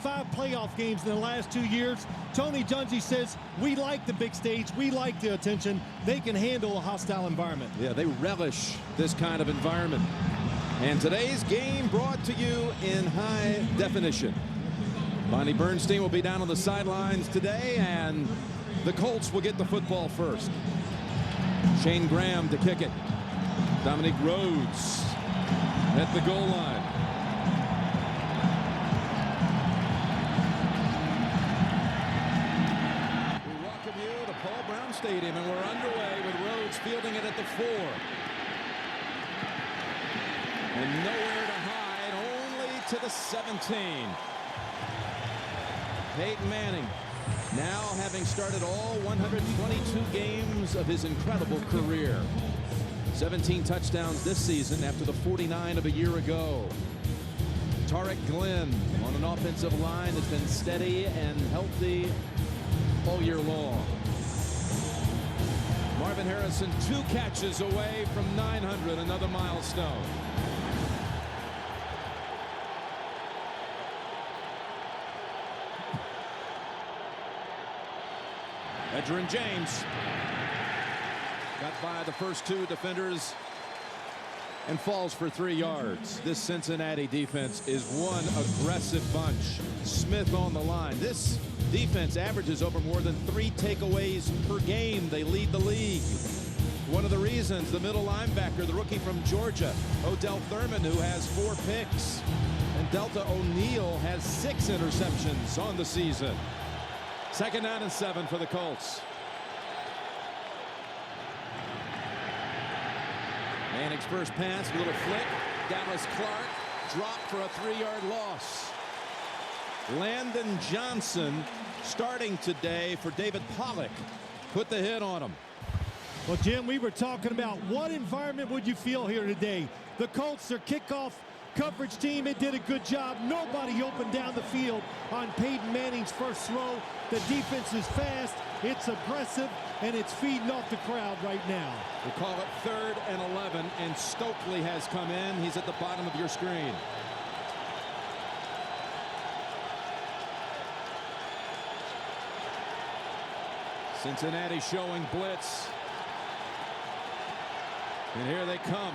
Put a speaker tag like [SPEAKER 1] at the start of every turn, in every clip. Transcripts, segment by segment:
[SPEAKER 1] 5 playoff games in the last 2 years. Tony Dungy says, we like the big stage. We like the attention. They can handle a hostile environment.
[SPEAKER 2] Yeah, they relish this kind of environment. And today's game brought to you in high definition. Bonnie Bernstein will be down on the sidelines today, and the Colts will get the football first. Shane Graham to kick it. Dominique Rhodes at the goal line. We welcome you to Paul Brown Stadium, and we're underway with Rhodes fielding it at the 4. And nowhere to hide, only to the 17. Peyton Manning, now having started all 122 games of his incredible career. 17 touchdowns this season after the 49 of a year ago. Tarek Glenn on an offensive line that's been steady and healthy all year long. Marvin Harrison 2 catches away from 900, another milestone. Edgerrin James got by the first 2 defenders and falls for 3 yards. This Cincinnati defense is one aggressive bunch. Smith on the line. This defense averages over more than 3 takeaways per game. They lead the league. One of the reasons, the middle linebacker, the rookie from Georgia, Odell Thurman, who has 4 picks, and Delta O'Neal has 6 interceptions on the season. 2nd down and 7 for the Colts. Manning's first pass, a little flick. Dallas Clark dropped for a 3-yard loss. Landon Johnson starting today for David Pollock. Put the hit on him.
[SPEAKER 1] Well, Jim, we were talking about what environment would you feel here today. The Colts, their kickoff coverage team, it did a good job. Nobody opened down the field on Peyton Manning's first throw. The defense is fast, it's aggressive, and it's feeding off the crowd right now.
[SPEAKER 2] We call it 3rd and 11, and Stokely has come in. He's at the bottom of your screen. Cincinnati showing blitz. And here they come.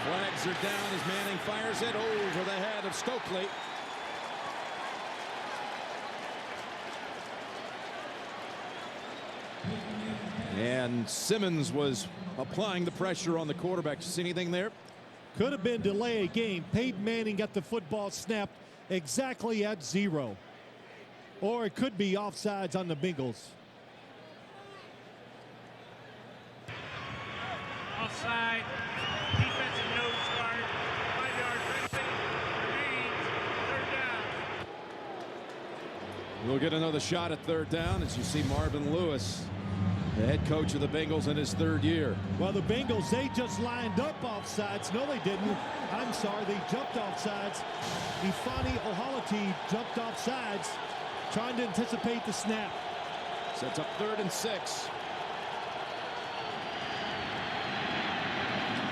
[SPEAKER 2] Flags are down as Manning fires it over the head of Stokely. And Simmons was applying the pressure on the quarterback. See anything there?
[SPEAKER 1] Could have been delay a game. Peyton Manning got the football snapped exactly at 0. Or it could be offsides on the Bengals.
[SPEAKER 3] Offside. Defensive nose guard. 5-yard penalty. Remains 3rd down.
[SPEAKER 2] We'll get another shot at 3rd down as you see Marvin Lewis, the head coach of the Bengals in his 3rd year.
[SPEAKER 1] Well, the Bengals, they just lined up offsides. No, they didn't. I'm sorry, they jumped offsides. Ifeanyi Ohalati jumped offsides, trying to anticipate the snap.
[SPEAKER 2] Sets up 3rd and 6.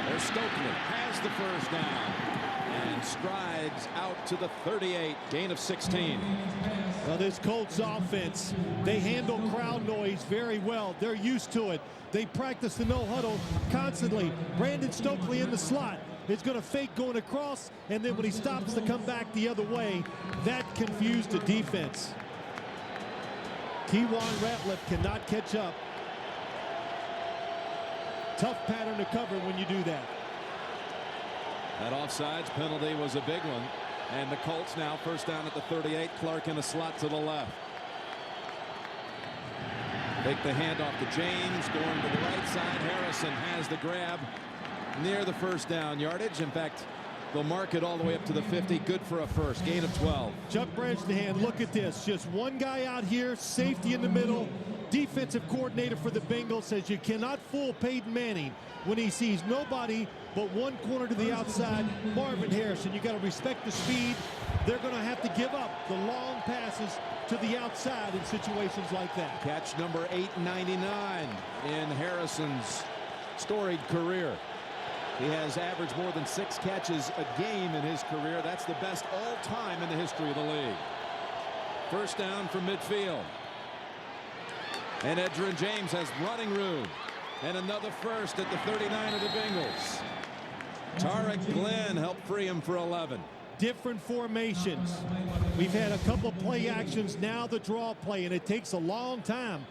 [SPEAKER 2] There's Stokely, has the first down, and strides out to the 38, gain of 16.
[SPEAKER 1] Well, this Colts offense, they handle crowd noise very well. They're used to it. They practice the no huddle constantly. Brandon Stokely in the slot is going to fake going across, and then when he stops to come back the other way, that confused the defense. T1 Ratliff cannot catch up. Tough pattern to cover when you do that.
[SPEAKER 2] That offsides penalty was a big one. And the Colts now 1st down at the 38. Clark in the slot to the left. Take the handoff to James, going to the right side. Harrison has the grab near the 1st down yardage. In fact, they'll mark it all the way up to the 50. Good for a first. Gain of 12.
[SPEAKER 1] Chuck Bradshanahan, look at this. Just one guy out here, safety in the middle. Defensive coordinator for the Bengals says you cannot fool Peyton Manning when he sees nobody but one corner to the outside, Marvin Harrison. You got to respect the speed. They're going to have to give up the long passes to the outside in situations like that.
[SPEAKER 2] Catch number 899 in Harrison's storied career. He has averaged more than 6 catches a game in his career. That's the best all time in the history of the league. first down from midfield. And Edgerrin James has running room. And another first at the 39 of the Bengals. Tarek Glenn helped free him for 11.
[SPEAKER 1] Different formations. We've had a couple play actions, now the draw play, and it takes a long time.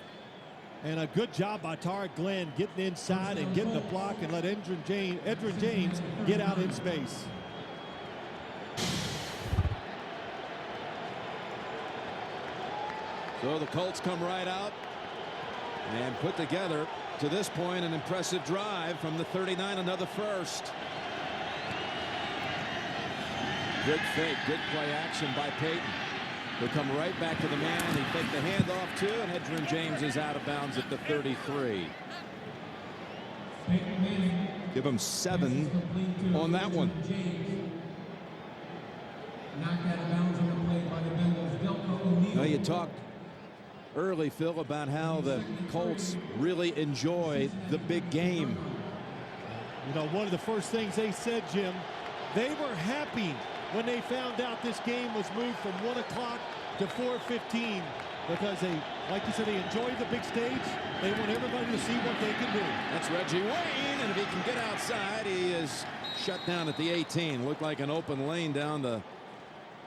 [SPEAKER 1] And a good job by Tarek Glenn getting inside and getting the block and let Edgerrin James get out in space.
[SPEAKER 2] So the Colts come right out and put together, to this point, an impressive drive from the 39, another first. Good fake, good play action by Peyton. He'll come right back to the man. He faked the handoff too, and Edgerrin James is out of bounds at the 33. Give him 7 on that one. Now you talked early, Phil, about how the Colts really enjoy the big game.
[SPEAKER 1] You know, one of the first things they said, Jim, they were happy when they found out this game was moved from 1 o'clock to 4:15 because they, like you said, they enjoyed the big stage. They want everybody to see what they can do.
[SPEAKER 2] That's Reggie Wayne, and if he can get outside, he is shut down at the 18. Looked like an open lane down the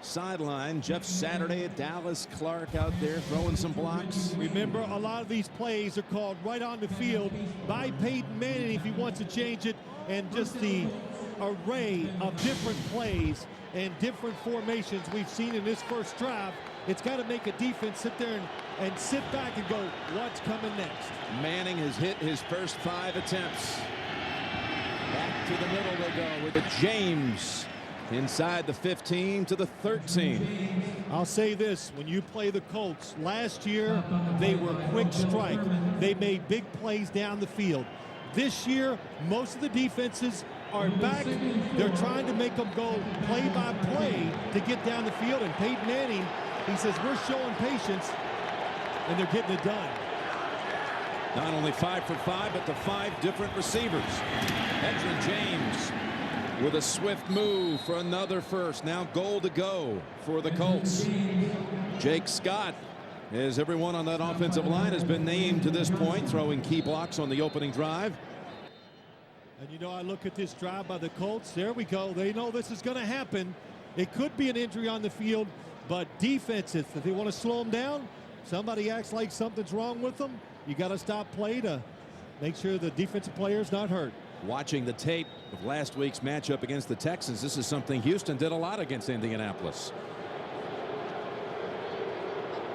[SPEAKER 2] sideline. Jeff Saturday, Dallas Clark out there throwing some blocks.
[SPEAKER 1] Remember, a lot of these plays are called right on the field by Peyton Manning if he wants to change it, and just the array of different plays and different formations we've seen in this first drive. It's got to make a defense sit there and sit back and go, what's coming next?
[SPEAKER 2] Manning has hit his first 5 attempts. Back to the middle they go with James inside the 15 to the 13.
[SPEAKER 1] I'll say this, when you play the Colts, last year they were quick strike. They made big plays down the field. This year, most of the defenses are back. They're trying to make them go play by play to get down the field. And Peyton Manning, he says, we're showing patience, and they're getting it done.
[SPEAKER 2] Not only 5 for 5, but to 5 different receivers. Edgerrin James with a swift move for another first. Now goal to go for the Colts. Jake Scott, as everyone on that offensive line has been named to this point, throwing key blocks on the opening drive.
[SPEAKER 1] And you know, I look at this drive by the Colts. There we go. They know this is going to happen. It could be an injury on the field, but defenses, if they want to slow them down, somebody acts like something's wrong with them, you got to stop play to make sure the defensive player is not hurt.
[SPEAKER 2] Watching the tape of last week's matchup against the Texans, this is something Houston did a lot against Indianapolis.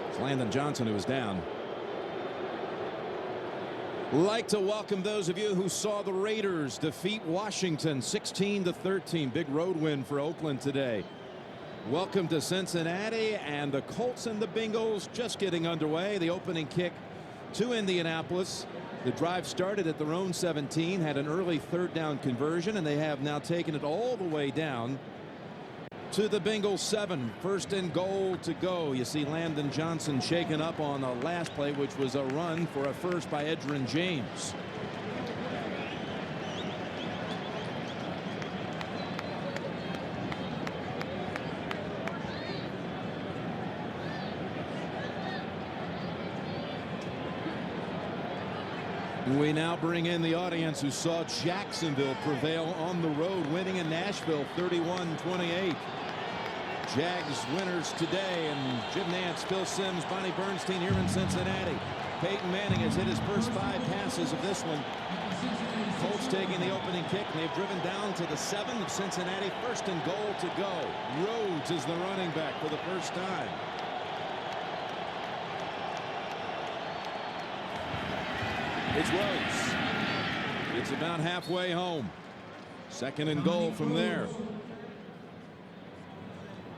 [SPEAKER 2] It's Landon Johnson who is down. Like to welcome those of you who saw the Raiders defeat Washington 16-13. Big road win for Oakland today. Welcome to Cincinnati, and the Colts and the Bengals just getting underway. The opening kick to Indianapolis. The drive started at their own 17, had an early 3rd down conversion, and they have now taken it all the way down to the Bengals 7. 1st and goal to go. You see Landon Johnson shaken up on the last play, which was a run for a first by Edgerrin James. We now bring in the audience who saw Jacksonville prevail on the road, winning in Nashville 31-28. Jags winners today, and Jim Nantz, Phil Simms, Bonnie Bernstein here in Cincinnati. Peyton Manning has hit his first 5 passes of this one. Colts taking the opening kick, and they've driven down to the 7 of Cincinnati. 1st and goal to go. Rhodes is the running back for the first time. It's Rhodes. It's about halfway home. 2nd and goal from there.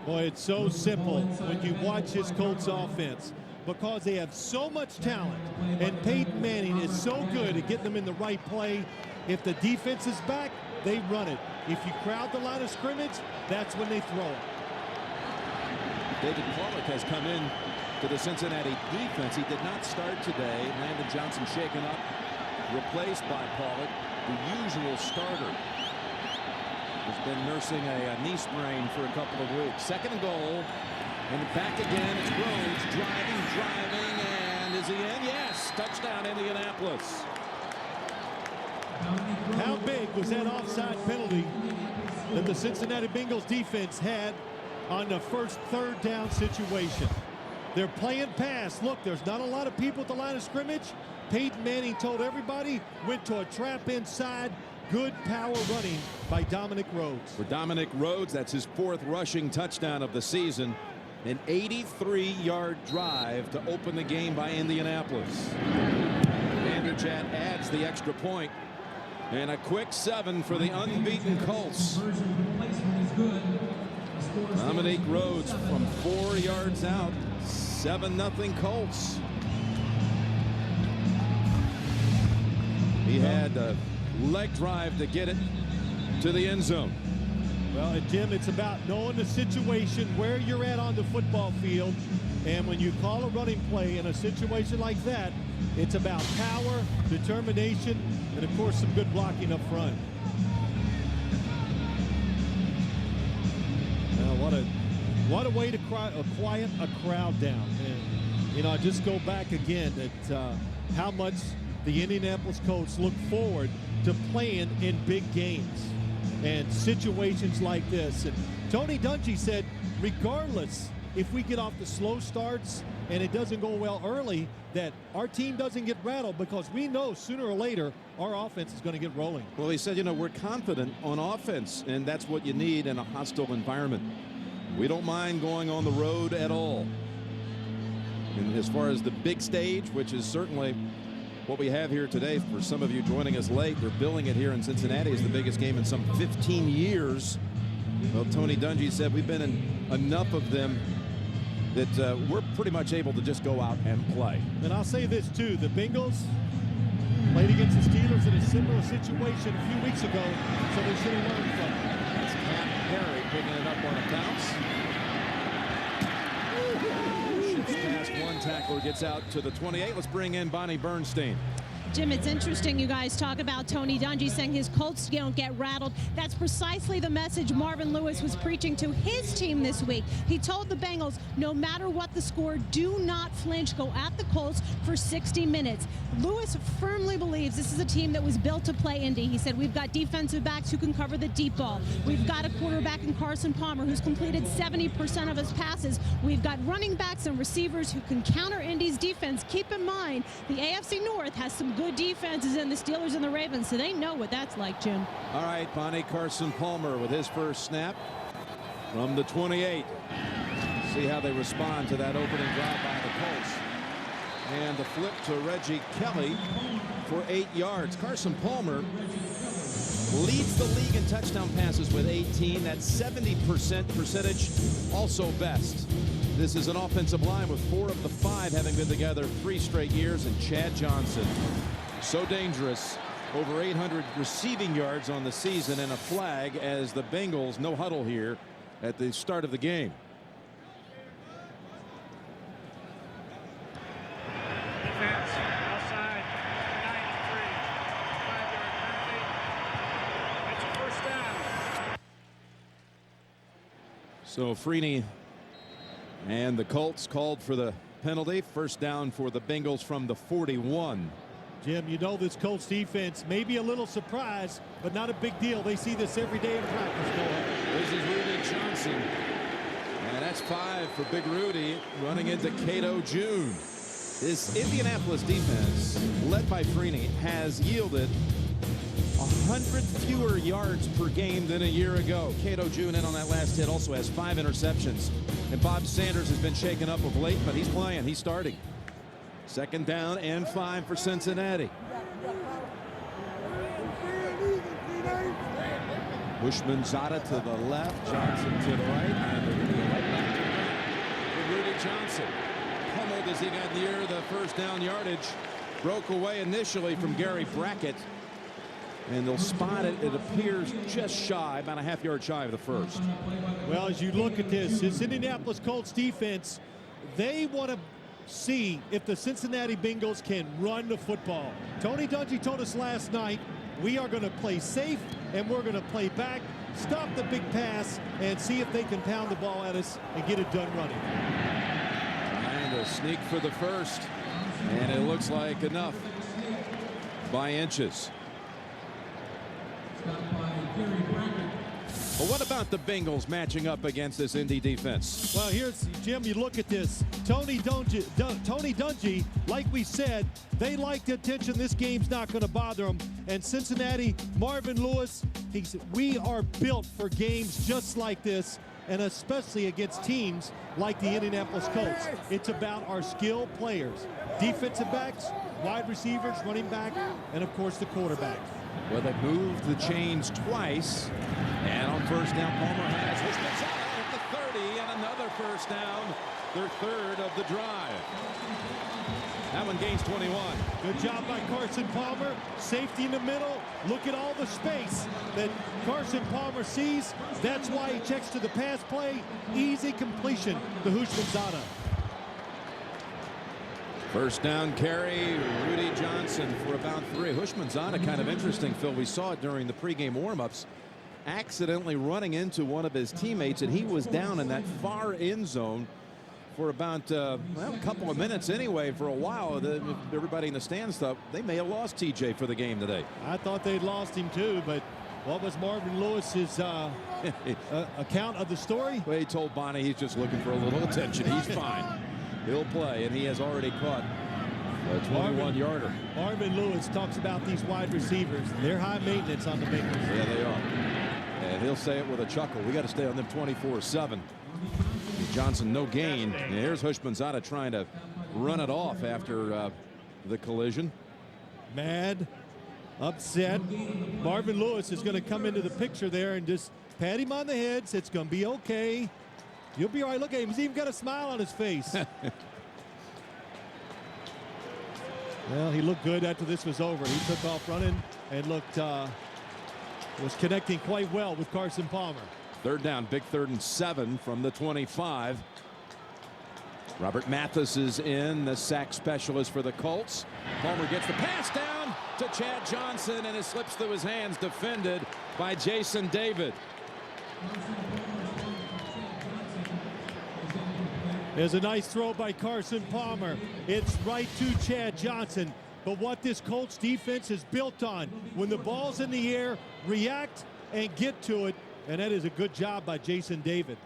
[SPEAKER 1] Boy, it's so simple when you watch this Colts offense because they have so much talent, and Peyton Manning is so good at getting them in the right play. If the defense is back, they run it. If you crowd the line of scrimmage, that's when they throw it.
[SPEAKER 2] David Pollock has come in to the Cincinnati defense. He did not start today. Landon Johnson shaken up, replaced by Pollock, the usual starter. Has been nursing a knee sprain for a couple of weeks. 2nd and goal And back again. It's Rhodes driving, and is he in? Yes, touchdown Indianapolis.
[SPEAKER 1] How big was that offside penalty that the Cincinnati Bengals defense had on the first third down situation? They're playing pass. Look, there's not a lot of people at the line of scrimmage. Peyton Manning told everybody, went to a trap inside. Good power running by Dominic Rhodes.
[SPEAKER 2] For Dominic Rhodes, that's his 4th rushing touchdown of the season. An 83-yard drive to open the game by Indianapolis. Vanderjagt adds the extra point. And a quick 7 for the unbeaten Colts. Dominic Rhodes from 4 yards out. 7-0 Colts. He had a leg drive to get it to the end zone.
[SPEAKER 1] Well, and Jim, it's about knowing the situation, where you're at on the football field. And when you call a running play in a situation like that, it's about power, determination, and of course some good blocking up front. What a way to quiet a crowd down. And, you know, I just go back again at how much the Indianapolis Colts look forward to playing in big games and situations like this. And Tony Dungy said, regardless if we get off the slow starts and it doesn't go well early, that our team doesn't get rattled, because we know sooner or later our offense is going to get rolling.
[SPEAKER 2] Well, he said, you know, we're confident on offense, and that's what you need in a hostile environment. We don't mind going on the road at all. And as far as the big stage, which is certainly what we have here today, for some of you joining us late, they're billing it here in Cincinnati as the biggest game in some 15 years. Well, Tony Dungy said we've been in enough of them that we're pretty much able to just go out and play.
[SPEAKER 1] And I'll say this too, the Bengals played against the Steelers in a similar situation a few weeks ago, so they should have learned from it.
[SPEAKER 2] That's Pat Perry picking it up on a bounce. Shifts past one tackler, gets out to the 28. Let's bring in Bonnie Bernstein.
[SPEAKER 4] Jim, it's interesting you guys talk about Tony Dungy saying his Colts don't get rattled. That's precisely the message Marvin Lewis was preaching to his team this week. He told the Bengals, no matter what the score, do not flinch. Go at the Colts for 60 minutes. Lewis firmly believes this is a team that was built to play Indy. He said, we've got defensive backs who can cover the deep ball. We've got a quarterback in Carson Palmer who's completed 70% of his passes. We've got running backs and receivers who can counter Indy's defense. Keep in mind, the AFC North has some good defenses in the Steelers and the Ravens, so they know what that's like, Jim.
[SPEAKER 2] All right, Bonnie, Carson Palmer with his first snap from the 28. See how they respond to that opening drive by the Colts. And the flip to Reggie Kelly for 8 yards. Carson Palmer leads the league in touchdown passes with 18. That's 70% percentage, also best. This is an offensive line with 4 of the 5 having been together 3 straight years. And Chad Johnson, so dangerous, over 800 receiving yards on the season, and a flag as the Bengals no huddle here at the start of the game.
[SPEAKER 3] Defense outside 93. 5-yard penalty. It's a first down.
[SPEAKER 2] So Freeney and the Colts called for the penalty. First down for the Bengals from the 41.
[SPEAKER 1] Jim, you know this Colts defense may be a little surprised, but not a big deal. They see this every day in practice.
[SPEAKER 2] This is Rudy Johnson. And that's 5 for Big Rudy, running into Cato June. This Indianapolis defense, led by Freeney, has yielded 100 fewer yards per game than a year ago. Cato June in on that last hit, also has 5 interceptions. And Bob Sanders has been shaken up of late, but he's playing. He's starting. Second down and 5 for Cincinnati. Bushman Zada to the left, Johnson to the right, and they're going to go right back to the back for Rudy Johnson. Pummeled as he got near the first down yardage. Broke away initially from Gary Brackett. And they'll spot it, it appears, just shy, about a half-yard shy of the first.
[SPEAKER 1] Well, as you look at this Indianapolis Colts defense, they want to see if the Cincinnati Bengals can run the football. Tony Dungy told us last night, we are going to play safe and we're going to play back. stop the big pass and see if they can pound the ball at us and get it done running.
[SPEAKER 2] Trying to sneak for the first, and it looks like enough by inches. But what about the Bengals matching up against this Indy defense?
[SPEAKER 1] Well, here's, Jim, you look at this. Tony Dungy, like we said, they like the attention. This game's not going to bother them. And Cincinnati, Marvin Lewis, we are built for games just like this, and especially against teams like the Indianapolis Colts. It's about our skilled players, defensive backs, wide receivers, running back, and, of course, the quarterback.
[SPEAKER 2] Well, they moved the chains twice. And on first down, Palmer has Hushmanzada at the 30, and another first down, their third of the drive. That one gains 21.
[SPEAKER 1] Good job by Carson Palmer. Safety in the middle. Look at all the space that Carson Palmer sees. That's why he checks to the pass play. Easy completion to Hushmanzada.
[SPEAKER 2] First down carry, Rudy Johnson for about 3. Hushmanzada, kind of interesting, Phil. We saw it during the pregame warmups, accidentally running into one of his teammates, and he was down in that far end zone for about a couple of minutes anyway. For a while, everybody in the stands thought they may have lost TJ for the game today.
[SPEAKER 1] I thought they'd lost him too, but what was Marvin Lewis's account of the story?
[SPEAKER 2] Well, he told Bonnie he's just looking for a little attention. He's fine. He'll play, and he has already caught a 21-yarder.
[SPEAKER 1] Marvin Lewis talks about these wide receivers. They're high maintenance on the Bengals.
[SPEAKER 2] Yeah, they are. And he'll say it with a chuckle. We got to stay on them 24/7. Johnson, no gain. And here's Hushmanzada trying to run it off after the collision.
[SPEAKER 1] Mad, upset. Marvin Lewis is going to come into the picture there and just pat him on the head. Say it's going to be okay. You'll be all right. Look at him. He's even got a smile on his face. Well, he looked good after this was over. He took off running and looked, was connecting quite well with Carson Palmer.
[SPEAKER 2] Third down, big 3rd and 7 from the 25. Robert Mathis is in, the sack specialist for the Colts. Palmer gets the pass down to Chad Johnson, and it slips through his hands, defended by Jason David.
[SPEAKER 1] There's a nice throw by Carson Palmer. It's right to Chad Johnson. But what this Colts defense is built on, when the ball's in the air, react and get to it. And that is a good job by Jason David.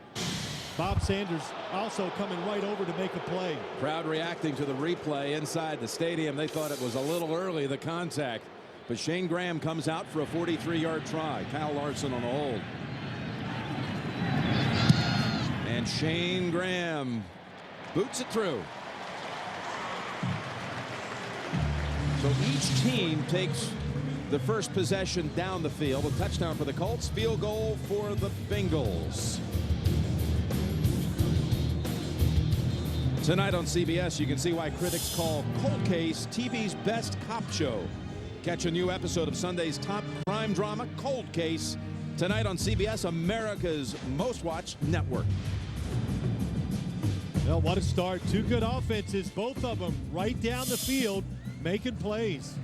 [SPEAKER 1] Bob Sanders also coming right over to make a play.
[SPEAKER 2] Crowd reacting to the replay inside the stadium. They thought it was a little early, the contact. But Shane Graham comes out for a 43-yard try. Kyle Larson on the hold. And Shane Graham boots it through. So each team takes the first possession down the field. A touchdown for the Colts, field goal for the Bengals. Tonight on CBS, you can see why critics call Cold Case TV's best cop show. Catch a new episode of Sunday's top crime drama, Cold Case, tonight on CBS, America's most watched network.
[SPEAKER 1] Well, what a start. Two good offenses, both of them right down the field, making plays.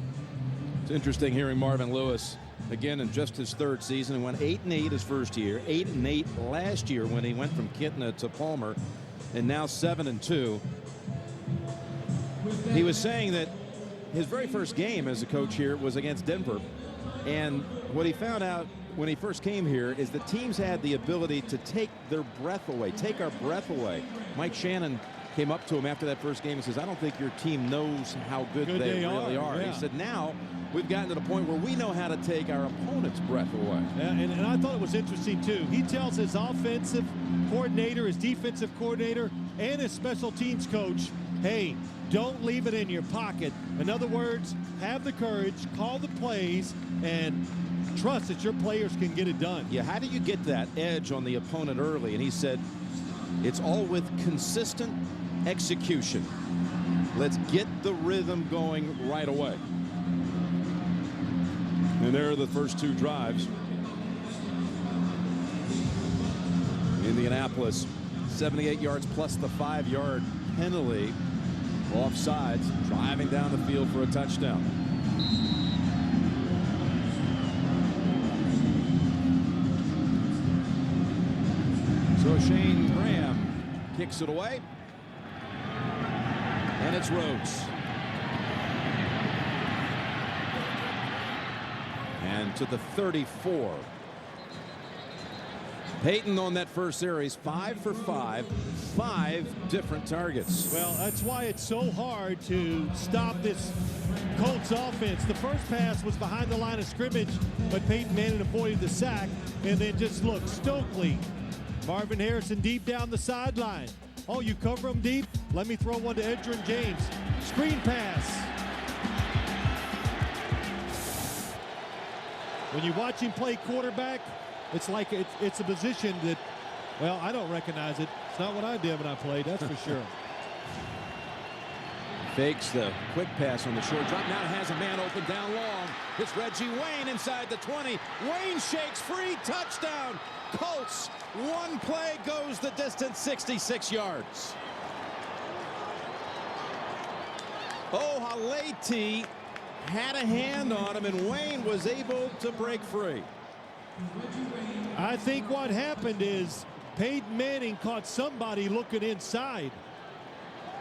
[SPEAKER 2] It's interesting hearing Marvin Lewis again in just his 3rd season. He went 8-8 his first year, 8-8 last year when he went from Kitna to Palmer, and now 7-2. He was saying that his very first game as a coach here was against Denver, and what he found out when he first came here is that teams had the ability to take their breath away, take our breath away. Mike Shannon came up to him after that first game and says, I don't think your team knows how good they really are.
[SPEAKER 1] Yeah.
[SPEAKER 2] He said, now we've gotten to the point where we know how to take our opponent's breath away.
[SPEAKER 1] And I thought it was interesting, too. He tells his offensive coordinator, his defensive coordinator, and his special teams coach, hey, don't leave it in your pocket. In other words, have the courage, call the plays, and trust that your players can get it done.
[SPEAKER 2] Yeah, how do you get that edge on the opponent early? And he said, it's all with consistent execution. Let's get the rhythm going right away. And there are the first 2 drives. Indianapolis, 78 yards plus the 5-yard penalty. Offsides, driving down the field for a touchdown. So Shane Graham kicks it away. And it's Rhodes. And to the 34. Peyton on that first series, 5 for 5, 5 different targets.
[SPEAKER 1] Well, that's why it's so hard to stop this Colts offense. The first pass was behind the line of scrimmage, but Peyton Manning avoided the sack. And then just look, Stokely, Marvin Harrison deep down the sideline. Oh, you cover him deep? Let me throw one to Edgerrin James. Screen pass. When you watch him play quarterback, it's like it's a position that, well, I don't recognize it. It's not what I did when I played, that's for sure.
[SPEAKER 2] Fakes the quick pass on the short drop. Now has a man open down long. It's Reggie Wayne inside the 20. Wayne shakes free. Touchdown. Colts. One play goes the distance, 66 yards. Haleti had a hand on him, and Wayne was able to break free.
[SPEAKER 1] I think what happened is Peyton Manning caught somebody looking inside.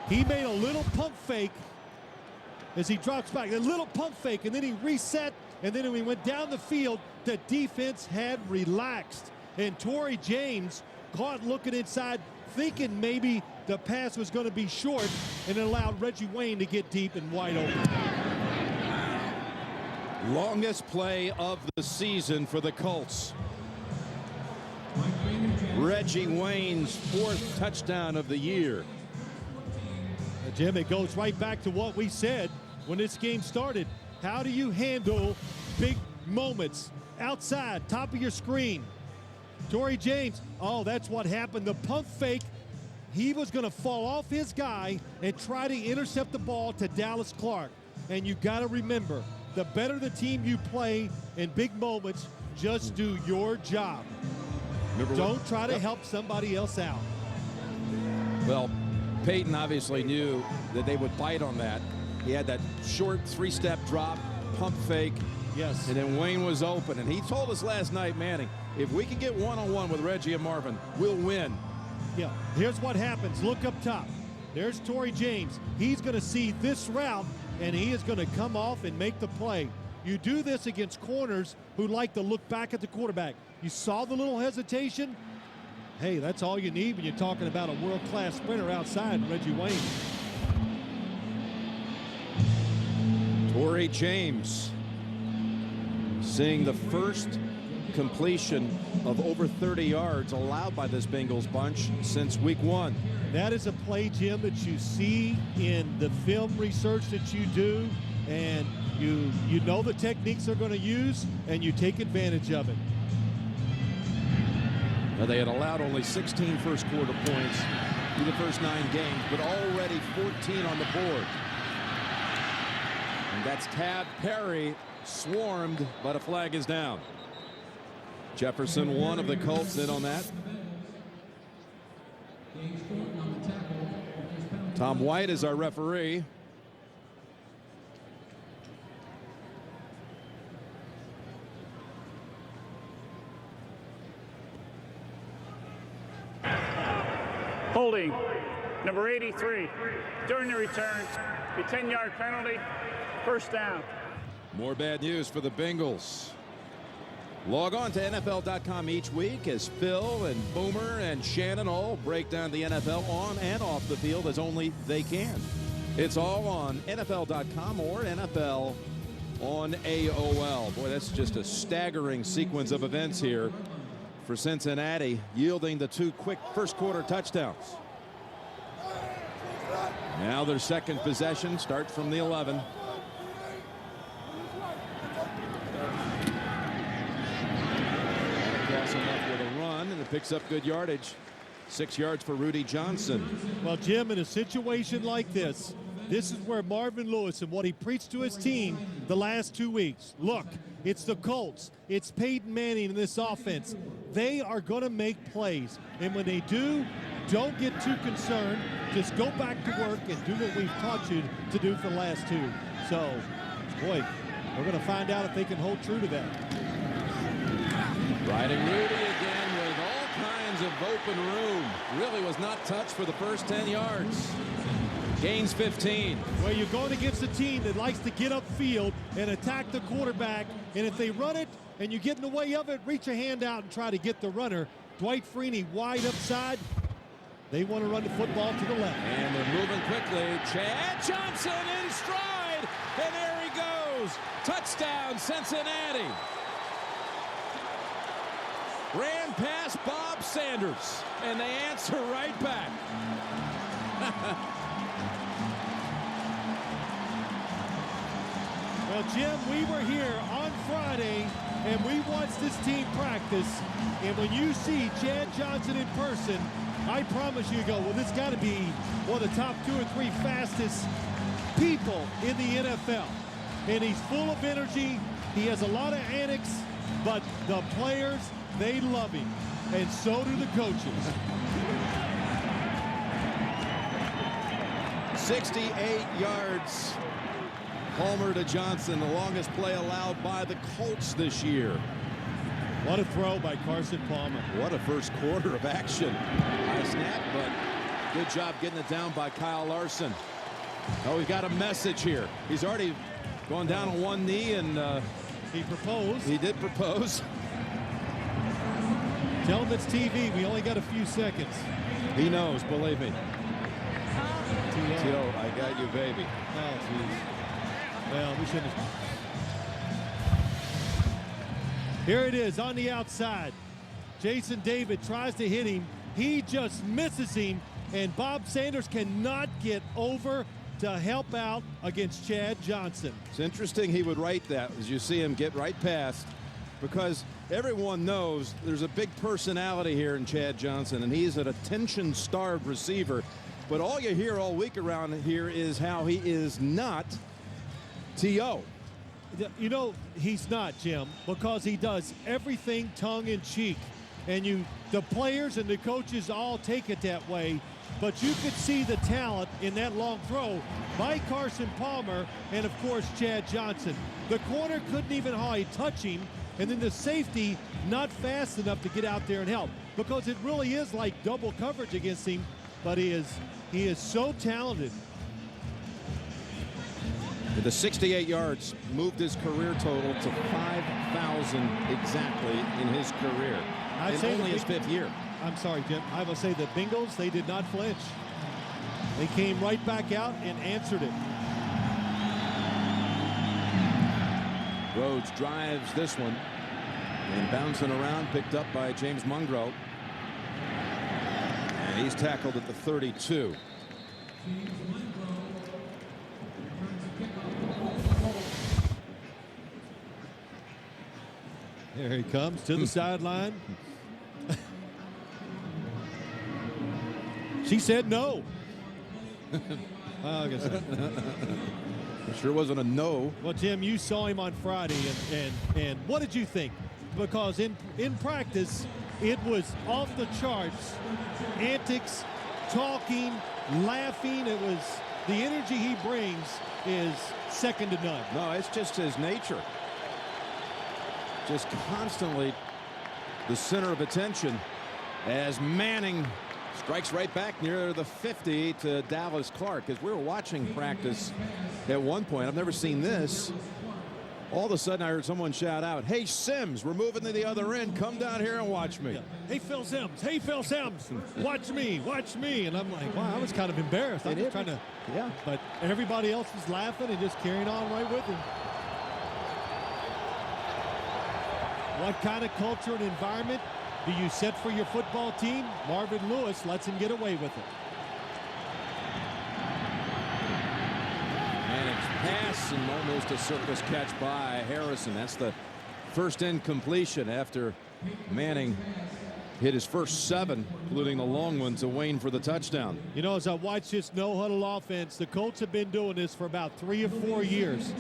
[SPEAKER 1] He made a little pump fake as he drops back. A little pump fake, and then he reset, and then when he went down the field, the defense had relaxed. And Torrey James caught looking inside, thinking maybe the pass was going to be short, and it allowed Reggie Wayne to get deep and wide open.
[SPEAKER 2] Longest play of the season for the Colts. Reggie Wayne's 4th touchdown of the year.
[SPEAKER 1] Jim, it goes right back to what we said when this game started. How do you handle big moments outside, top of your screen? Torrey James, oh, that's what happened. The pump fake, he was going to fall off his guy and try to intercept the ball to Dallas Clark. And you got to remember, the better the team you play in big moments, just do your job. Don't try to help somebody else out.
[SPEAKER 2] Well, Peyton obviously knew that they would bite on that. He had that short 3-step drop, pump fake.
[SPEAKER 1] Yes.
[SPEAKER 2] And then Wayne was open. And he told us last night, Manning, if we can get one-on-one with Reggie and Marvin, we'll win.
[SPEAKER 1] Yeah, here's what happens. Look up top. There's Torrey James. He's going to see this route, and he is going to come off and make the play. You do this against corners who like to look back at the quarterback. You saw the little hesitation? Hey, that's all you need when you're talking about a world-class sprinter outside Reggie Wayne.
[SPEAKER 2] Torrey James seeing the first completion of over 30 yards allowed by this Bengals bunch since week 1.
[SPEAKER 1] That is a play, Jim, that you see in the film research that you do, and you know the techniques they're going to use, and you take advantage of it.
[SPEAKER 2] Now, they had allowed only 16 first quarter points through the first 9 games, but already 14 on the board. And that's Tab Perry swarmed, but a flag is down. Jefferson, one of the Colts, in on that. Tom White is our referee.
[SPEAKER 3] Holding number 83 during the return, a 10-yard penalty, first down.
[SPEAKER 2] More bad news for the Bengals. Log on to NFL.com each week as Phil and Boomer and Shannon all break down the NFL on and off the field as only they can. It's all on NFL.com or NFL on AOL. Boy, that's just a staggering sequence of events here for Cincinnati, yielding the 2 quick first quarter touchdowns. Now their second possession starts from the 11. Crossing up with a run, and it picks up good yardage. 6 yards for Rudy Johnson.
[SPEAKER 1] Well, Jim, in a situation like this is where Marvin Lewis and what he preached to his team the last 2 weeks. Look, it's the Colts. It's Peyton Manning in this offense. They are going to make plays. And when they do, don't get too concerned. Just go back to work and do what we've taught you to do for the last 2. So, boy, we're going to find out if they can hold true to that.
[SPEAKER 2] Riding Rudy again with all kinds tons of open room. Really was not touched for the first 10 yards. Gains 15.
[SPEAKER 1] Well, you're going against a team that likes to get upfield and attack the quarterback. And if they run it and you get in the way of it, reach a hand out and try to get the runner. Dwight Freeney wide upside. They want to run the football to the left.
[SPEAKER 2] And they're moving quickly. Chad Johnson in stride. And there he goes. Touchdown, Cincinnati. Ran past Bob Sanders. And they answer right back.
[SPEAKER 1] Well, Jim, we were here on Friday, and we watched this team practice. And when you see Chad Johnson in person, I promise you go, well, this got to be one of the top 2 or 3 fastest people in the NFL. And he's full of energy. He has a lot of antics, but the players, they love him. And so do the coaches.
[SPEAKER 2] 68 yards. Palmer to Johnson, the longest play allowed by the Colts this year.
[SPEAKER 1] What a throw by Carson Palmer.
[SPEAKER 2] What a first quarter of action. High snap, but good job getting it down by Kyle Larson. Oh, we got a message here. He's already gone down on one knee, and
[SPEAKER 1] he proposed.
[SPEAKER 2] He did propose.
[SPEAKER 1] Tell him it's TV. We only got a few seconds.
[SPEAKER 2] He knows, believe me. T.O., I got you, baby.
[SPEAKER 1] Oh, geez. Well, we shouldn't have. Here it is on the outside. Jason David tries to hit him. He just misses him, and Bob Sanders cannot get over to help out against Chad Johnson.
[SPEAKER 2] It's interesting he would write that as you see him get right past, because everyone knows there's a big personality here in Chad Johnson, and he's an attention-starved receiver. But all you hear all week around here is how he is not T.O.
[SPEAKER 1] You know, he's not, Jim, because he does everything tongue-in-cheek. And the players and the coaches all take it that way. But you could see the talent in that long throw by Carson Palmer and, of course, Chad Johnson. The corner couldn't even hardly touch him, and then the safety not fast enough to get out there and help, because it really is like double coverage against him. But he is so talented.
[SPEAKER 2] The 68 yards moved his career total to 5,000 exactly in his career. In only his 5th year.
[SPEAKER 1] I'm sorry, Jim. I will say the Bengals, they did not flinch. They came right back out and answered it.
[SPEAKER 2] Rhodes drives this one and bouncing around, picked up by James Mungro. And he's tackled at the 32.
[SPEAKER 1] There he comes to the sideline. She said no. I guess
[SPEAKER 2] it sure wasn't a no.
[SPEAKER 1] Well, Jim, you saw him on Friday, and what did you think? Because in practice, it was off the charts. Antics, talking, laughing. It was the energy he brings is second to none.
[SPEAKER 2] No, it's just his nature. Just constantly the center of attention as Manning strikes right back near the 50 to Dallas Clark. As we were watching practice at one point, I've never seen this. All of a sudden, I heard someone shout out, "Hey, Sims, we're moving to the other end. Come down here and watch me."
[SPEAKER 1] Yeah. Hey, Phil Sims. Hey, Phil Sims. Watch me. Watch me. And I'm like, wow, I was kind of embarrassed. I was trying to.
[SPEAKER 2] Yeah.
[SPEAKER 1] But everybody else was laughing and just carrying on right with him. What kind of culture and environment do you set for your football team? Marvin Lewis lets him get away with it.
[SPEAKER 2] Manning's pass and almost a circus catch by Harrison. That's the first incompletion after Manning hit his first 7, including the long one to Wayne for the touchdown.
[SPEAKER 1] You know, as I watch this no-huddle offense, the Colts have been doing this for about 3 or 4 years.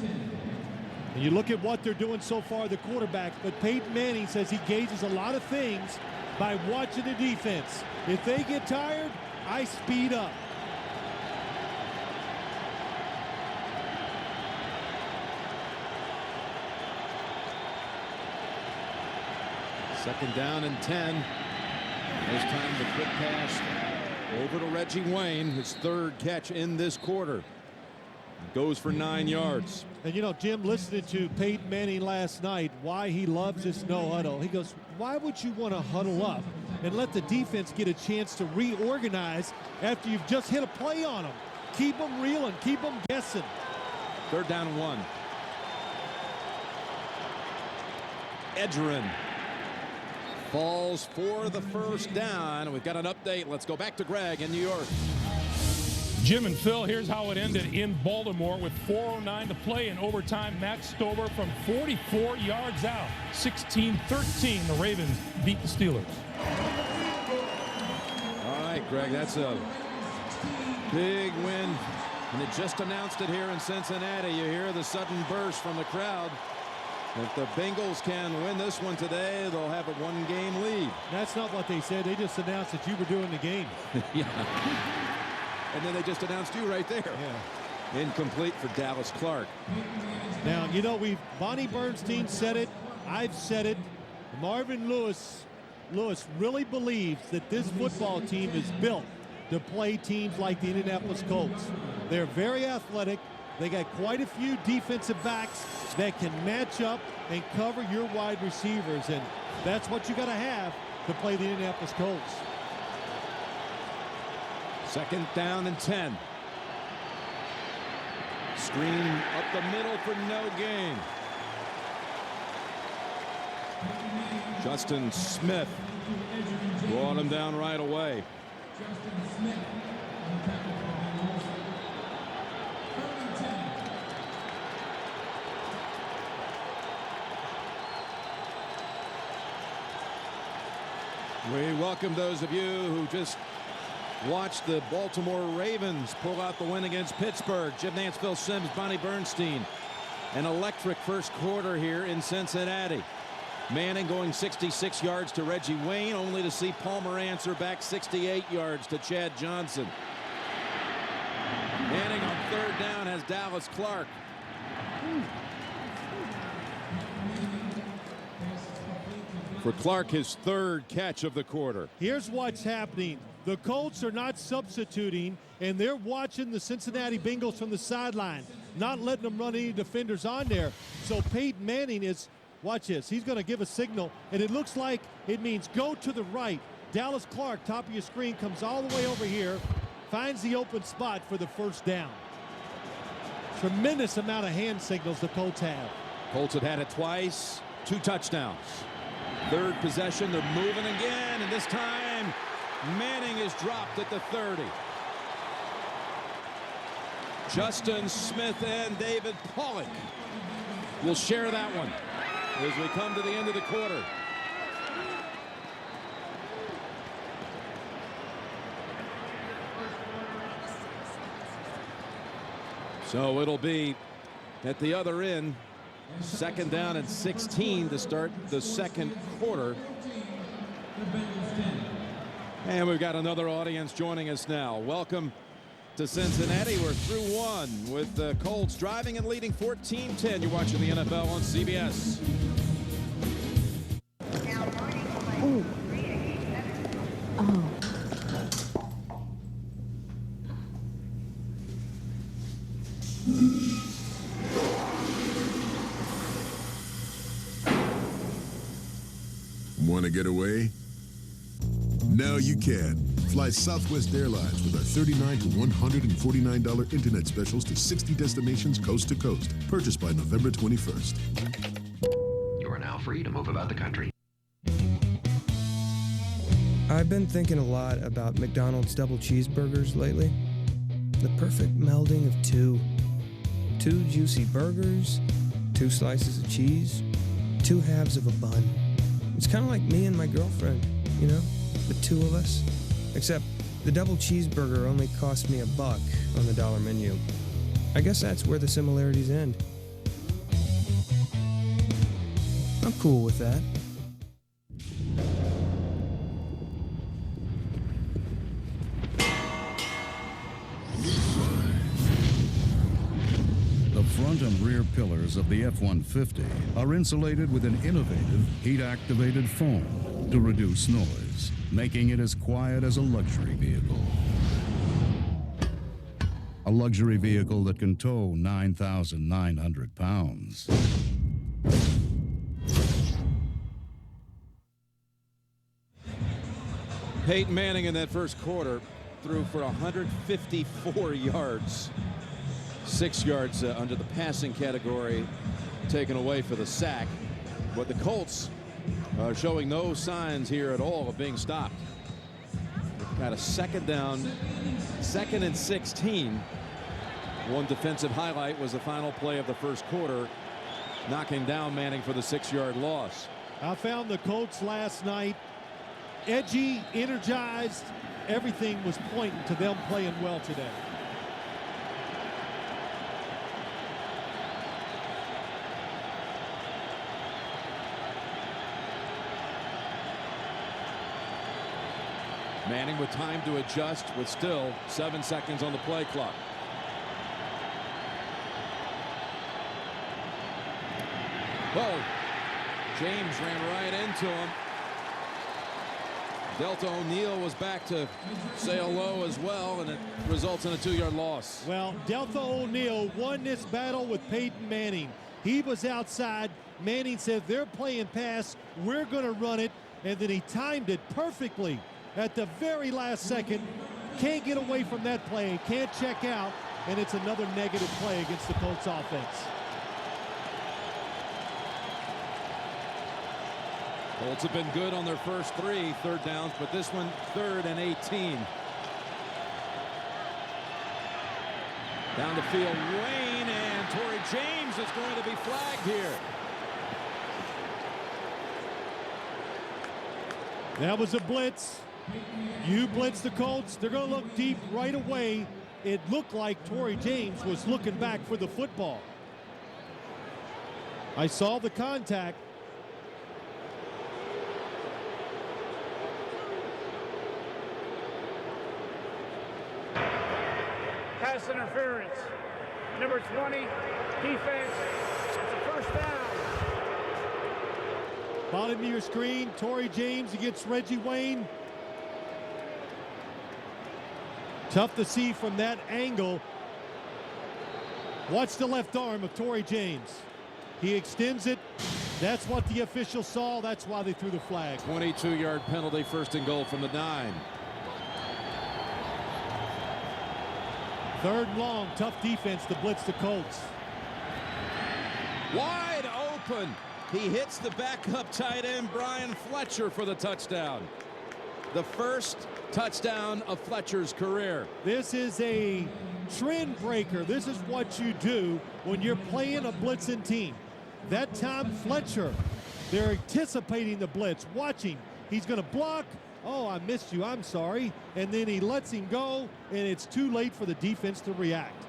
[SPEAKER 1] And you look at what they're doing so far, the quarterback, but Peyton Manning says he gauges a lot of things by watching the defense. If they get tired, I speed up.
[SPEAKER 2] Second down and 10. This time the quick pass over to Reggie Wayne, his third catch in this quarter. Goes for 9 yards.
[SPEAKER 1] And you know, Jim, listening to Peyton Manning last night, why he loves this no huddle. He goes, why would you want to huddle up and let the defense get a chance to reorganize after you've just hit a play on them? Keep them reeling, keep them guessing.
[SPEAKER 2] 3rd down and 1. Edgerrin falls for the first down. We've got an update. Let's go back to Greg in New York.
[SPEAKER 5] Jim and Phil, here's how it ended in Baltimore with 4:09 to play in overtime. Matt Stover from 44 yards out. 16-13, the Ravens beat the Steelers.
[SPEAKER 2] All right, Greg, that's a big win. And they just announced it here in Cincinnati. You hear the sudden burst from the crowd. If the Bengals can win this one today, they'll have a 1-game lead.
[SPEAKER 1] That's not what they said. They just announced that you were doing the game.
[SPEAKER 2] Yeah. And then they just announced you right there.
[SPEAKER 1] Yeah.
[SPEAKER 2] Incomplete for Dallas Clark.
[SPEAKER 1] Now, you know, Bonnie Bernstein said it. I've said it. Marvin Lewis really believes that this football team is built to play teams like the Indianapolis Colts. They're very athletic. They got quite a few defensive backs that can match up and cover your wide receivers, and that's what you got to have to play the Indianapolis Colts.
[SPEAKER 2] 2nd down and 10. Screen up the middle for no gain. Justin Smith brought him down right away. We welcome those of you who just watched the Baltimore Ravens pull out the win against Pittsburgh. Jim Nance, Phil Simms, Bonnie Bernstein. An electric first quarter here in Cincinnati. Manning going 66 yards to Reggie Wayne, only to see Palmer answer back 68 yards to Chad Johnson. Manning on 3rd down has Dallas Clark. For Clark, his 3rd catch of the quarter.
[SPEAKER 1] Here's what's happening. The Colts are not substituting, and they're watching the Cincinnati Bengals from the sideline, not letting them run any defenders on there. So Peyton Manning is, watch this, he's going to give a signal, and it looks like it means go to the right. Dallas Clark, top of your screen, comes all the way over here, finds the open spot for the 1st down. Tremendous amount of hand signals the Colts have.
[SPEAKER 2] Colts have had it twice, 2 touchdowns. 3rd possession, they're moving again, and this time Manning is dropped at the 30. Justin Smith and David Pollock will share that one as we come to the end of the quarter. So it'll be at the other end, 2nd down and 16 to start the 2nd quarter. And we've got another audience joining us now. Welcome to Cincinnati. We're through 1 with the Colts driving and leading 14-10. You're watching the NFL on CBS.
[SPEAKER 6] Ooh. Oh.
[SPEAKER 7] Want to get away? Now you can. Fly Southwest Airlines with our $39 to $149 internet specials to 60 destinations coast to coast. Purchased by November 21st.
[SPEAKER 8] You are now free to move about the country.
[SPEAKER 9] I've been thinking a lot about McDonald's double cheeseburgers lately. The perfect melding of two juicy burgers, 2 slices of cheese, 2 halves of a bun. It's kind of like me and my girlfriend, you know, the 2 of us. Except the double cheeseburger only cost me $1 on the dollar menu. I guess that's where the similarities end. I'm cool with that.
[SPEAKER 10] The front and rear pillars of the F-150 are insulated with an innovative heat-activated foam to reduce noise. making it as quiet as a luxury vehicle. A luxury vehicle that can tow 9,900 pounds.
[SPEAKER 2] Peyton Manning in that first quarter threw for 154 yards. 6 yards under the passing category taken away for the sack. But the Colts are showing no signs here at all of being stopped. They've got a second down, 2nd and 16. One defensive highlight was the final play of the first quarter, knocking down Manning for the 6-yard loss.
[SPEAKER 1] I found the Colts last night edgy, energized. Everything was pointing to them playing well today.
[SPEAKER 2] Manning with time to adjust with still 7 seconds on the play clock. Whoa. James ran right into him. Delta O'Neal was back to say hello as well, and it results in a 2-yard loss.
[SPEAKER 1] Well, Delta O'Neal won this battle with Peyton Manning. He was outside. Manning said, they're playing pass, we're going to run it, and then he timed it perfectly at the very last second. Can't get away from that play, can't check out, and it's another negative play against the Colts offense.
[SPEAKER 2] Colts have been good on their first 3 third downs, but this one 3rd and 18. Down the field, Wayne, and Torrey James is going to be flagged here.
[SPEAKER 1] That was a blitz. You blitz the Colts, they're going to look deep right away. It looked like Torrey James was looking back for the football. I saw the contact.
[SPEAKER 3] Pass interference. Number 20, defense. It's a first down.
[SPEAKER 1] Bottom of your screen, Torrey James against Reggie Wayne. Tough to see from that angle. Watch the left arm of Torrey James. He extends it. That's what the officials saw. That's why they threw the flag.
[SPEAKER 2] 22-yard penalty, 1st and goal from the 9.
[SPEAKER 1] 3rd and long, tough defense to blitz the Colts.
[SPEAKER 2] Wide open. He hits the backup tight end, Brian Fletcher, for the touchdown. The first touchdown of Fletcher's career.
[SPEAKER 1] This is a trend breaker. This is what you do when you're playing a blitzing team. That time, Fletcher, they're anticipating the blitz, watching. He's going to block. Oh, I missed you, I'm sorry. And then he lets him go, and it's too late for the defense to react.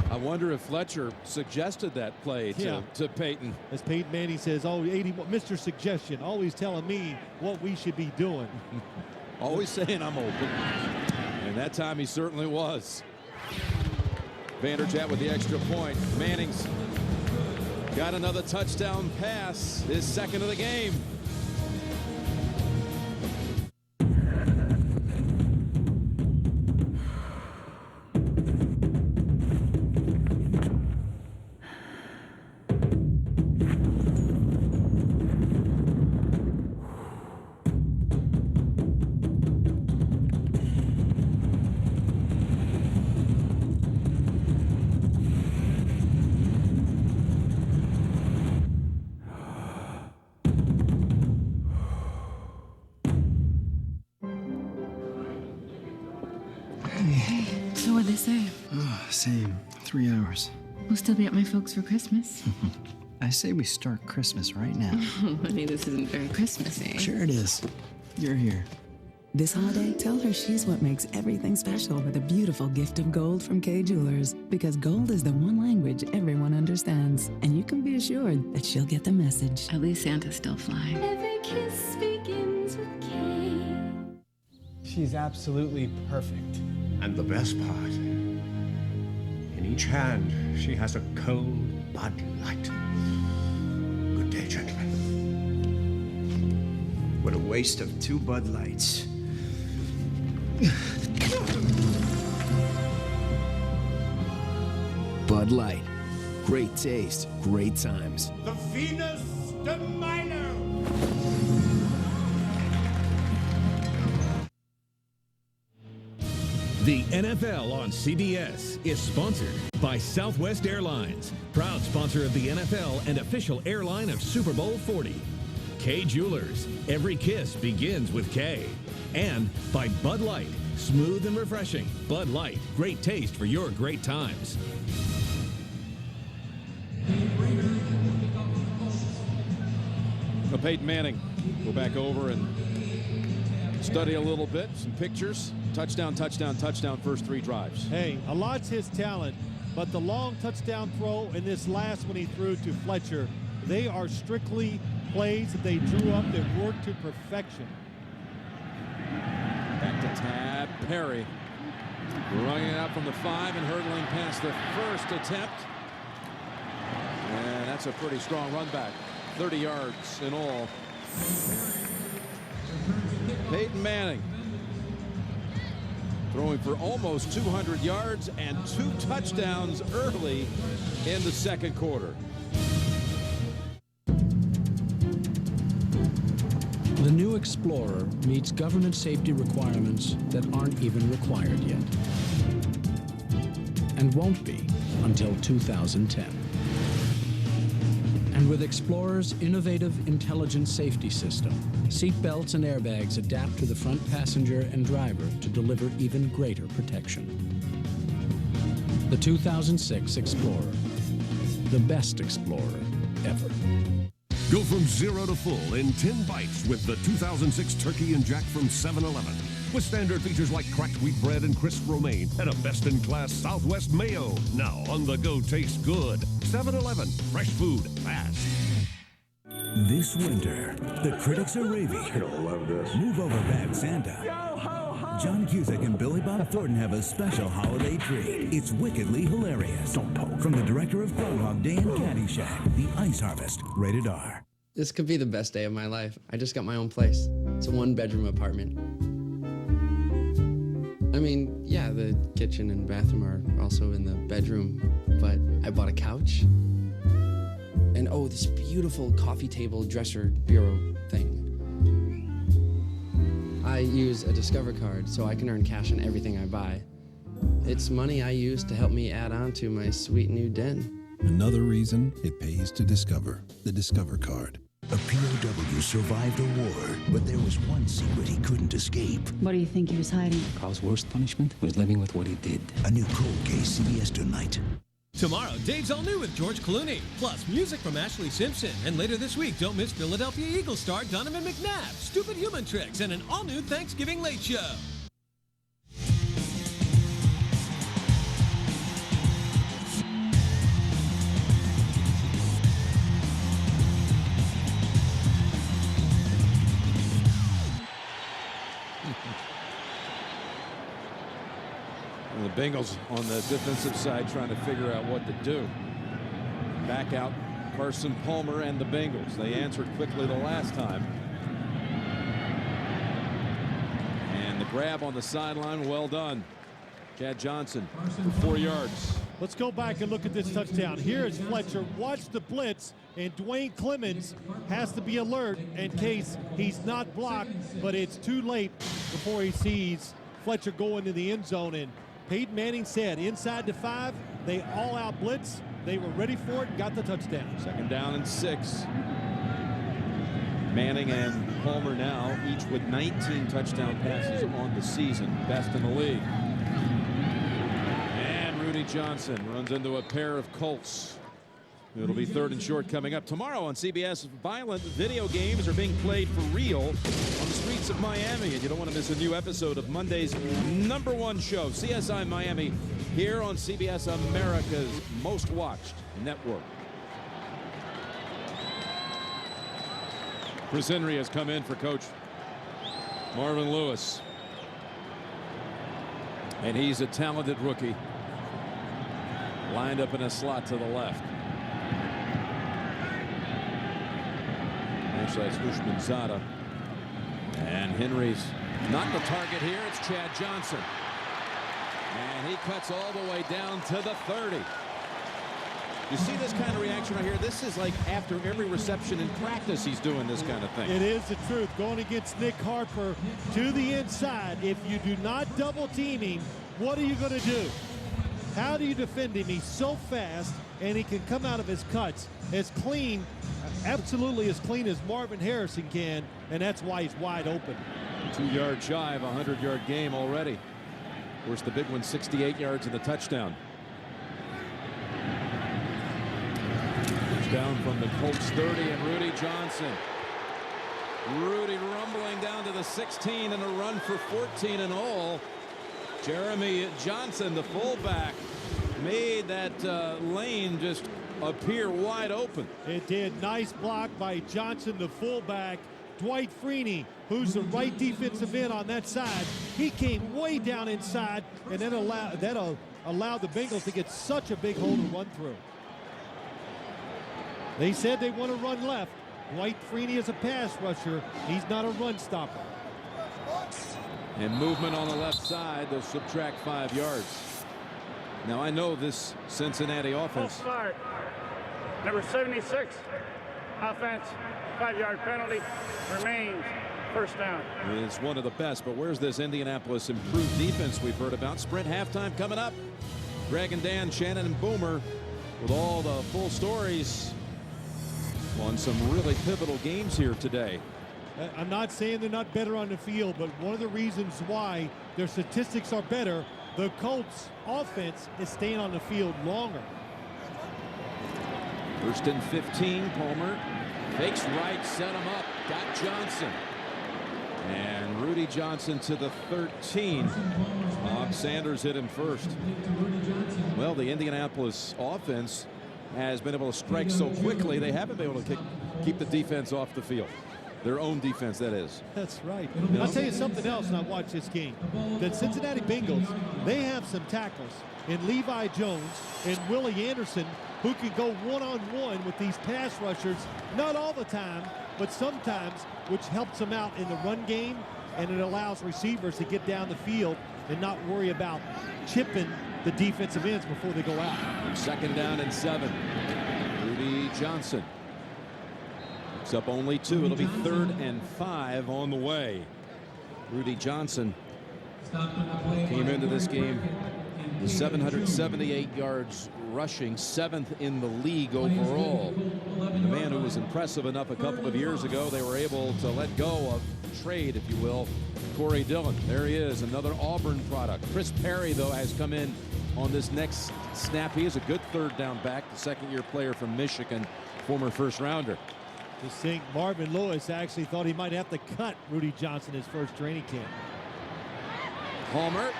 [SPEAKER 2] I wonder if Fletcher suggested that play to Peyton.
[SPEAKER 1] As Peyton Manning says, oh, 80, Mr. Suggestion, always telling me what we should be doing.
[SPEAKER 2] Always saying I'm open. And that time he certainly was. Vanderjagt with the extra point. Manning's got another touchdown pass, his 2nd of the game.
[SPEAKER 6] So what'd they say?
[SPEAKER 11] Oh, same. 3 hours.
[SPEAKER 6] We'll still be at my folks for Christmas.
[SPEAKER 11] I say we start Christmas right now.
[SPEAKER 6] Honey, this isn't very Christmassy.
[SPEAKER 11] Sure it is. You're here.
[SPEAKER 12] This holiday, tell her she's what makes everything special with a beautiful gift of gold from Kay Jewelers. Because gold is the one language everyone understands. And you can be assured that she'll get the message.
[SPEAKER 6] At least Santa's still flying.
[SPEAKER 13] Every kiss begins with Kay.
[SPEAKER 14] She's absolutely perfect.
[SPEAKER 15] And the best part, in each hand, she has a cold Bud Light. Good day, gentlemen.
[SPEAKER 16] What a waste of 2 Bud Lights.
[SPEAKER 17] Bud Light. Great taste, great times.
[SPEAKER 18] The Venus de Milo.
[SPEAKER 19] The NFL on CBS is sponsored by Southwest Airlines, proud sponsor of the NFL and official airline of Super Bowl 40. K Jewelers, every kiss begins with K. And by Bud Light, smooth and refreshing. Bud Light, great taste for your great times.
[SPEAKER 2] Well, Peyton Manning, go back over and study a little bit, some pictures. Touchdown, touchdown, touchdown, first 3 drives.
[SPEAKER 1] Hey, a lot's his talent, but the long touchdown throw and this last one he threw to Fletcher, they are strictly plays that they drew up that work to perfection.
[SPEAKER 2] Back to Tab Perry. Running it out from the 5 and hurdling past the first attempt. And that's a pretty strong run back. 30 yards in all. Peyton Manning throwing for almost 200 yards and 2 touchdowns early in the second quarter.
[SPEAKER 20] The new Explorer meets government safety requirements that aren't even required yet, and won't be until 2010. And with Explorer's innovative intelligent safety system, seat belts and airbags adapt to the front passenger and driver to deliver even greater protection. The 2006 Explorer, the best Explorer ever.
[SPEAKER 21] Go from 0 to full in 10 bites with the 2006 Turkey and Jack from 7-Eleven. With standard features like cracked wheat bread and crisp romaine and a best-in-class Southwest mayo. Now on the go tastes good. 7-Eleven, fresh food, fast.
[SPEAKER 22] This winter, the critics are raving.
[SPEAKER 23] You'll love this.
[SPEAKER 22] Move over, Bad Santa. John Cusack and Billy Bob Thornton have a special holiday treat. It's wickedly hilarious. Don't poke. From the director of Groundhog Day and Caddyshack, The Ice Harvest, rated R.
[SPEAKER 24] This could be the best day of my life. I just got my own place. It's a 1-bedroom apartment. I mean, yeah, the kitchen and bathroom are also in the bedroom, but I bought a couch. And oh, this beautiful coffee table dresser bureau thing. I use a Discover card so I can earn cash on everything I buy. It's money I use to help me add on to my sweet new den.
[SPEAKER 25] Another reason it pays to Discover, the Discover card.
[SPEAKER 22] A POW survived a war, but there was one secret he couldn't escape.
[SPEAKER 26] What do you think he was hiding?
[SPEAKER 27] Carl's worst punishment was living with what he did.
[SPEAKER 22] A new cold case, CBS tonight.
[SPEAKER 28] Tomorrow, Dave's All New with George Clooney. Plus, music from Ashley Simpson. And later this week, don't miss Philadelphia Eagles star Donovan McNabb, Stupid Human Tricks, and an all-new Thanksgiving Late Show.
[SPEAKER 2] And the Bengals on the defensive side trying to figure out what to do. Back out Carson Palmer and the Bengals. They answered quickly the last time. And the grab on the sideline, well done. Chad Johnson for 4 yards.
[SPEAKER 1] Let's go back and look at this touchdown. Here is Fletcher. Watch the blitz, and Dwayne Clemens has to be alert in case he's not blocked, but it's too late before he sees Fletcher go into the end zone. And Peyton Manning said inside the 5, they all out blitz. They were ready for it and got the touchdown.
[SPEAKER 2] 2nd down and 6. Manning and Palmer now each with 19 touchdown passes on the season, best in the league. And Rudy Johnson runs into a pair of Colts. It'll be 3rd and short coming up. Tomorrow on CBS, violent video games are being played for real on the streets of Miami, and you don't want to miss a new episode of Monday's #1 show, CSI Miami, here on CBS, America's most watched network. Chris Henry has come in for Coach Marvin Lewis, and he's a talented rookie, lined up in a slot to the left. Actually, that's Ushmanzada. And Henry's not the target here. It's Chad Johnson. And he cuts all the way down to the 30. You see this kind of reaction right here? This is like after every reception in practice he's doing this kind of thing.
[SPEAKER 1] It is the truth. Going against Nick Harper to the inside. If you do not double team him, what are you going to do? How do you defend him? He's so fast, and he can come out of his cuts as clean, absolutely as clean as Marvin Harrison can, and that's why he's wide open.
[SPEAKER 2] 2 yards shy of a 100-yard game already. Of course, the big one, 68 yards in the touchdown. Down from the Colts 30, and Rudy Johnson. Rudy rumbling down to the 16 and a run for 14 in all. Jeremy Johnson, the fullback, made that lane just appear wide open.
[SPEAKER 1] It did. Nice block by Johnson, the fullback. Dwight Freeney, who's the right defensive end on that side, he came way down inside, and then allowed the Bengals to get such a big hole to run through. They said they want to run left. Dwight Freeney is a pass rusher. He's not a run stopper.
[SPEAKER 2] And movement on the left side. They'll subtract 5 yards. Now, I know this Cincinnati offense.
[SPEAKER 3] Start. Number 76, offense, 5-yard penalty, remains first down.
[SPEAKER 2] It's one of the best, but where's this Indianapolis improved defense we've heard about? Sprint halftime coming up. Greg and Dan, Shannon and Boomer with all the full stories on some really pivotal games here today.
[SPEAKER 1] I'm not saying they're not better on the field, but one of the reasons why their statistics are better, the Colts offense is staying on the field longer.
[SPEAKER 2] First and 15, Palmer fakes right, set him up, got Johnson. And Rudy Johnson to the 13. Bob Sanders hit him first. Well, the Indianapolis offense has been able to strike so quickly, they haven't been able to keep the defense off the field. Their own defense, that is.
[SPEAKER 1] That's right. I'll tell you something else when I watch this game. The Cincinnati Bengals, they have some tackles in Levi Jones and Willie Anderson who can go one-on-one with these pass rushers, not all the time, but sometimes, which helps them out in the run game, and it allows receivers to get down the field and not worry about chipping the defensive ends before they go out.
[SPEAKER 2] 2nd down and 7. Rudy Johnson picks up only 2. It'll be 3rd and 5 on the way. Rudy Johnson came into this game with 778 yards rushing, 7th in the league overall. And the man who was impressive enough a couple of years ago, they were able to let go of, trade, if you will, Corey Dillon. There he is, another Auburn product. Chris Perry, though, has come in on this next snap. He is a good 3rd down back, the 2nd-year player from Michigan, former 1st-rounder.
[SPEAKER 1] Just think Marvin Lewis actually thought he might have to cut Rudy Johnson his first training camp.
[SPEAKER 2] Palmer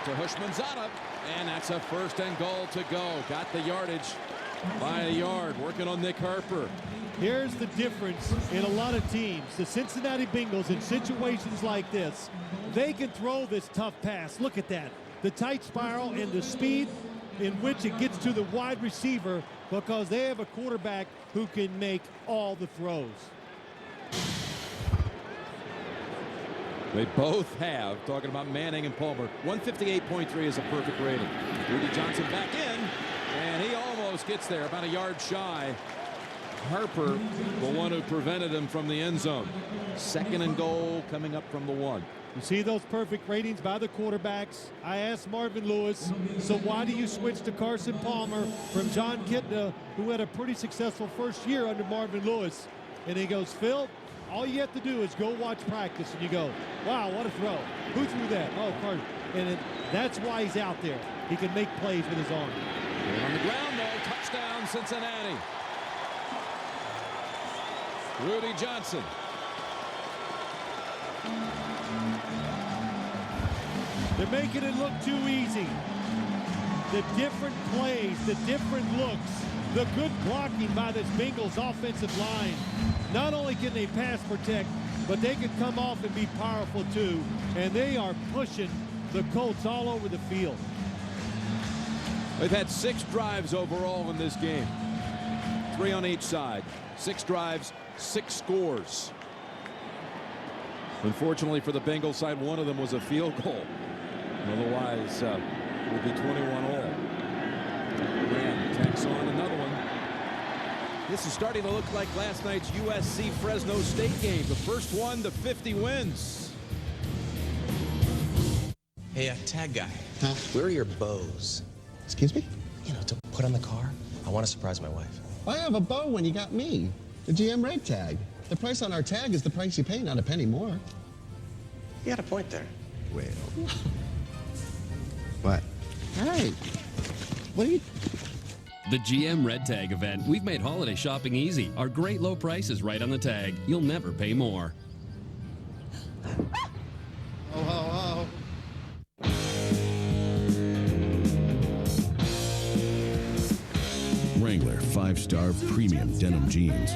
[SPEAKER 2] to Hushmanzada, and that's a 1st and goal to go. Got the yardage by a yard, working on Nick Harper.
[SPEAKER 1] Here's the difference in a lot of teams. The Cincinnati Bengals, in situations like this, they can throw this tough pass. Look at that. The tight spiral and the speed in which it gets to the wide receiver, because they have a quarterback who can make all the throws.
[SPEAKER 2] They both have, talking about Manning and Palmer. 158.3 is a perfect rating. Rudy Johnson back in, and he almost gets there, about a yard shy. Harper, the one who prevented him from the end zone. 2nd and goal coming up from the 1.
[SPEAKER 1] You see those perfect ratings by the quarterbacks. I asked Marvin Lewis, so why do you switch to Carson Palmer from John Kitna, who had a pretty successful first year under Marvin Lewis? And he goes, Phil, all you have to do is go watch practice, and you go, wow, what a throw. Who threw that? Oh, Carson. And that's why he's out there. He can make plays with his arm.
[SPEAKER 2] And on the ground, though, touchdown, Cincinnati. Rudy Johnson.
[SPEAKER 1] They're making it look too easy. The different plays, the different looks, the good blocking by this Bengals offensive line. Not only can they pass protect, but they can come off and be powerful too. And they are pushing the Colts all over the field.
[SPEAKER 2] They've had 6 drives overall in this game. 3 on each side. 6 drives, 6 scores. Unfortunately for the Bengals side, one of them was a field goal. Otherwise, it would be 21-all. Graham tacks on another one. This is starting to look like last night's USC Fresno State game. The first one to 50 wins.
[SPEAKER 4] Hey, tag guy. Huh? Where are your bows?
[SPEAKER 5] Excuse me?
[SPEAKER 4] You know, to put on the car. I want to surprise my wife.
[SPEAKER 5] I have a bow when you got me. The GM red tag. The price on our tag is the price you pay, not a penny more.
[SPEAKER 4] You had a point there.
[SPEAKER 5] Well. What? Hey. What are you...
[SPEAKER 7] The GM Red Tag event. We've made holiday shopping easy. Our great low prices right on the tag. You'll never pay more.
[SPEAKER 5] Oh, ho, ho.
[SPEAKER 25] Wrangler 5-star premium denim jeans.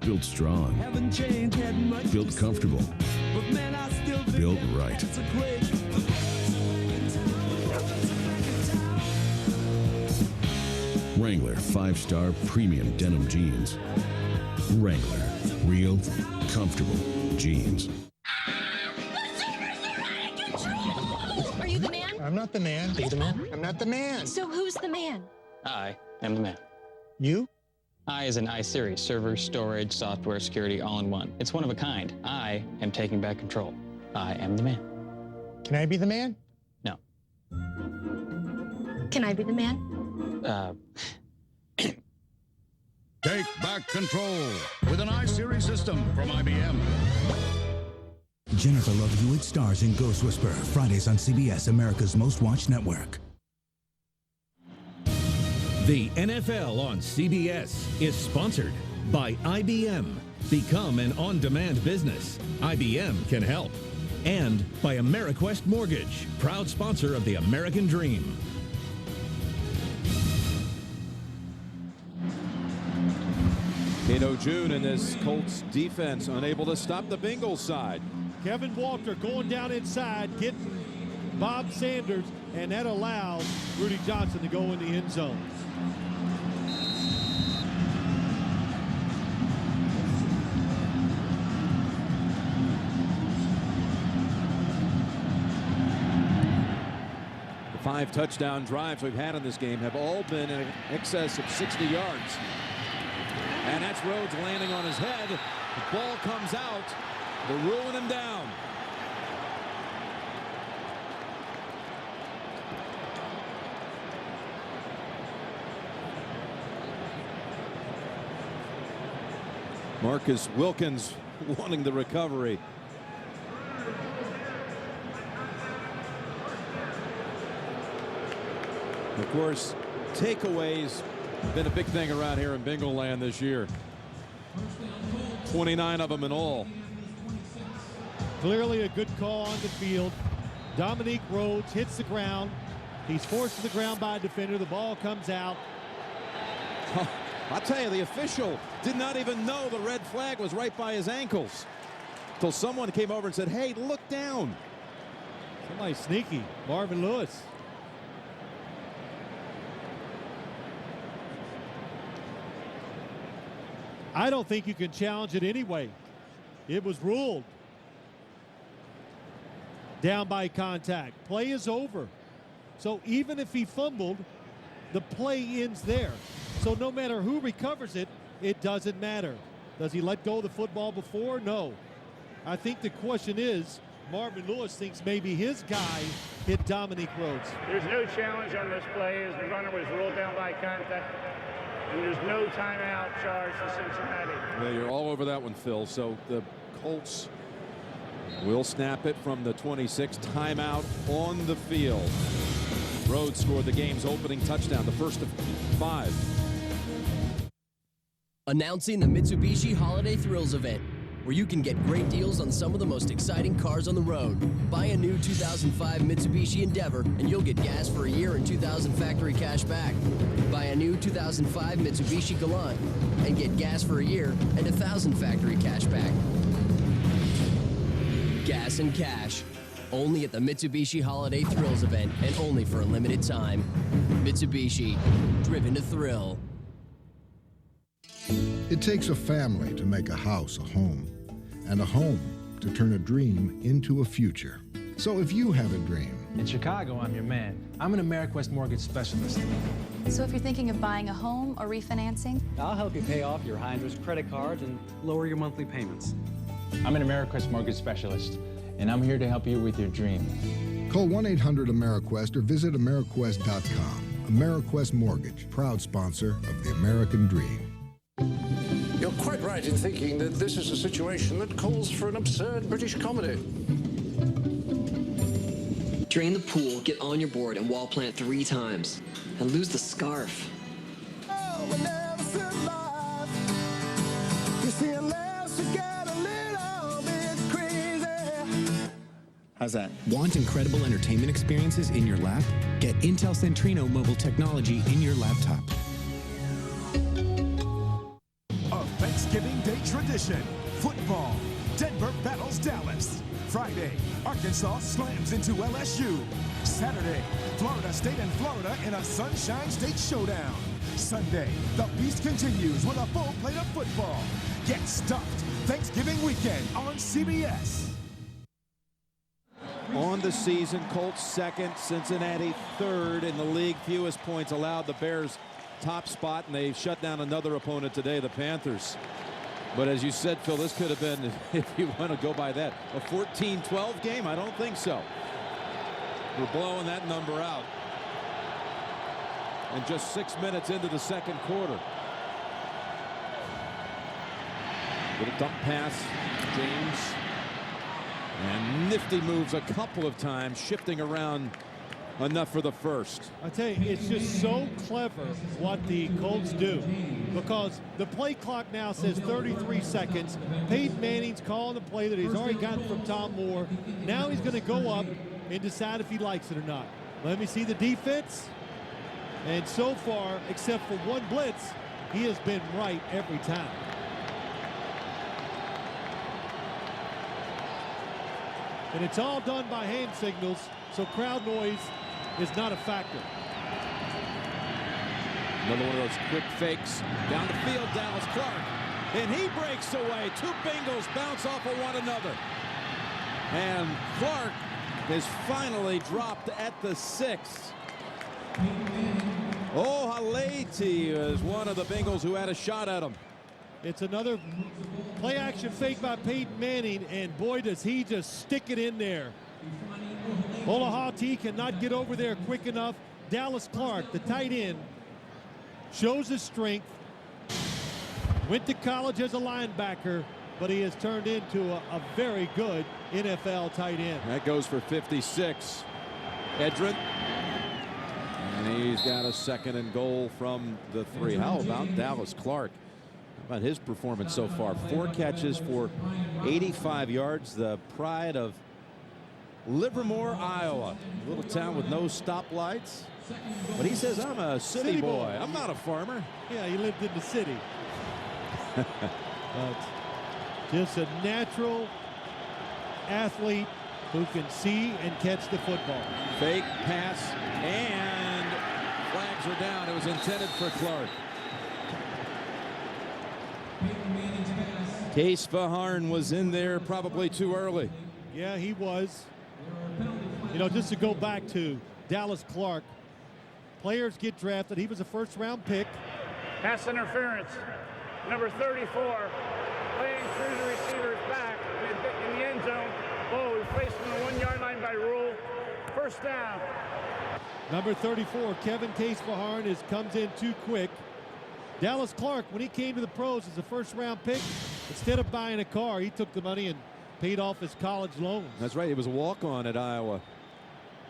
[SPEAKER 25] Built strong. Built comfortable. Built right. Wrangler 5-star premium denim jeans. Wrangler. Real, comfortable jeans.
[SPEAKER 13] Are you the man?
[SPEAKER 5] I'm not the man.
[SPEAKER 4] Are you the man?
[SPEAKER 5] I'm not the man.
[SPEAKER 13] So who's the man?
[SPEAKER 4] I am the man.
[SPEAKER 5] You?
[SPEAKER 4] I is an iSeries, server, storage, software, security, all in one. It's one of a kind. I am taking back control. I am the man.
[SPEAKER 5] Can I be the man?
[SPEAKER 4] No.
[SPEAKER 13] Can I be the man?
[SPEAKER 21] Take back control with an iSeries system from IBM.
[SPEAKER 22] Jennifer Love Hewitt stars in Ghost Whisperer, Fridays on CBS, America's most watched network.
[SPEAKER 19] The NFL on CBS is sponsored by IBM. Become an on-demand business. IBM can help. And by AmeriQuest Mortgage, proud sponsor of the American Dream.
[SPEAKER 2] Cato June and this Colts defense unable to stop the Bengals side.
[SPEAKER 1] Kevin Walter going down inside, getting Bob Sanders, and that allows Rudy Johnson to go in the end zone.
[SPEAKER 2] The 5 touchdown drives we've had in this game have all been in excess of 60 yards. And that's Rhodes landing on his head. The ball comes out. They're ruling him down. Marcus Wilkins wanting the recovery. Of course, takeaways been a big thing around here in Bengal land this year. 29 of them in all.
[SPEAKER 1] Clearly a good call on the field. Dominique Rhodes hits the ground. He's forced to the ground by a defender. The ball comes out.
[SPEAKER 2] I'll tell you, the official did not even know the red flag was right by his ankles until someone came over and said, hey, look down.
[SPEAKER 1] Somebody sneaky. Marvin Lewis. I don't think you can challenge it anyway. It was ruled down by contact. Play is over. So even if he fumbled, the play ends there. So no matter who recovers it, it doesn't matter. Does he let go of the football before? No. I think the question is, Marvin Lewis thinks maybe his guy hit Dominique Rhodes.
[SPEAKER 3] There's no challenge on this play as the runner was ruled down by contact. And there's no timeout charge for Cincinnati.
[SPEAKER 2] Well, you're all over that one, Phil. So the Colts will snap it from the 26. Timeout on the field. Rhodes scored the game's opening touchdown, the first of 5.
[SPEAKER 8] Announcing the Mitsubishi Holiday Thrills event, where you can get great deals on some of the most exciting cars on the road. Buy a new 2005 Mitsubishi Endeavor and you'll get gas for a year and 2,000 factory cash back. Buy a new 2005 Mitsubishi Galant and get gas for a year and 1,000 factory cash back. Gas and cash. Only at the Mitsubishi Holiday Thrills event and only for a limited time. Mitsubishi, driven to thrill.
[SPEAKER 6] It takes a family to make a house a home, and a home to turn a dream into a future. So if you have a dream...
[SPEAKER 9] In Chicago, I'm your man. I'm an AmeriQuest mortgage specialist.
[SPEAKER 10] So if you're thinking of buying a home or refinancing...
[SPEAKER 9] I'll help you pay off your Hydro's credit cards and lower your monthly payments. I'm an AmeriQuest mortgage specialist, and I'm here to help you with your dream.
[SPEAKER 6] Call 1-800-AmeriQuest or visit AmeriQuest.com. AmeriQuest Mortgage, proud sponsor of the American Dream.
[SPEAKER 11] You're quite right in thinking that this is a situation that calls for an absurd British comedy.
[SPEAKER 8] Drain the pool, get on your board, and wall plant 3 times. And lose the scarf.
[SPEAKER 12] How's that? Want incredible entertainment experiences in your lap? Get Intel Centrino mobile technology in your laptop.
[SPEAKER 14] A Thanksgiving Day tradition. Football. Denver battles Dallas. Friday, Arkansas slams into LSU. Saturday, Florida State and Florida in a Sunshine State showdown. Sunday, the feast continues with a full plate of football. Get stuffed Thanksgiving weekend on CBS.
[SPEAKER 2] On the season, Colts second, Cincinnati third in the league. Fewest points allowed. The Bears top spot, and they shut down another opponent today, the Panthers. But as you said, Phil, this could have been, if you want to go by that, a 14-12 game? I don't think so. We're blowing that number out. And just 6 minutes into the second quarter. Little dump pass, James. And nifty moves a couple of times, shifting around enough for the first.
[SPEAKER 1] I tell you, it's just so clever what the Colts do, because the play clock now says 33 seconds. Peyton Manning's calling the play that he's already gotten from Tom Moore. Now he's going to go up and decide if he likes it or not. Let me see the defense. And so far, except for one blitz, he has been right every time. And it's all done by hand signals, so crowd noise is not a factor.
[SPEAKER 2] Another one of those quick fakes. Down the field, Dallas Clark. And he breaks away. 2 Bengals bounce off of one another. And Clark is finally dropped at the 6. Oh, Haleti is one of the Bengals who had a shot at him.
[SPEAKER 1] It's another play-action fake by Peyton Manning, and boy, does he just stick it in there. Olahati cannot get over there quick enough. Dallas Clark, the tight end, shows his strength. Went to college as a linebacker, but he has turned into a very good NFL tight end.
[SPEAKER 2] That goes for 56. Edrin. And he's got a 2nd and goal from the 3. How about Dallas Clark? How about his performance so far? 4 catches for 85 yards. The pride of Livermore, Iowa. A little town with no stoplights. But he says, I'm a city boy. I'm not a farmer.
[SPEAKER 1] Yeah, he lived in the city. But just a natural athlete who can see and catch the football.
[SPEAKER 2] Fake pass, and flags are down. It was intended for Clark. Case Faharn was in there probably too early.
[SPEAKER 1] Yeah, he was. You know, just to go back to Dallas Clark, players get drafted. He was a first-round pick.
[SPEAKER 3] Pass interference. Number 34, playing through the receiver's back in the end zone. Oh, he placed on the 1-yard line by rule. First down.
[SPEAKER 1] Number 34, Kevin Case Faharn, comes in too quick. Dallas Clark, when he came to the pros as a first-round pick, instead of buying a car, he took the money and paid off his college loans.
[SPEAKER 2] That's right. He was a walk-on at Iowa.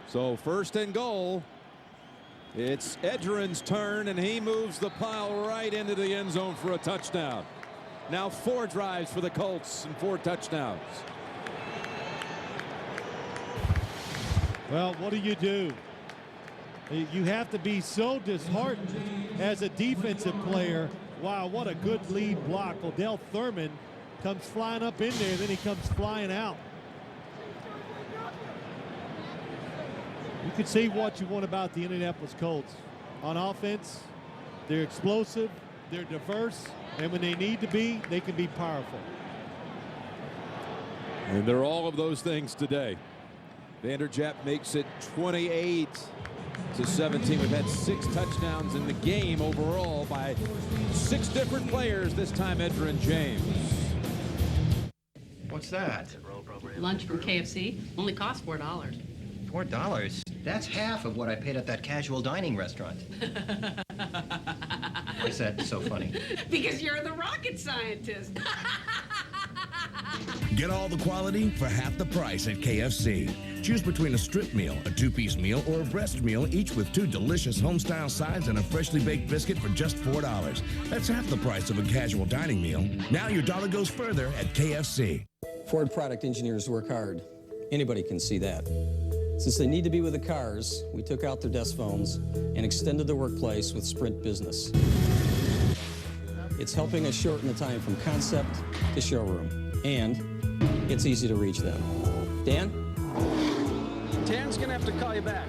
[SPEAKER 2] So 1st and goal. It's Edrin's turn, and he moves the pile right into the end zone for a touchdown. Now 4 drives for the Colts and 4 touchdowns.
[SPEAKER 1] Well, what do? You have to be so disheartened as a defensive player. Wow, what a good lead block. Odell Thurman comes flying up in there, then he comes flying out. You can say what you want about the Indianapolis Colts. On offense, they're explosive, They're diverse, and when they need to be, they can be powerful.
[SPEAKER 2] And they're all of those things today. Vanderjagt makes it 28-17. We've had 6 touchdowns in the game overall by 6 different players, this time Edgerrin James.
[SPEAKER 15] What's that?
[SPEAKER 16] Lunch from KFC only costs $4.
[SPEAKER 15] $4? That's half of what I paid at that casual dining restaurant. Why is that so funny?
[SPEAKER 16] Because you're the rocket scientist.
[SPEAKER 19] Get all the quality for half the price at KFC. Choose between a strip meal, a 2-piece meal, or a breast meal, each with 2 delicious home-style sides and a freshly baked biscuit for just $4. That's half the price of a casual dining meal. Now your dollar goes further at KFC.
[SPEAKER 17] Ford product engineers work hard. Anybody can see that. Since they need to be with the cars, we took out their desk phones and extended the workplace with Sprint Business. It's helping us shorten the time from concept to showroom, and it's easy to reach them. Dan?
[SPEAKER 18] Dan's gonna have to call you back.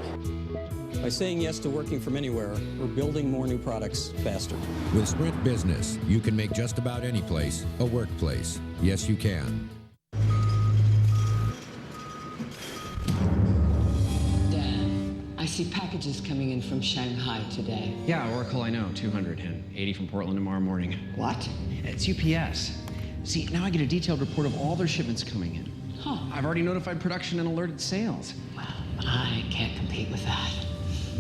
[SPEAKER 17] By saying yes to working from anywhere, we're building more new products faster.
[SPEAKER 20] With Sprint Business, you can make just about any place a workplace. Yes, you can.
[SPEAKER 23] I see packages coming in from Shanghai today.
[SPEAKER 24] Yeah, Oracle, I know. 200 and 80 from Portland tomorrow morning.
[SPEAKER 23] What?
[SPEAKER 24] It's UPS. See, now I get a detailed report of all their shipments coming in.
[SPEAKER 23] Huh.
[SPEAKER 24] I've already notified production and alerted sales.
[SPEAKER 23] Well, I can't compete with that.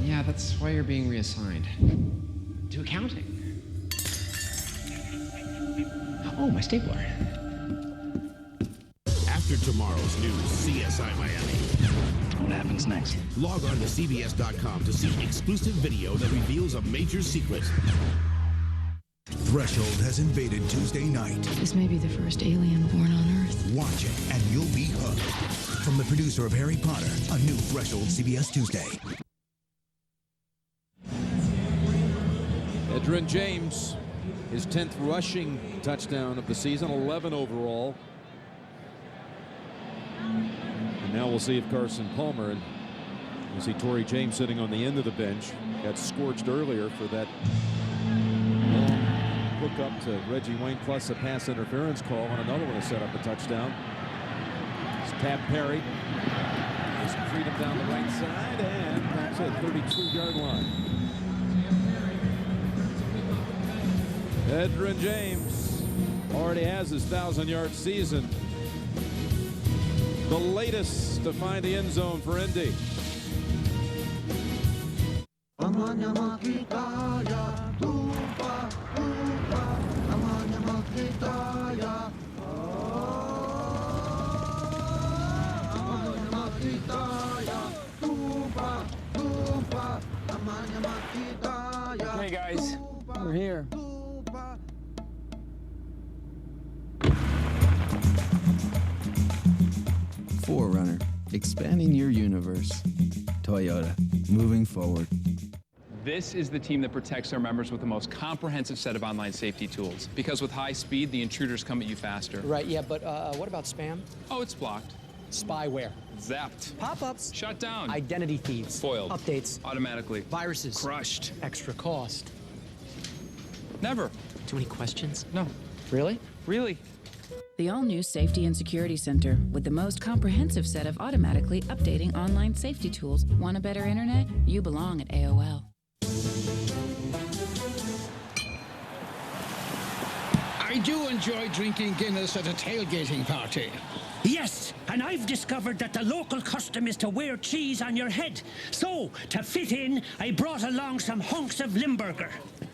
[SPEAKER 24] Yeah, that's why you're being reassigned to accounting. Oh, my stapler.
[SPEAKER 19] After tomorrow's news, CSI Miami.
[SPEAKER 24] What happens next?
[SPEAKER 19] Log on to CBS.com to see exclusive video that reveals a major secret.
[SPEAKER 22] Threshold has invaded Tuesday night.
[SPEAKER 13] This may be the first alien born on Earth.
[SPEAKER 22] Watch it and you'll be hooked. From the producer of Harry Potter, a new Threshold, CBS Tuesday.
[SPEAKER 2] Edgerrin James, his 10th rushing touchdown of the season, 11 overall. And now we'll see if Carson Palmer, and you see Torrey James sitting on the end of the bench, got scorched earlier for that long hook up to Reggie Wayne plus a pass interference call on another one to set up a touchdown. It's Tab Perry. Just freed him down the right side, and that's a 32-yard line. Edgerrin James already has his 1,000-yard season. The latest to find the end zone for Indy.
[SPEAKER 18] Hey guys, we're here.
[SPEAKER 26] Forerunner, expanding your universe. Toyota, moving forward.
[SPEAKER 29] This is the team that protects our members with the most comprehensive set of online safety tools. Because with high speed, the intruders come at you faster.
[SPEAKER 30] Right, yeah, but what about spam?
[SPEAKER 29] Oh, it's blocked.
[SPEAKER 30] Spyware.
[SPEAKER 29] Zapped.
[SPEAKER 30] Pop-ups.
[SPEAKER 29] Shut down.
[SPEAKER 30] Identity thieves.
[SPEAKER 29] Foiled.
[SPEAKER 30] Updates.
[SPEAKER 29] Automatically.
[SPEAKER 30] Viruses.
[SPEAKER 29] Crushed.
[SPEAKER 30] Extra cost.
[SPEAKER 29] Never.
[SPEAKER 30] Too many questions?
[SPEAKER 29] No.
[SPEAKER 30] Really?
[SPEAKER 29] Really?
[SPEAKER 31] The all-new Safety and Security Center with the most comprehensive set of automatically updating online safety tools. Want a better internet? You belong at AOL.
[SPEAKER 32] I do enjoy drinking Guinness at a tailgating party.
[SPEAKER 33] Yes, and I've discovered that the local custom is to wear cheese on your head. So, to fit in, I brought along some hunks of Limburger.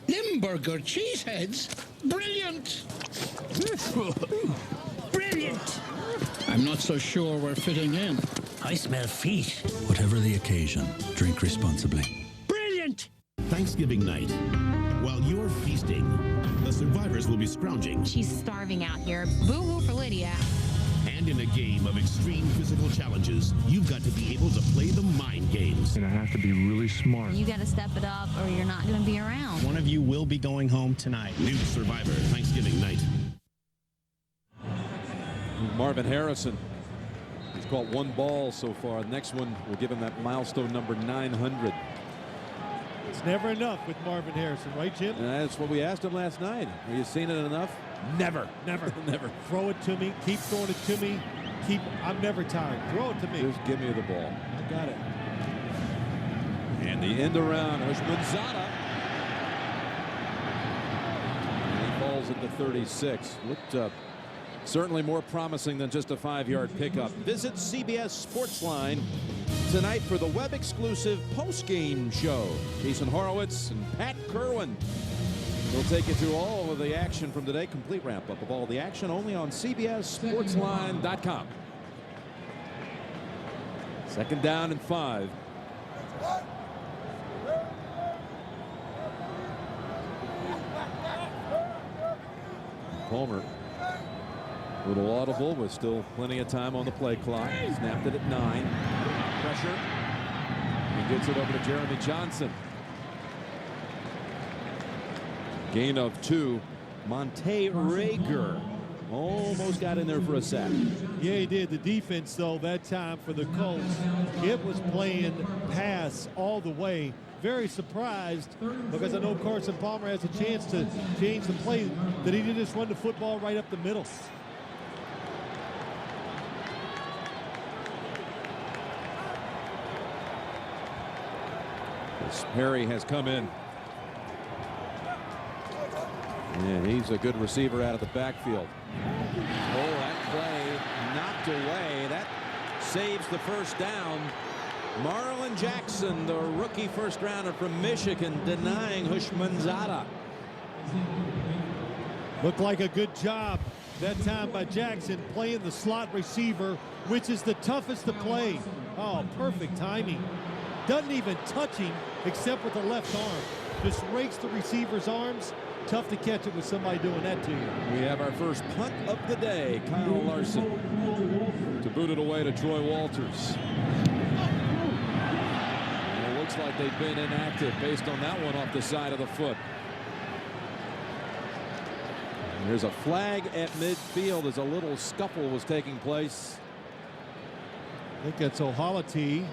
[SPEAKER 32] Limburger cheeseheads? Brilliant!
[SPEAKER 33] Brilliant!
[SPEAKER 32] I'm not so sure we're fitting in.
[SPEAKER 33] I smell feet.
[SPEAKER 22] Whatever the occasion, drink responsibly.
[SPEAKER 33] Brilliant!
[SPEAKER 19] Thanksgiving night. While you're feasting, the survivors will be scrounging.
[SPEAKER 13] She's starving out here. Boo-hoo for Lydia.
[SPEAKER 19] And in a game of extreme physical challenges, you've got to be able to play the mind games.
[SPEAKER 34] And I have to be really smart.
[SPEAKER 13] You gotta step it up or you're not gonna be around.
[SPEAKER 34] One of you will be going home tonight.
[SPEAKER 19] New Survivor Thanksgiving night.
[SPEAKER 2] Marvin Harrison. He's caught one ball so far. The next one will give him that milestone number 900.
[SPEAKER 1] It's never enough with Marvin Harrison, right, Jim?
[SPEAKER 2] That's what we asked him last night. Have you seen it enough? Never.
[SPEAKER 1] Never.
[SPEAKER 2] Never.
[SPEAKER 1] Throw it to me. Keep throwing it to me. I'm never tired. Throw it to me.
[SPEAKER 2] Just give me the ball.
[SPEAKER 1] I got it.
[SPEAKER 2] And the end around, Houshmandzadeh. And he falls at the 36. Looked certainly more promising than just a 5-yard pickup. Visit CBS Sportsline tonight for the web-exclusive post-game show. Jason Horowitz and Pat Kerwin will take you through all of the action from today. Complete wrap-up of all the action only on CBSSportsline.com. 2nd down and 5. Palmer, a little audible, with still plenty of time on the play clock. Snapped it at 9. Pressure. He gets it over to Jeremy Johnson. Gain of 2. Monte Rager almost got in there for a sack.
[SPEAKER 1] Yeah, he did. The defense, though, that time for the Colts, it was playing pass all the way. Very surprised, because I know Carson Palmer has a chance to change the play, that he didn't just run the football right up the middle.
[SPEAKER 2] Perry has come in. And he's a good receiver out of the backfield. Oh, that play knocked away. That saves the first down. Marlon Jackson, the rookie first rounder from Michigan, denying Houshmandzadeh.
[SPEAKER 1] Looked like a good job that time by Jackson, playing the slot receiver, which is the toughest to play. Oh, perfect timing. Doesn't even touch him except with the left arm. Just rakes the receiver's arms. Tough to catch it with somebody doing that to you.
[SPEAKER 2] We have our first punt of the day. Kyle Larson to boot it away to Troy Walters. And it looks like they've been inactive based on that one off the side of the foot. And there's a flag at midfield as a little scuffle was taking place.
[SPEAKER 1] I think that's O'Hality.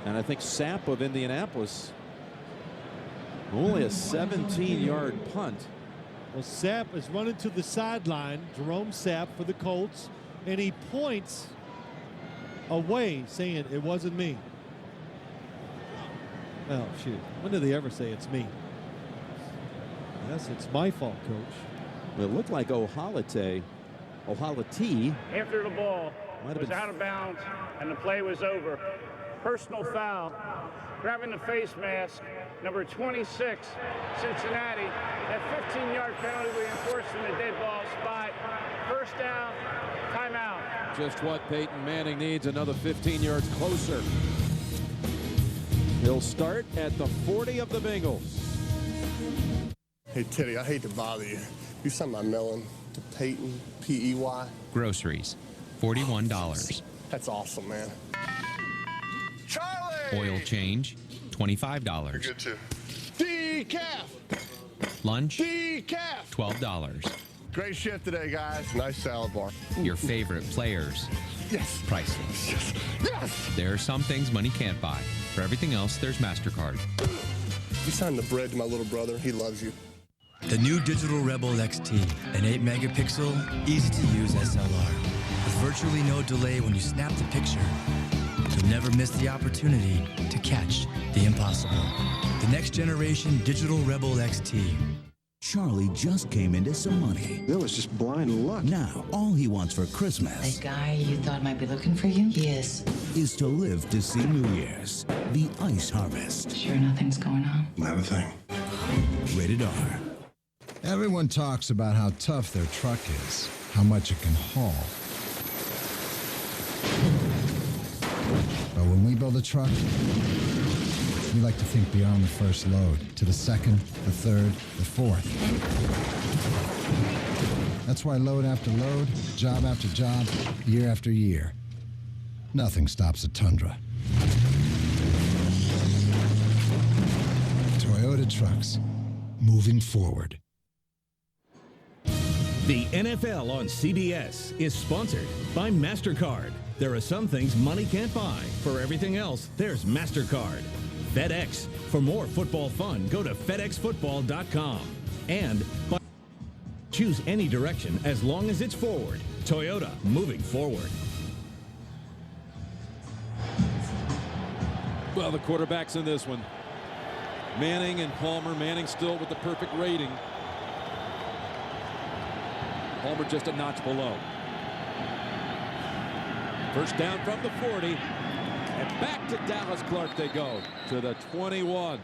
[SPEAKER 2] And I think Sapp of Indianapolis. Only a 17-yard punt.
[SPEAKER 1] Well, Sapp is running to the sideline, Jerome Sapp for the Colts, and he points away saying, "It wasn't me." Oh, shoot. When did they ever say it's me? Yes, it's my fault, Coach.
[SPEAKER 2] It looked like O'Hality
[SPEAKER 3] After the ball
[SPEAKER 2] Might have
[SPEAKER 3] was
[SPEAKER 2] been
[SPEAKER 3] out of bounds and the play was over. Personal foul. Grabbing the face mask, number 26, Cincinnati. That 15-yard penalty we enforced from the dead ball spot. First down, timeout.
[SPEAKER 2] just what Peyton Manning needs, another 15 yards closer. He'll start at the 40 of the Bengals.
[SPEAKER 4] Hey, Teddy, I hate to bother you. You sent my melon to Peyton, P-E-Y.
[SPEAKER 5] Groceries, $41.
[SPEAKER 4] That's awesome, man. Charlie!
[SPEAKER 5] Oil change, $25.
[SPEAKER 4] Good too. Decaf!
[SPEAKER 5] Lunch,
[SPEAKER 4] Decaf!
[SPEAKER 5] $12.
[SPEAKER 4] Great shift today, guys. Nice salad bar.
[SPEAKER 5] Your favorite players.
[SPEAKER 4] Yes.
[SPEAKER 5] Priceless.
[SPEAKER 4] Yes. Yes!
[SPEAKER 5] There are some things money can't buy. For everything else, there's MasterCard.
[SPEAKER 4] You signed the bread to my little brother. He loves you.
[SPEAKER 6] The new Digital Rebel XT, an 8-megapixel, easy-to-use SLR. With virtually no delay when you snap the picture, you'll never miss the opportunity to catch the impossible. The next generation Digital Rebel XT.
[SPEAKER 22] Charlie just came into some money.
[SPEAKER 4] That was just blind luck.
[SPEAKER 22] Now, all he wants for Christmas...
[SPEAKER 23] The guy you thought might be looking for you? He is.
[SPEAKER 22] ...is to live to see New Year's. The Ice Harvest.
[SPEAKER 23] Sure nothing's going on?
[SPEAKER 4] Not a thing.
[SPEAKER 22] Rated R.
[SPEAKER 7] Everyone talks about how tough their truck is, how much it can haul. But when we build a truck, we like to think beyond the first load, to the second, the third, the fourth. That's why load after load, job after job, year after year, nothing stops a Tundra. Toyota Trucks, moving forward.
[SPEAKER 19] The NFL on CBS is sponsored by MasterCard. There are some things money can't buy. For everything else, there's MasterCard. FedEx. For more football fun, go to FedExFootball.com. And choose any direction as long as it's forward. Toyota, moving forward.
[SPEAKER 2] Well, the quarterbacks in this one. Manning and Palmer. Manning still with the perfect rating. Palmer just a notch below. First down from the 40. And back to Dallas Clark they go to the 21.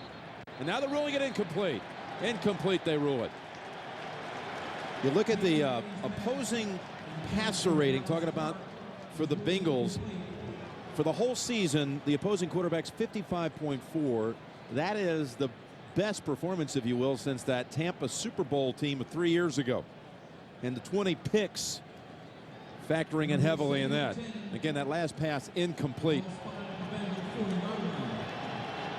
[SPEAKER 2] And now they're ruling it incomplete. Incomplete, they rule it. You look at the opposing passer rating, talking about for the Bengals. For the whole season, the opposing quarterback's 55.4. That is the best performance, if you will, since that Tampa Super Bowl team of 3 years ago. And the 20 picks factoring in heavily in that. Again, that last pass incomplete.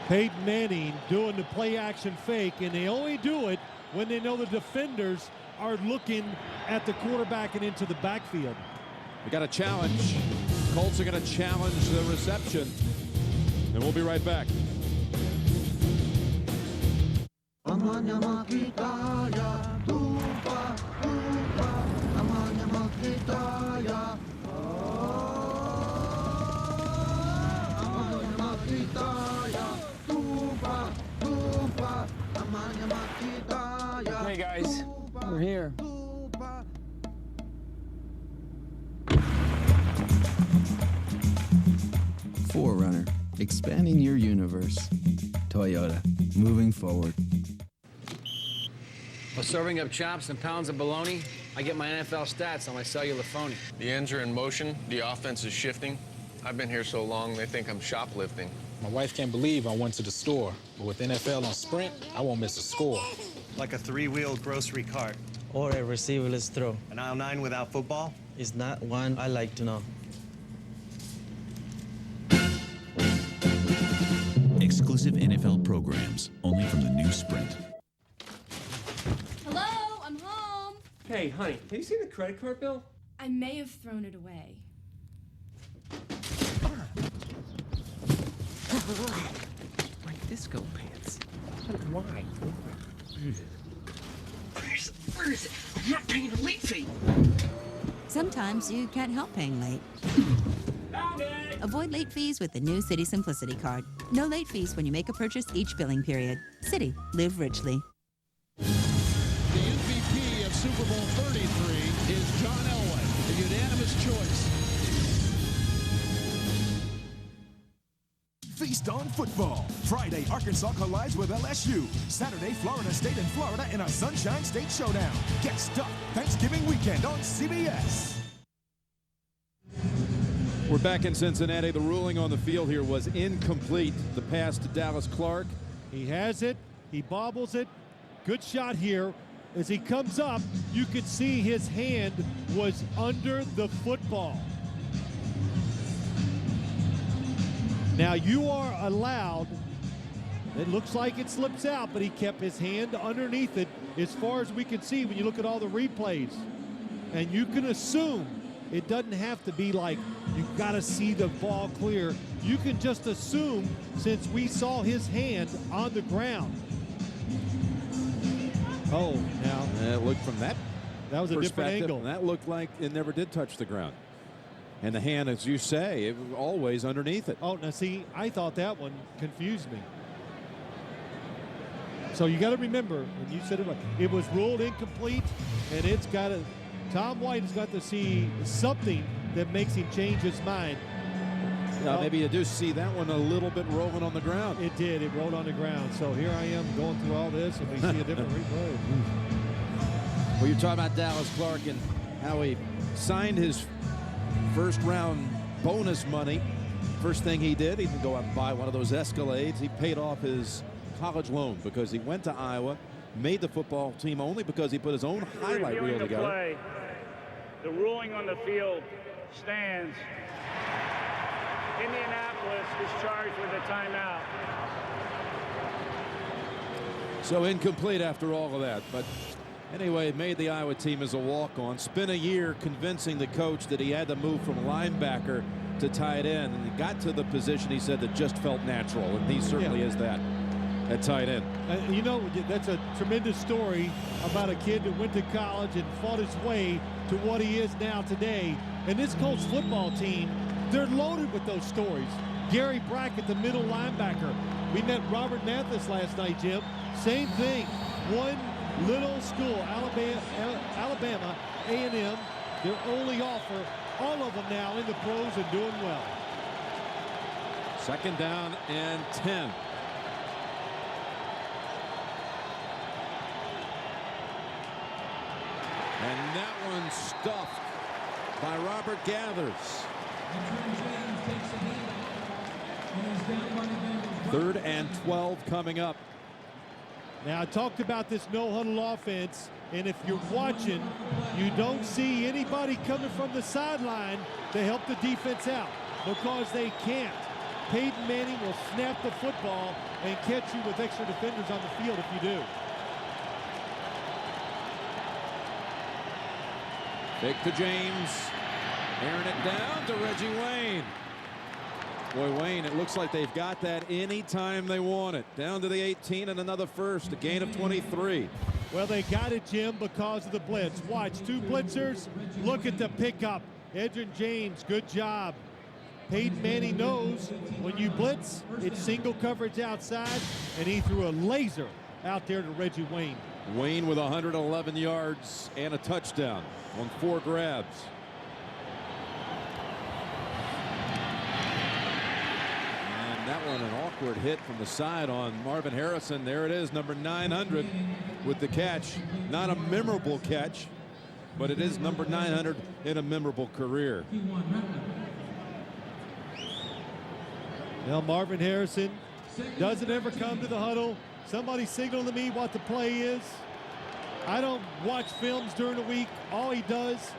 [SPEAKER 1] Peyton Manning doing the play action fake, and they only do it when they know the defenders are looking at the quarterback and into the backfield.
[SPEAKER 2] We got a challenge. Colts are going to challenge the reception. And we'll be right back.
[SPEAKER 18] Hey guys, we're here.
[SPEAKER 26] Forerunner, expanding your universe. Toyota, moving forward.
[SPEAKER 18] While serving up chops and pounds of bologna, I get my NFL stats on my cellular phony.
[SPEAKER 8] The ends are in motion, the offense is shifting. I've been here so long, they think I'm shoplifting.
[SPEAKER 9] My wife can't believe I went to the store, but with NFL on Sprint, I won't miss a score.
[SPEAKER 10] Like a three-wheeled grocery cart.
[SPEAKER 11] Or a receiverless throw.
[SPEAKER 10] An aisle 9 without football?
[SPEAKER 11] Is not one I like to know.
[SPEAKER 22] Exclusive NFL programs, only from the new Sprint.
[SPEAKER 12] Hello, I'm home.
[SPEAKER 14] Hey, honey, have you seen the credit card bill?
[SPEAKER 12] I may have thrown it away.
[SPEAKER 14] My disco pants. Why?
[SPEAKER 33] Where is it? I'm not paying a late fee.
[SPEAKER 15] Sometimes you can't help paying late. Avoid late fees with the new Citi Simplicity card. No late fees when you make a purchase each billing period. Citi, live richly.
[SPEAKER 16] The MVP of Super Bowl 33 is John Elway, the unanimous choice.
[SPEAKER 17] Feast on football. Friday, Arkansas collides with LSU. Saturday, Florida State and Florida in a Sunshine State showdown. Get stuffed Thanksgiving weekend on CBS.
[SPEAKER 2] We're back in Cincinnati. The ruling on the field here was incomplete. The pass to Dallas Clark.
[SPEAKER 1] He has it. He bobbles it. Good shot here. As he comes up, you can see his hand was under the football. Now you are allowed, it looks like it slips out, but he kept his hand underneath it as far as we can see when you look at all the replays. And you can assume it doesn't have to be like you've got to see the ball clear. You can just assume since we saw his hand on the ground. Oh, now.
[SPEAKER 2] It looked from that
[SPEAKER 1] was a different angle.
[SPEAKER 2] That looked like it never did touch the ground. And the hand, as you say, it was always underneath it.
[SPEAKER 1] Oh, now see, I thought that one confused me. So you got to remember, when you said it was ruled incomplete, and it's got to, Tom White has got to see something that makes him change his mind.
[SPEAKER 2] Maybe you do see that one a little bit rolling on the ground.
[SPEAKER 1] It did. It rolled on the ground. So here I am going through all this, and we see a different replay.
[SPEAKER 2] Well, you're talking about Dallas Clark and how he signed his first round bonus money. First thing he did, he didn't go out and buy one of those Escalades. He paid off his college loan because he went to Iowa, made the football team only because he put his own highlight reel together.
[SPEAKER 3] Play. The ruling on the field stands. Indianapolis is charged with a timeout.
[SPEAKER 2] So incomplete after all of that, but anyway, it made the Iowa team as a walk-on. Spent a year convincing the coach that he had to move from linebacker to tight end, and he got to the position, he said, that just felt natural, and he certainly is that at tight end.
[SPEAKER 1] You know, that's a tremendous story about a kid that went to college and fought his way to what he is now today. And this Colts football team, they're loaded with those stories. Gary Brackett, the middle linebacker. We met Robert Mathis last night, Jim. Same thing. One little school, Alabama A&M, their only offer. All of them now in the pros and doing well.
[SPEAKER 2] 2nd down and 10. And that one stuffed by Robert Gathers. 3rd and 12 coming up.
[SPEAKER 1] Now, I talked about this no-huddle offense, and if you're watching, you don't see anybody coming from the sideline to help the defense out because they can't. Peyton Manning will snap the football and catch you with extra defenders on the field if you do.
[SPEAKER 2] Fake to James. Airing it down to Reggie Wayne. Boy, Wayne, it looks like they've got that anytime they want it. Down to the 18 and another first, a gain of 23.
[SPEAKER 1] Well, they got it, Jim, because of the blitz. Watch, 2 blitzers. Look at the pickup. Edgerrin James, good job. Peyton Manning knows when you blitz, it's single coverage outside, and he threw a laser out there to Reggie Wayne.
[SPEAKER 2] Wayne with 111 yards and a touchdown on 4 grabs. That one an awkward hit from the side on Marvin Harrison. There it is, number 900 with the catch. Not a memorable catch, but it is number 900 in a memorable career.
[SPEAKER 1] Now Marvin Harrison doesn't ever come to the huddle. Somebody signal to me what the play is. I don't watch films during the week. All he does,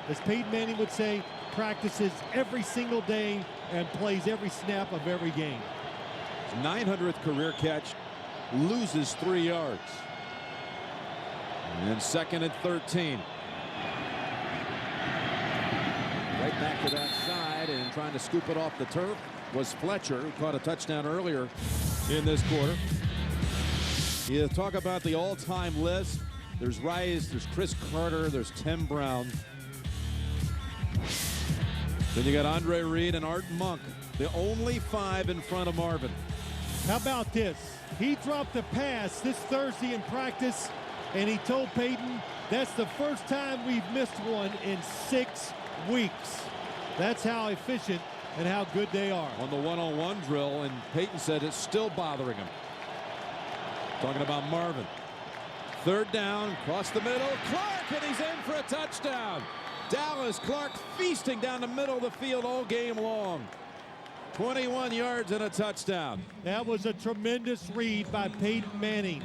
[SPEAKER 1] as Peyton Manning would say, practices every single day and plays every snap of every game.
[SPEAKER 2] 900th career catch, loses 3 yards. And then 2nd and 13. Right back to that side and trying to scoop it off the turf was Fletcher, who caught a touchdown earlier in this quarter. You talk about the all-time list. There's Rice, there's Chris Carter, there's Tim Brown. Then you got Andre Reed and Art Monk, the only 5 in front of Marvin.
[SPEAKER 1] How about this? He dropped a pass this Thursday in practice, and he told Peyton, that's the first time we've missed one in 6 weeks. That's how efficient and how good they are.
[SPEAKER 2] On the one-on-one drill, and Peyton said it's still bothering him. Talking about Marvin. 3rd down, across the middle, Clark, and he's in for a touchdown. Dallas Clark feasting down the middle of the field all game long. 21 yards and a touchdown.
[SPEAKER 1] That was a tremendous read by Peyton Manning.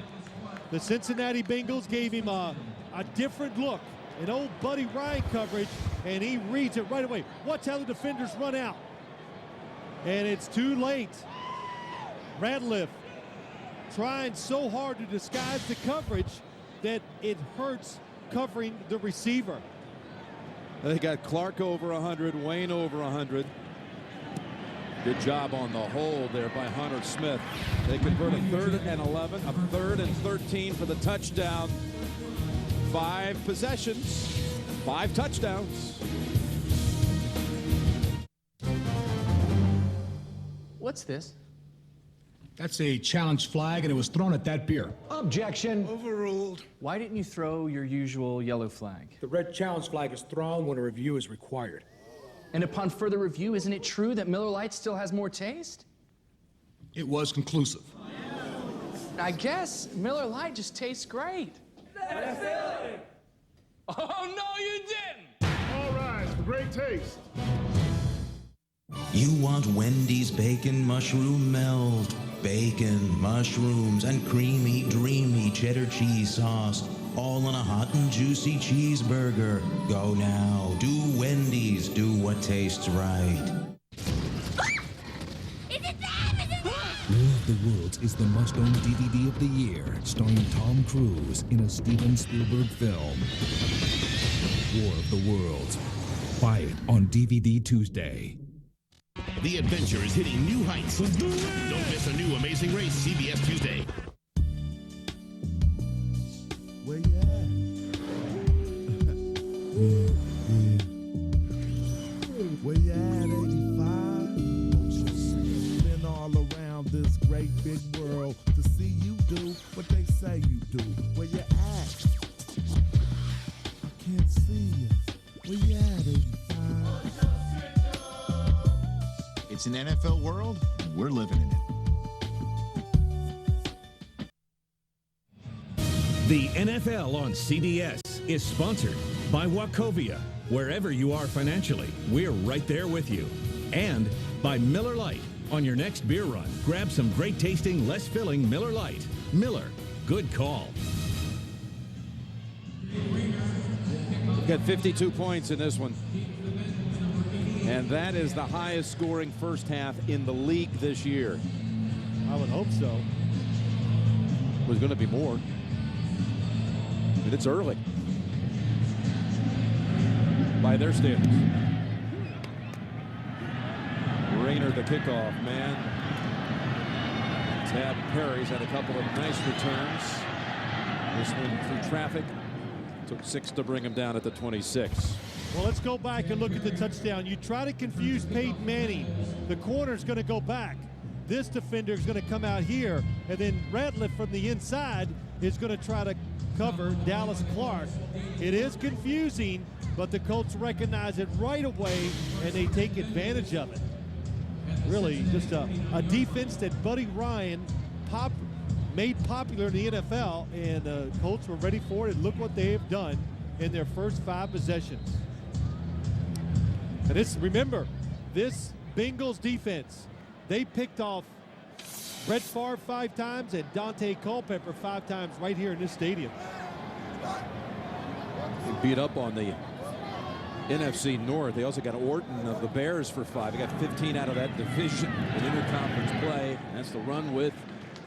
[SPEAKER 1] The Cincinnati Bengals gave him a different look, an old Buddy Ryan coverage, and he reads it right away. Watch how the defenders run out. And it's too late. Radliff trying so hard to disguise the coverage that it hurts covering the receiver.
[SPEAKER 2] They got Clark over 100, Wayne over 100. Good job on the hold there by Hunter Smith. They convert a 3rd and 11, a 3rd and 13 for the touchdown. 5 possessions, 5 touchdowns.
[SPEAKER 14] What's this?
[SPEAKER 5] That's a challenge flag, and it was thrown at that beer.
[SPEAKER 14] Objection.
[SPEAKER 5] Overruled.
[SPEAKER 14] Why didn't you throw your usual yellow flag?
[SPEAKER 5] The red challenge flag is thrown when a review is required.
[SPEAKER 14] And upon further review, isn't it true that Miller Lite still has more taste?
[SPEAKER 5] It was conclusive.
[SPEAKER 14] I guess Miller Lite just tastes great.
[SPEAKER 3] That's silly.
[SPEAKER 14] Oh, no, you didn't.
[SPEAKER 3] All rise for great taste.
[SPEAKER 22] You want Wendy's bacon mushroom melt. Bacon, mushrooms, and creamy, dreamy cheddar cheese sauce. All on a hot and juicy cheeseburger. Go now. Do Wendy's. Do what tastes right.
[SPEAKER 17] War of the Worlds is the must-own DVD of the year, starring Tom Cruise in a Steven Spielberg film. War of the Worlds. Buy it on DVD Tuesday.
[SPEAKER 6] The adventure is hitting new heights. Don't miss a new Amazing Race, CBS Tuesday.
[SPEAKER 13] Where you at? Where you at, 85? Been all around this great big world to see you do what they say you do. Where you at? I can't see you. Where you at, 85?
[SPEAKER 20] It's an NFL world, and we're living in it.
[SPEAKER 19] The NFL on CBS is sponsored by Wachovia. Wherever you are financially, we're right there with you. And by Miller Lite. On your next beer run, grab some great tasting, less filling Miller Lite. Miller, good call.
[SPEAKER 2] We've got 52 points in this one. And that is the highest scoring first half in the league this year.
[SPEAKER 1] I would hope so.
[SPEAKER 2] There's going to be more. And it's early. By their standards. Rayner, the kickoff man. Tab Perry's had a couple of nice returns. This one through traffic. Took 6 to bring him down at the 26.
[SPEAKER 1] Well, let's go back and look at the touchdown. You try to confuse Peyton Manning. The corner's going to go back. This defender is going to come out here, and then Radcliffe from the inside is going to try to cover Dallas Clark. It is confusing, but the Colts recognize it right away, and they take advantage of it. Really, just a defense that Buddy Ryan made popular in the NFL, and the Colts were ready for it, and look what they have done in their first 5 possessions. And remember, this Bengals defense, they picked off Brett Favre 5 times and Dante Culpepper 5 times right here in this stadium.
[SPEAKER 2] They beat up on the NFC North. They also got Orton of the Bears for 5. They got 15 out of that division in interconference play. That's the run with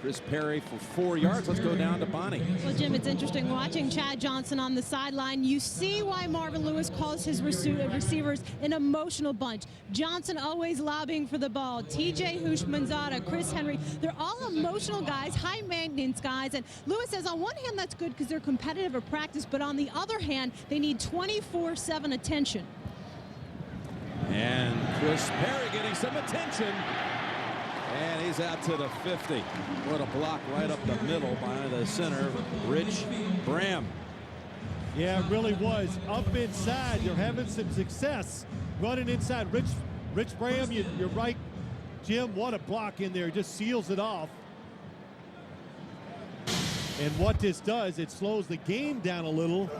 [SPEAKER 2] Chris Perry for 4 yards. Let's go down to Bonnie.
[SPEAKER 21] Well, Jim, it's interesting watching Chad Johnson on the sideline. You see why Marvin Lewis calls his receivers an emotional bunch. Johnson always lobbying for the ball. TJ Houshmandzadeh, Chris Henry, they're all emotional guys, high maintenance guys. And Lewis says on one hand that's good because they're competitive at practice, but on the other hand, they need 24/7 attention.
[SPEAKER 2] And Chris Perry getting some attention. And he's out to the 50. What a block right up the middle by the center, Rich Bram.
[SPEAKER 1] Yeah, it really was. Up inside, they're having some success running inside. Rich Bram, you're right, Jim. What a block in there. Just seals it off. And what this does, it slows the game down a little.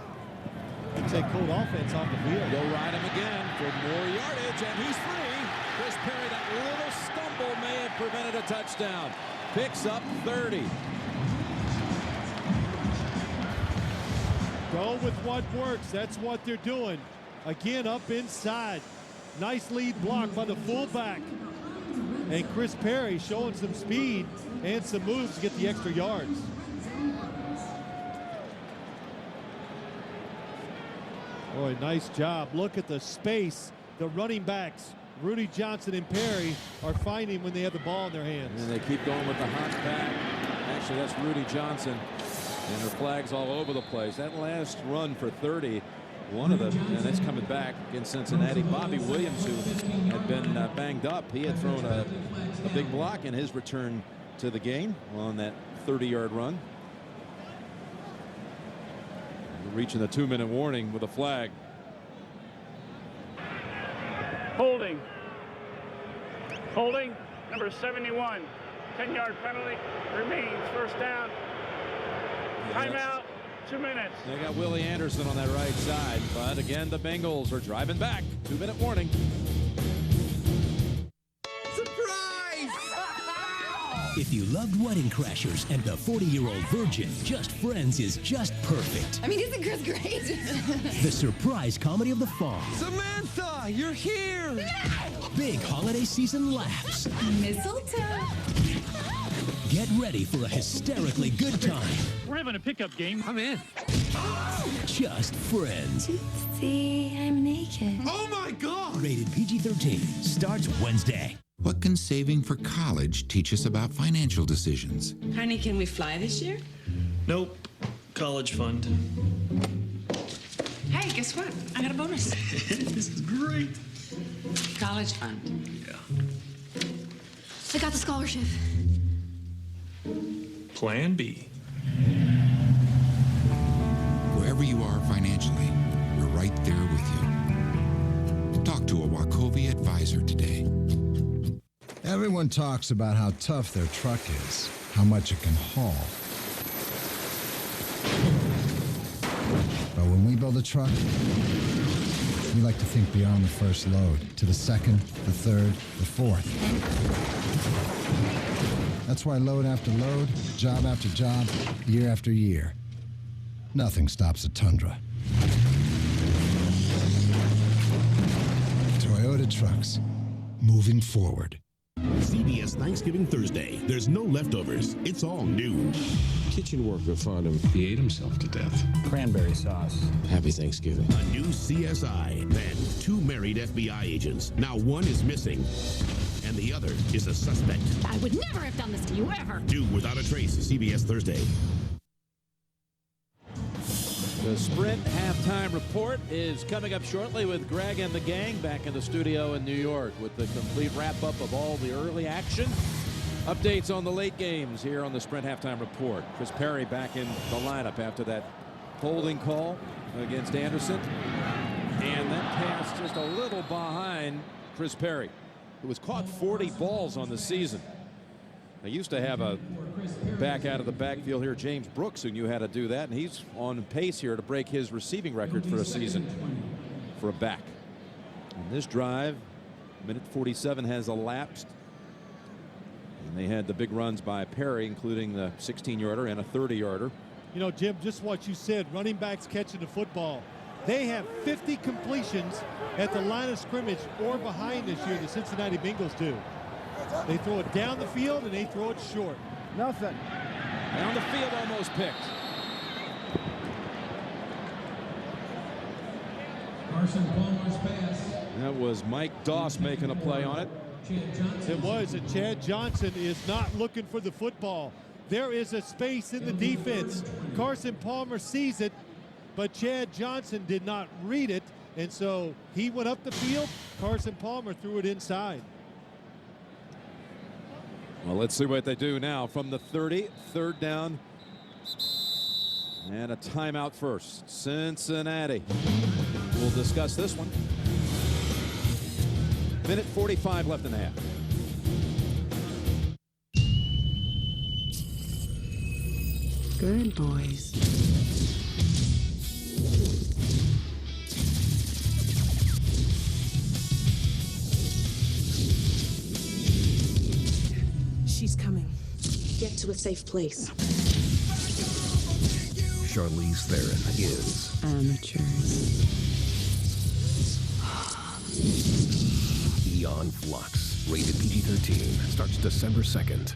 [SPEAKER 1] It's a Colt offense off the field.
[SPEAKER 2] Go ride him again for more yardage, and he's free. Chris Perry, that little stumble may have prevented a touchdown. Picks up 30.
[SPEAKER 1] Go with what works. That's what they're doing. Again, up inside. Nice lead block by the fullback. And Chris Perry showing some speed and some moves to get the extra yards. Boy, nice job. Look at the space. The running backs, Rudy Johnson and Perry, are finding when they have the ball in their hands.
[SPEAKER 2] And they keep going with the hot back. Actually, that's Rudy Johnson. And her flags all over the place. That last run for 30, and it's coming back against Cincinnati. Bobby Williams, who had been banged up, he had thrown a big block in his return to the game on that 30-yard run. Reaching the 2-minute warning with a flag.
[SPEAKER 3] Holding. Holding, number 71. 10-yard penalty. Remains first down. Timeout, 2 minutes.
[SPEAKER 2] They got Willie Anderson on that right side. But again, the Bengals are driving back. 2-minute warning.
[SPEAKER 23] If you loved Wedding Crashers and the 40-year-old virgin, Just Friends is just perfect.
[SPEAKER 24] I mean, isn't Chris great?
[SPEAKER 23] The surprise comedy of the fall.
[SPEAKER 24] Samantha, you're here!
[SPEAKER 23] Big holiday season laughs.
[SPEAKER 24] Mistletoe.
[SPEAKER 23] Get Get ready for a hysterically good time.
[SPEAKER 4] We're having a pickup game. I'm in.
[SPEAKER 23] Just friends.
[SPEAKER 12] See, I'm naked.
[SPEAKER 6] Oh my God!
[SPEAKER 23] Rated PG-13. Starts Wednesday.
[SPEAKER 7] What can saving for college teach us about financial decisions?
[SPEAKER 8] Honey, can we fly this year?
[SPEAKER 9] Nope. College fund.
[SPEAKER 8] Hey, guess what? I got a bonus.
[SPEAKER 9] This is great.
[SPEAKER 8] College fund.
[SPEAKER 9] Yeah.
[SPEAKER 12] I got the scholarship.
[SPEAKER 9] Plan B.
[SPEAKER 7] Wherever you are financially, we're right there with you. Talk to a Wachovia advisor today.
[SPEAKER 18] Everyone talks about how tough their truck is, how much it can haul. But when we build a truck, we like to think beyond the first load, to the second, the third, the fourth. That's why load after load, job after job, year after year, nothing stops a Tundra. Toyota Trucks, moving forward.
[SPEAKER 6] CBS Thanksgiving Thursday. There's no leftovers. It's all new.
[SPEAKER 25] Kitchen worker found him. He ate himself to death. Cranberry sauce. Happy Thanksgiving.
[SPEAKER 6] A new CSI. Then 2 married FBI agents. Now one is missing, and the other is a suspect.
[SPEAKER 12] I would never have done this to you, ever.
[SPEAKER 6] Due without a trace. CBS Thursday.
[SPEAKER 2] The Sprint halftime report is coming up shortly with Greg and the gang back in the studio in New York with the complete wrap-up of all the early action. Updates on the late games here on the Sprint halftime report. Chris Perry back in the lineup after that holding call against Anderson. And that pass just a little behind Chris Perry, who has caught 40 balls on the season. They used to have a back out of the backfield here, James Brooks, who knew how to do that, and he's on pace here to break his receiving record for a season for a back. And this drive, minute 47 has elapsed. And they had the big runs by Perry, including the 16-yarder and a 30-yarder.
[SPEAKER 1] You know, Jim, just what you said, running backs catching the football. They have 50 completions at the line of scrimmage or behind this year, the Cincinnati Bengals do. They throw it down the field and they throw it short.
[SPEAKER 2] Nothing. Down the field, almost picked.
[SPEAKER 5] Carson Palmer's pass.
[SPEAKER 2] That was Mike Doss making a play on it.
[SPEAKER 1] It was, and Chad Johnson is not looking for the football. There is a space in the defense. Carson Palmer sees it, but Chad Johnson did not read it, and so he went up the field. Carson Palmer threw it inside.
[SPEAKER 2] Well, let's see what they do now from the 30, third down. And a timeout first. Cincinnati. We'll discuss this one. Minute 45 left in the half.
[SPEAKER 26] Good boys.
[SPEAKER 27] She's coming. Get to a safe place.
[SPEAKER 22] Charlize Theron is
[SPEAKER 27] Amateurs.
[SPEAKER 22] Beyond Flux. Rated PG-13. Starts December 2nd.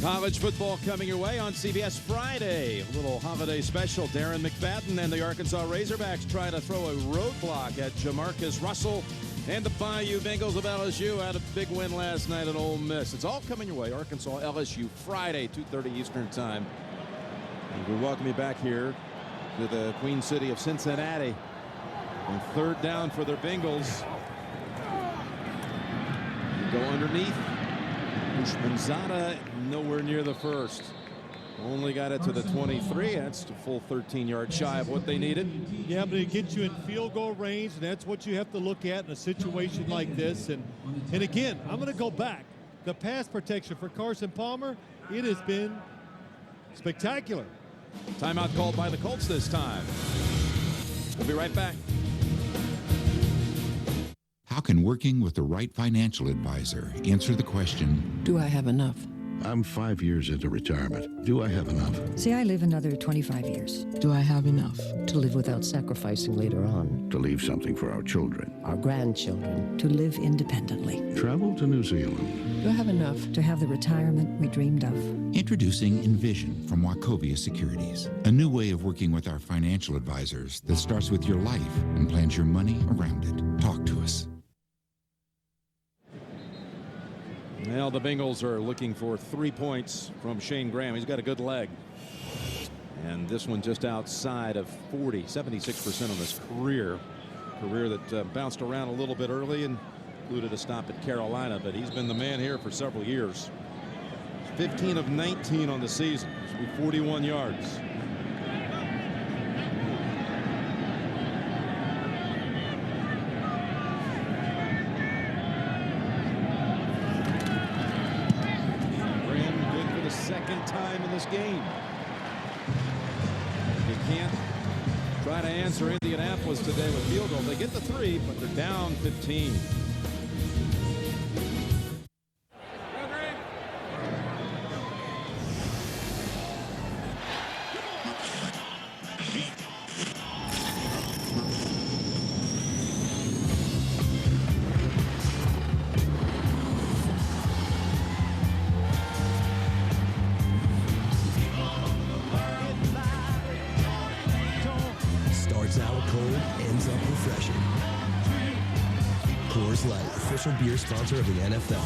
[SPEAKER 2] College football coming your way on CBS Friday. A little holiday special. Darren McFadden and the Arkansas Razorbacks try to throw a roadblock at Jamarcus Russell and the Bayou Bengals of LSU had a big win last night at Ole Miss. It's all coming your way. Arkansas LSU Friday, 2:30 Eastern time. And we welcome you back here to the Queen City of Cincinnati. And third down for their Bengals. Go underneath. Ushmanzada nowhere near the first. Only got it to the 23. That's a full 13-yard shy of what they needed.
[SPEAKER 1] Yeah, but it gets you in field goal range, and that's what you have to look at in a situation like this. And again, I'm going to go back. The pass protection for Carson Palmer, it has been spectacular.
[SPEAKER 2] Timeout called by the Colts this time. We'll be right back.
[SPEAKER 7] How can working with the right financial advisor answer the question,
[SPEAKER 27] Do I have enough?
[SPEAKER 6] I'm 5 years into retirement. Do I have enough?
[SPEAKER 26] See, I live another 25 years. Do I have enough to live without sacrificing later on?
[SPEAKER 6] To leave something for our children.
[SPEAKER 26] Our grandchildren. To live independently.
[SPEAKER 6] Travel to New Zealand.
[SPEAKER 26] Do I have enough to have the retirement we dreamed of?
[SPEAKER 7] Introducing Envision from Wachovia Securities. A new way of working with our financial advisors that starts with your life and plans your money around it. Talk to us.
[SPEAKER 2] Well, the Bengals are looking for 3 points from Shane Graham. He's got a good leg. And this one just outside of 40, 76% on his career. Career that bounced around a little bit early and included a stop at Carolina, but he's been the man here for several years. 15 of 19 on the season. This will be 41 yards. Second time in this game. You can't try to answer Indianapolis today with field goal. They get the 3, but they're down 15.
[SPEAKER 10] Beer sponsor of the NFL.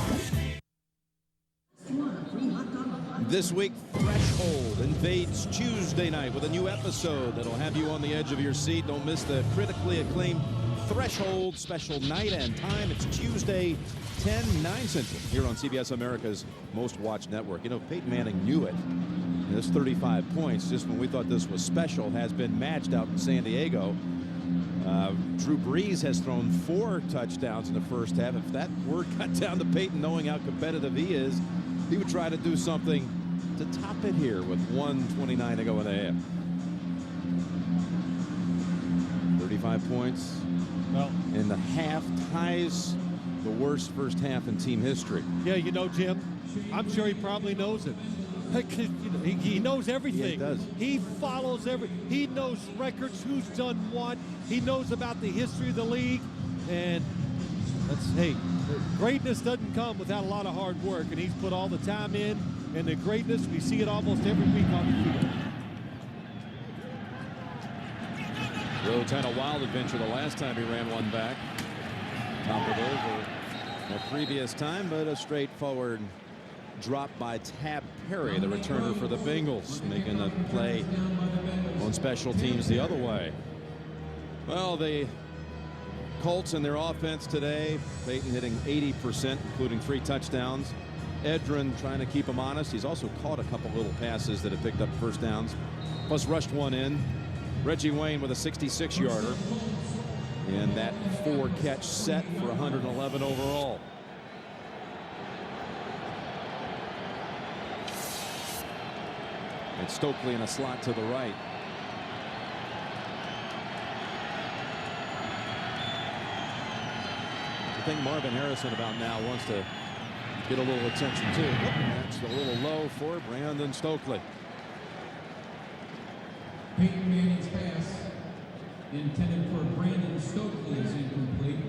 [SPEAKER 2] This week, Threshold invades Tuesday night with a new episode that'll have you on the edge of your seat. Don't miss the critically acclaimed Threshold special night and time. It's Tuesday, 10/9 Central, here on CBS America's most watched network. You know, Peyton Manning knew it. And this 35 points, just when we thought this was special, has been matched out in San Diego. Drew Brees has thrown 4 touchdowns in the first half. If that word got down to Peyton, knowing how competitive he is, he would try to do something to top it here with 1:29 to go in the half. 35 points in the half, ties the worst first half in team history.
[SPEAKER 1] Yeah, you know, Jim, I'm sure he probably knows it. He knows everything. Yeah, he does. He follows he knows records, who's done what. He knows about the history of the league. And greatness doesn't come without a lot of hard work. And he's put all the time in. And the greatness, we see it almost every week on the field.
[SPEAKER 2] Rhodes had a wild adventure the last time he ran one back. Toppled over the previous time, but a straightforward drop by Tab Perry, the returner for the Bengals, making a play on special teams the other way. Well, the Colts and their offense today, Peyton hitting 80%, including 3 touchdowns. Edrin trying to keep him honest. He's also caught a couple little passes that have picked up first downs, plus rushed one in. Reggie Wayne with a 66-yarder. And that 4-catch set for 111 overall. And Stokely in a slot to the right. I think Marvin Harrison about now wants to get a little attention too. That's a little low for Brandon Stokely.
[SPEAKER 11] Peyton Manning's pass intended for Brandon Stokely is incomplete.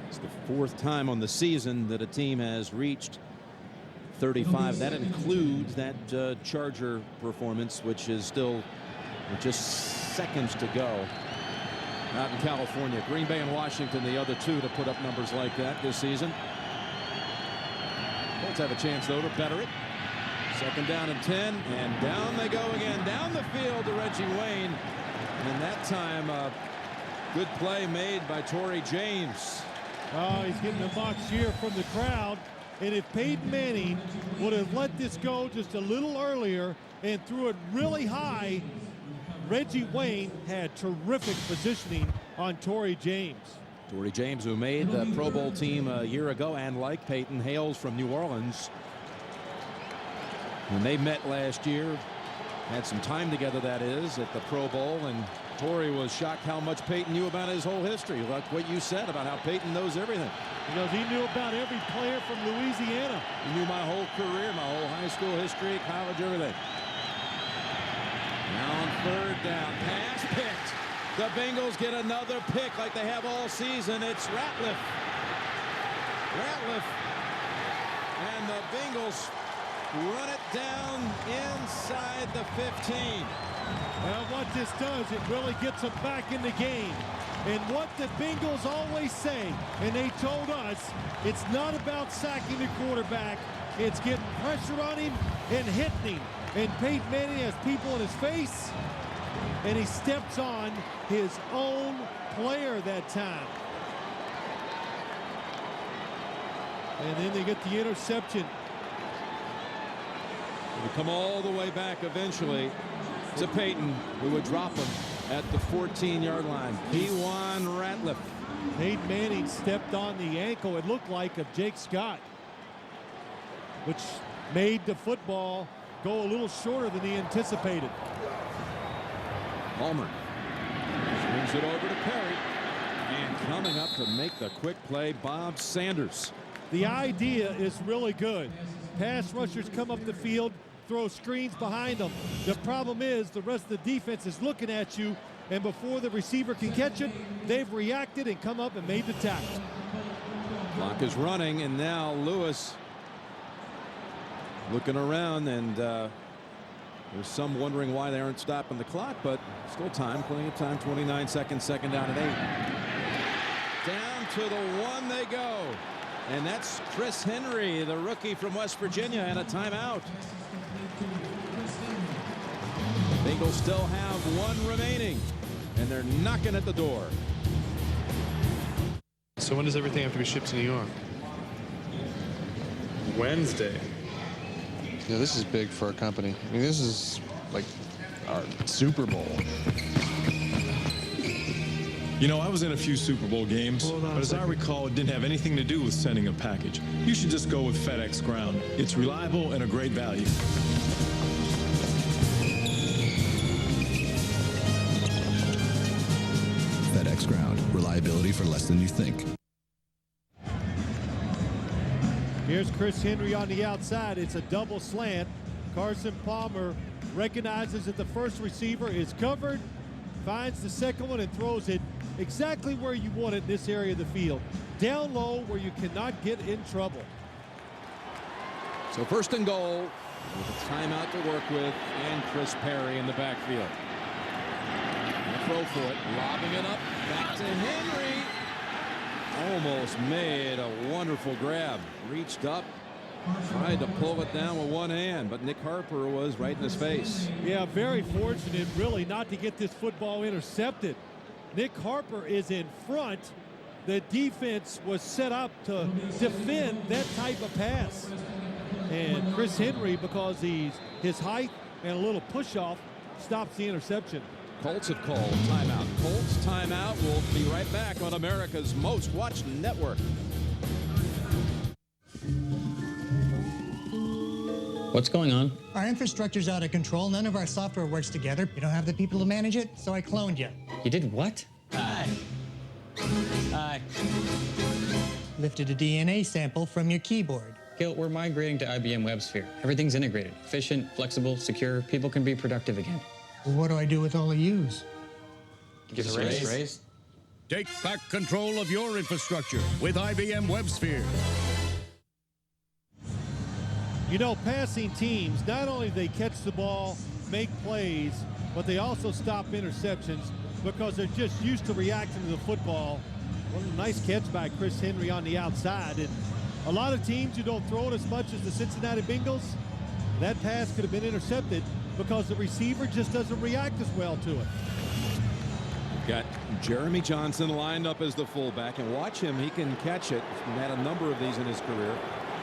[SPEAKER 2] It's the 4th time on the season that a team has reached 35. That includes that Charger performance, which is still with just seconds to go out in California. Green Bay and Washington, the other 2 to put up numbers like that this season. Colts have a chance, though, to better it. 2nd down and 10, and down they go again. Down the field to Reggie Wayne. And that time, good play made by Torrey James.
[SPEAKER 1] Oh, he's getting a mock cheer from the crowd. And if Peyton Manning would have let this go just a little earlier and threw it really high, Reggie Wayne had terrific positioning on Torrey James.
[SPEAKER 2] Torrey James, who made the Pro Bowl team a year ago, and like Peyton, hails from New Orleans. When they met last year, had some time together, that is, at the Pro Bowl, and Torrey was shocked how much Peyton knew about his whole history, like what you said about how Peyton knows everything.
[SPEAKER 1] Because he knew about every player from Louisiana.
[SPEAKER 2] He knew my whole career, my whole high school history, college, everything. Now on third down, pass picked. The Bengals get another pick like they have all season. It's Ratliff. And the Bengals run it down inside the 15.
[SPEAKER 1] Well, what this does, it really gets them back in the game. And what the Bengals always say, and they told us, it's not about sacking the quarterback. It's getting pressure on him and hitting him. And Peyton Manning has people in his face, and he steps on his own player that time. And then they get the interception.
[SPEAKER 2] We come all the way back eventually to Peyton, who would drop him at the 14-yard line. P1 Ratliff.
[SPEAKER 1] Peyton Manning stepped on the ankle, it looked like, of Jake Scott, which made the football go a little shorter than he anticipated.
[SPEAKER 2] Palmer swings it over to Perry. And coming up to make the quick play, Bob Sanders.
[SPEAKER 1] The idea is really good. Pass rushers come up the field, throw screens behind them. The problem is the rest of the defense is looking at you, and before the receiver can catch it, they've reacted and come up and made the tackle.
[SPEAKER 2] Clock is running, and now Lewis looking around, and there's some wondering why they aren't stopping the clock, but still time, plenty of time. 29 seconds, second down and 8. Down to the 1 they go. And that's Chris Henry, the rookie from West Virginia, and a timeout. Bengals still have 1 remaining, and they're knocking at the door.
[SPEAKER 9] So when does everything have to be shipped to New York? Wednesday.
[SPEAKER 13] Yeah, this is big for our company. I mean, this is like our Super Bowl.
[SPEAKER 14] You know, I was in a few Super Bowl games, but as I recall, it didn't have anything to do with sending a package. You should just go with FedEx Ground. It's reliable and a great value.
[SPEAKER 10] FedEx Ground. Reliability for less than you think.
[SPEAKER 1] Here's Chris Henry on the outside. It's a double slant. Carson Palmer recognizes that the first receiver is covered, finds the second one and throws it exactly where you want it in this area of the field. Down low where you cannot get in trouble.
[SPEAKER 2] So first and goal with a timeout to work with, and Chris Perry in the backfield. And throw for it, lobbing it up, back to Henry. Almost made a wonderful grab. Reached up, tried to pull it down with one hand, but Nick Harper was right in his face.
[SPEAKER 1] Yeah, very fortunate, really, not to get this football intercepted. Nick Harper is in front. The defense was set up to defend that type of pass. And Chris Henry, because his height and a little push-off, stops the interception.
[SPEAKER 2] Colts have called timeout. Colts timeout. We'll be right back on America's most watched network.
[SPEAKER 15] What's going on?
[SPEAKER 16] Our infrastructure's out of control. None of our software works together. We don't have the people to manage it, so I cloned you.
[SPEAKER 15] You did what?
[SPEAKER 16] Hi.
[SPEAKER 15] Hi.
[SPEAKER 16] Lifted a DNA sample from your keyboard.
[SPEAKER 15] Gil, we're migrating to IBM WebSphere. Everything's integrated. Efficient, flexible, secure. People can be productive again.
[SPEAKER 16] Well, what do I do with all the U's?
[SPEAKER 15] Give us a raise.
[SPEAKER 6] Take back control of your infrastructure with IBM WebSphere.
[SPEAKER 1] You know, passing teams, not only do they catch the ball, make plays, but they also stop interceptions because they're just used to reacting to the football. What a nice catch by Chris Henry on the outside. And a lot of teams who don't throw it as much as the Cincinnati Bengals, that pass could have been intercepted because the receiver just doesn't react as well to it.
[SPEAKER 2] Got Jeremy Johnson lined up as the fullback, and watch him. He can catch it. He's had a number of these in his career.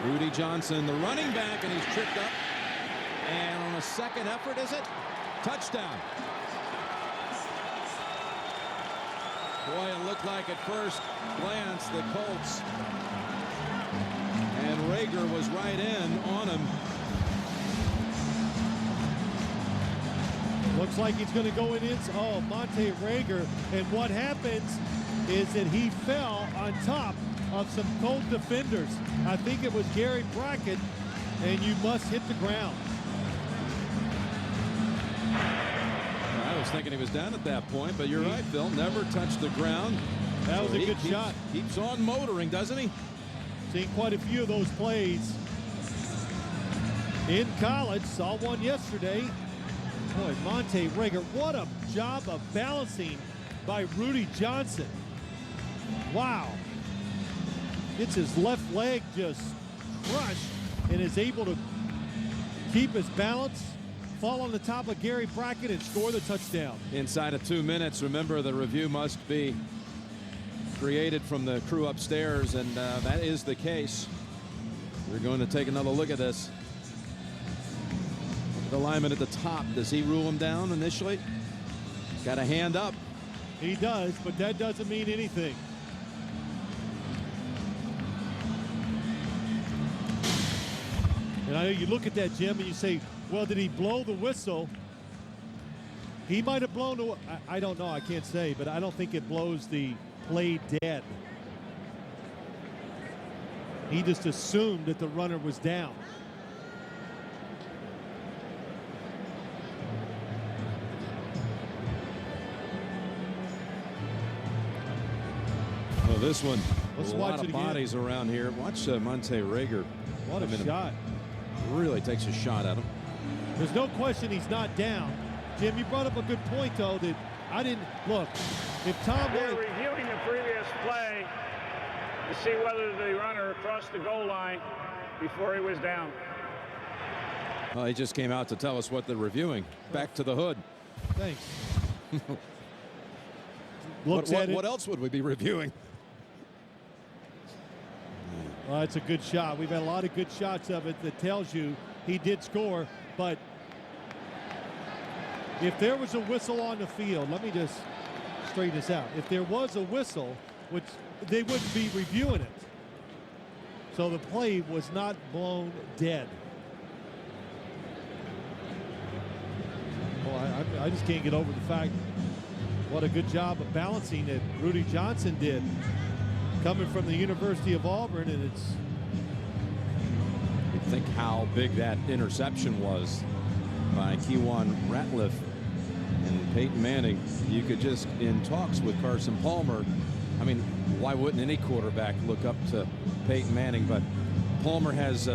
[SPEAKER 2] Rudy Johnson, the running back, and he's tripped up. And on a second effort, is it? Touchdown. Boy, it looked like at first glance the Colts. And Rager was right in on him.
[SPEAKER 1] Looks like he's going to go in. Oh, Monte Rager. And what happens is that he fell on top of some Colts defenders. I think it was Gary Brackett, and you must hit the ground.
[SPEAKER 2] I was thinking he was down at that point, but you're right, Phil. Never touched the ground.
[SPEAKER 1] That was a good shot.
[SPEAKER 2] Keeps on motoring, doesn't he?
[SPEAKER 1] Seen quite a few of those plays in college. Saw one yesterday. Boy, Monte Rager, what a job of balancing by Rudy Johnson. Wow. Gets his left leg just crushed and is able to keep his balance, fall on the top of Gary Brackett, and score the touchdown.
[SPEAKER 2] Inside of 2 minutes. Remember, the review must be created from the crew upstairs, and that is the case. We're going to take another look at this. The lineman at the top, does he rule him down initially? Got a hand up.
[SPEAKER 1] He does, but that doesn't mean anything. And I know you look at that, Jim, and you say, well, did he blow the whistle? He might have blown the, I don't know, I can't say, but I don't think it blows the play dead. He just assumed that the runner was down.
[SPEAKER 2] Oh, this one,
[SPEAKER 1] let's
[SPEAKER 2] a
[SPEAKER 1] watch
[SPEAKER 2] lot
[SPEAKER 1] it
[SPEAKER 2] of
[SPEAKER 1] again.
[SPEAKER 2] bodies around here. Watch Monte Rager.
[SPEAKER 1] What a shot.
[SPEAKER 2] Really takes a shot at him.
[SPEAKER 1] There's no question he's not down. Jim, you brought up a good point, though, that I didn't look. If Tom
[SPEAKER 3] They're reviewing the previous play to see whether the runner crossed the goal line before he was down.
[SPEAKER 2] Well, he just came out to tell us what they're reviewing. Back to the hood.
[SPEAKER 1] Thanks.
[SPEAKER 2] What else would we be reviewing?
[SPEAKER 1] Well, it's a good shot. We've had a lot of good shots of it that tells you he did score. But if there was a whistle on the field, let me just straighten this out. If there was a whistle, which they wouldn't be reviewing it. So the play was not blown dead. Well, I just can't get over the fact what a good job of balancing that Rudy Johnson did, coming from the University of Auburn, and it's.
[SPEAKER 2] You think how big that interception was by Kewan Ratliff and Peyton Manning. You could just, in talks with Carson Palmer, I mean, why wouldn't any quarterback look up to Peyton Manning? But Palmer has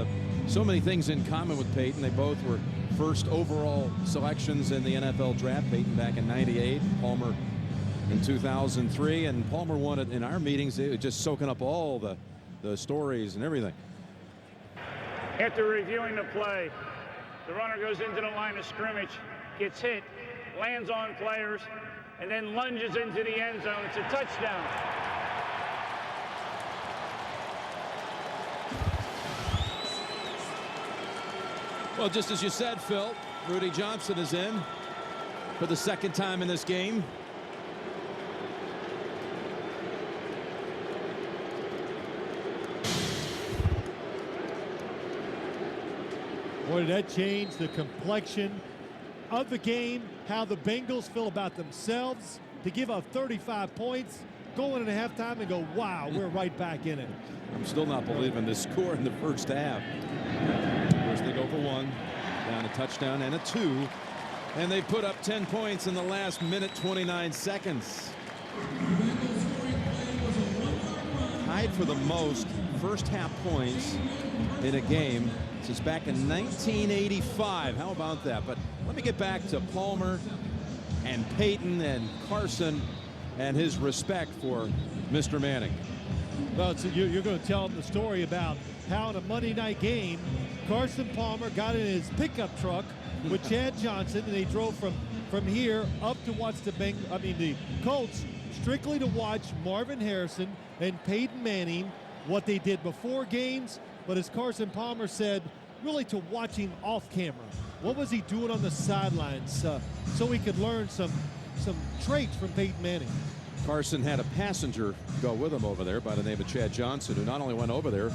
[SPEAKER 2] so many things in common with Peyton. They both were first overall selections in the NFL draft. Peyton back in '98, Palmer in 2003, and Palmer won it in our meetings. They were just soaking up all the stories and everything.
[SPEAKER 3] After reviewing the play, the runner goes into the line of scrimmage, gets hit, lands on players, and then lunges into the end zone. It's a touchdown.
[SPEAKER 2] Well, just as you said, Phil, Rudy Johnson is in for the second time in this game.
[SPEAKER 1] Boy, did that change the complexion of the game, how the Bengals feel about themselves to give up 35 points, go into halftime and go, wow, we're right back in it.
[SPEAKER 2] I'm still not believing this score in the first half. Of course, they go for one, down a touchdown and a 2, and they put up 10 points in the last minute 29 seconds. Tied for the most first half points in a game since back in 1985. How about that? But let me get back to Palmer and Peyton and Carson and his respect for Mr. Manning.
[SPEAKER 1] Well, so you're going to tell them the story about how in a Monday night game, Carson Palmer got in his pickup truck with Chad Johnson, and they drove from here up to watch the Colts, strictly to watch Marvin Harrison and Peyton Manning, what they did before games, but as Carson Palmer said, really to watch him off camera. What was he doing on the sidelines so he could learn some traits from Peyton Manning?
[SPEAKER 2] Carson had a passenger go with him over there by the name of Chad Johnson, who not only went over there,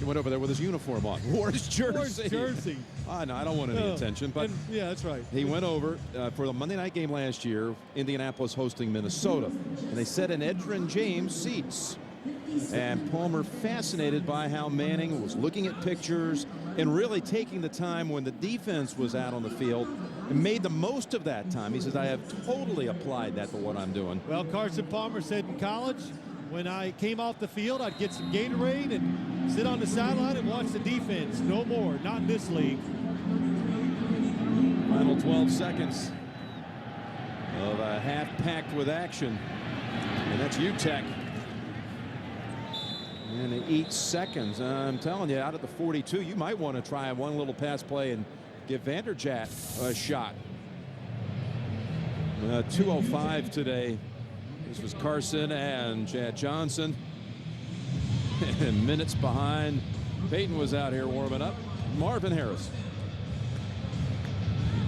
[SPEAKER 2] He went over there with his uniform on. Wore his jersey.
[SPEAKER 1] Wore his jersey.
[SPEAKER 2] No, I don't want any attention. But
[SPEAKER 1] yeah, that's right.
[SPEAKER 2] He went over for the Monday night game last year, Indianapolis hosting Minnesota. And they set in Edgerrin James seats. And Palmer fascinated by how Manning was looking at pictures and really taking the time when the defense was out on the field and made the most of that time. He says, I have totally applied that to what I'm doing.
[SPEAKER 1] Well, Carson Palmer said in college, when I came off the field, I'd get some Gatorade and sit on the sideline and watch the defense. No more, not in this league.
[SPEAKER 2] Final 12 seconds of a half packed with action. And that's UTEP. And it eats seconds. I'm telling you, out at the 42, you might want to try one little pass play and give Vanderjagt a shot. 2:05 today. This was Carson and Chad Johnson. And minutes behind. Peyton was out here warming up. Marvin Harris.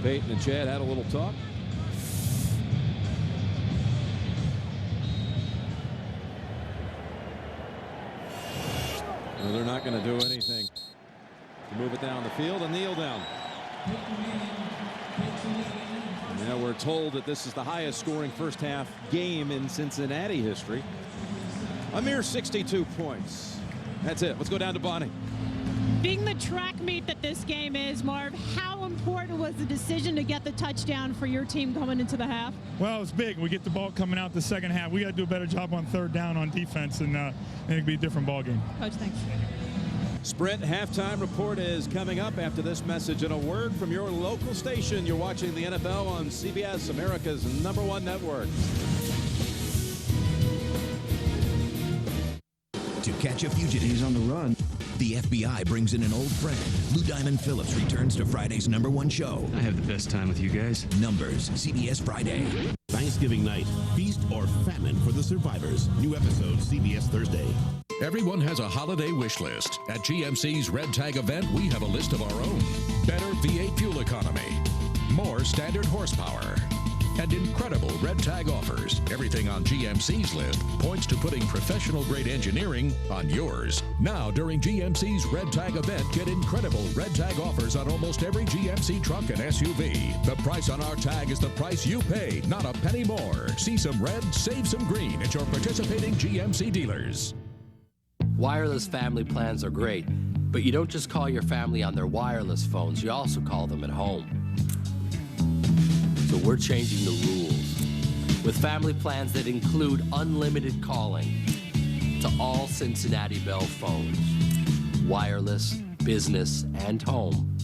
[SPEAKER 2] Peyton and Chad had a little talk. Well, they're not going to do anything to move it down the field and kneel down. Now we're told that this is the highest scoring first half game in Cincinnati history. A mere 62 points. That's it. Let's go down to Bonnie.
[SPEAKER 4] Being the track meet that this game is, Marv, how important was the decision to get the touchdown for your team coming into the half?
[SPEAKER 17] Well, it's big. We get the ball coming out the second half. We got to do a better job on third down on defense, and it'll be a different ball game.
[SPEAKER 4] Coach, thanks.
[SPEAKER 2] Sprint halftime report is coming up after this message and a word from your local station. You're watching the NFL on CBS, America's #1 network.
[SPEAKER 22] To catch a fugitive, he's on the run. The FBI brings in an old friend. Lou Diamond Phillips returns to Friday's #1 show.
[SPEAKER 9] I have the best time with you guys.
[SPEAKER 22] Numbers, CBS Friday.
[SPEAKER 6] Thanksgiving night, feast or famine for the survivors. New episode, CBS Thursday.
[SPEAKER 19] Everyone has a holiday wish list. At GMC's Red Tag event, we have a list of our own. Better V8 fuel economy, more standard horsepower, and incredible Red Tag offers. Everything on GMC's list points to putting professional-grade engineering on yours. Now, during GMC's Red Tag event, get incredible Red Tag offers on almost every GMC truck and SUV. The price on our tag is the price you pay, not a penny more. See some red, save some green at your participating GMC dealers.
[SPEAKER 20] Wireless family plans are great, but you don't just call your family on their wireless phones, you also call them at home. So we're changing the rules with family plans that include unlimited calling to all Cincinnati Bell phones, wireless, business, and home.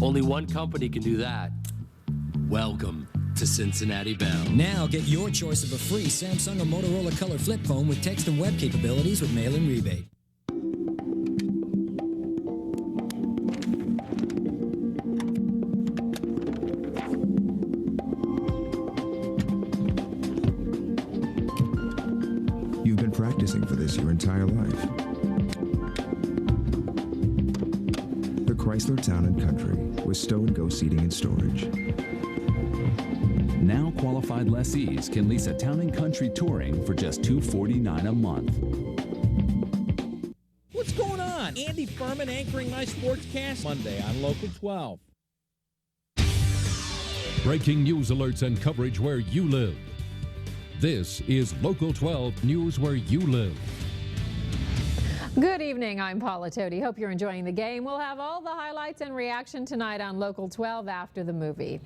[SPEAKER 20] Only one company can do that. Welcome to Cincinnati Bell.
[SPEAKER 21] Now get your choice of a free Samsung or Motorola Color flip phone with text and web capabilities with mail-in rebate.
[SPEAKER 23] You've been practicing for this your entire life. The Chrysler Town & Country with Stow & Go seating and storage.
[SPEAKER 24] Now qualified lessees can lease a Town & Country Touring for just $249 a month.
[SPEAKER 28] What's going on? Andy Furman anchoring my sportscast Monday on Local 12.
[SPEAKER 19] Breaking news alerts and coverage where you live. This is Local 12 News Where You Live.
[SPEAKER 29] Good evening, I'm Paula Toti. Hope you're enjoying the game. We'll have all the highlights and reaction tonight on Local 12 after the movie.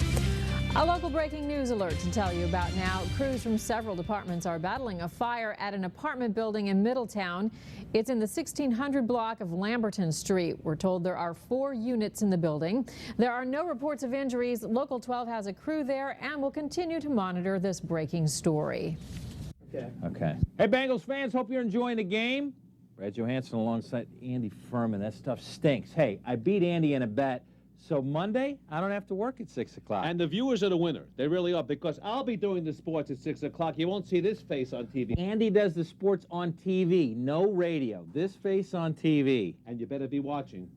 [SPEAKER 29] A local breaking news alert to tell you about now. Crews from several departments are battling a fire at an apartment building in Middletown. It's in the 1600 block of Lamberton Street. We're told there are 4 units in the building. There are no reports of injuries. Local 12 has a crew there and will continue to monitor this breaking story.
[SPEAKER 28] Okay. Hey, Bengals fans, hope you're enjoying the game. Brad Johansson alongside Andy Furman. That stuff stinks. Hey, I beat Andy in a bet. So Monday, I don't have to work at 6 o'clock.
[SPEAKER 30] And the viewers are the winner. They really are, because I'll be doing the sports at 6 o'clock. You won't see this face on TV.
[SPEAKER 28] Andy does the sports on TV, no radio. This face on TV.
[SPEAKER 30] And you better be watching.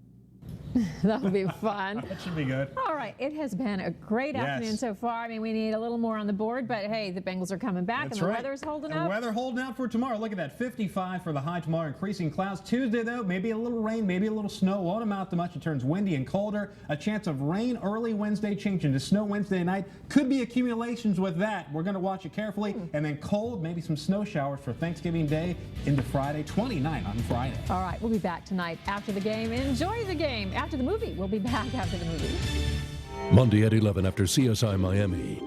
[SPEAKER 29] That'll be fun.
[SPEAKER 5] That should be good.
[SPEAKER 29] All right, it has been a great afternoon so far. I mean, we need a little more on the board, but hey, the Bengals are coming back.
[SPEAKER 5] That's
[SPEAKER 29] and the
[SPEAKER 5] right.
[SPEAKER 29] weather's holding
[SPEAKER 5] The
[SPEAKER 29] up.
[SPEAKER 5] weather holding out for tomorrow. Look at that, 55 for the high tomorrow, increasing clouds. Tuesday, though, maybe a little rain, maybe a little snow. Won't amount to much. It turns windy and colder. A chance of rain early Wednesday, changing to snow Wednesday night. Could be accumulations with that. We're going to watch it carefully. And then cold, maybe some snow showers for Thanksgiving Day into Friday, 29 on Friday.
[SPEAKER 29] All right, we'll be back tonight after the game. Enjoy the game. After the movie, we'll be back after the movie.
[SPEAKER 19] Monday at 11 after CSI Miami.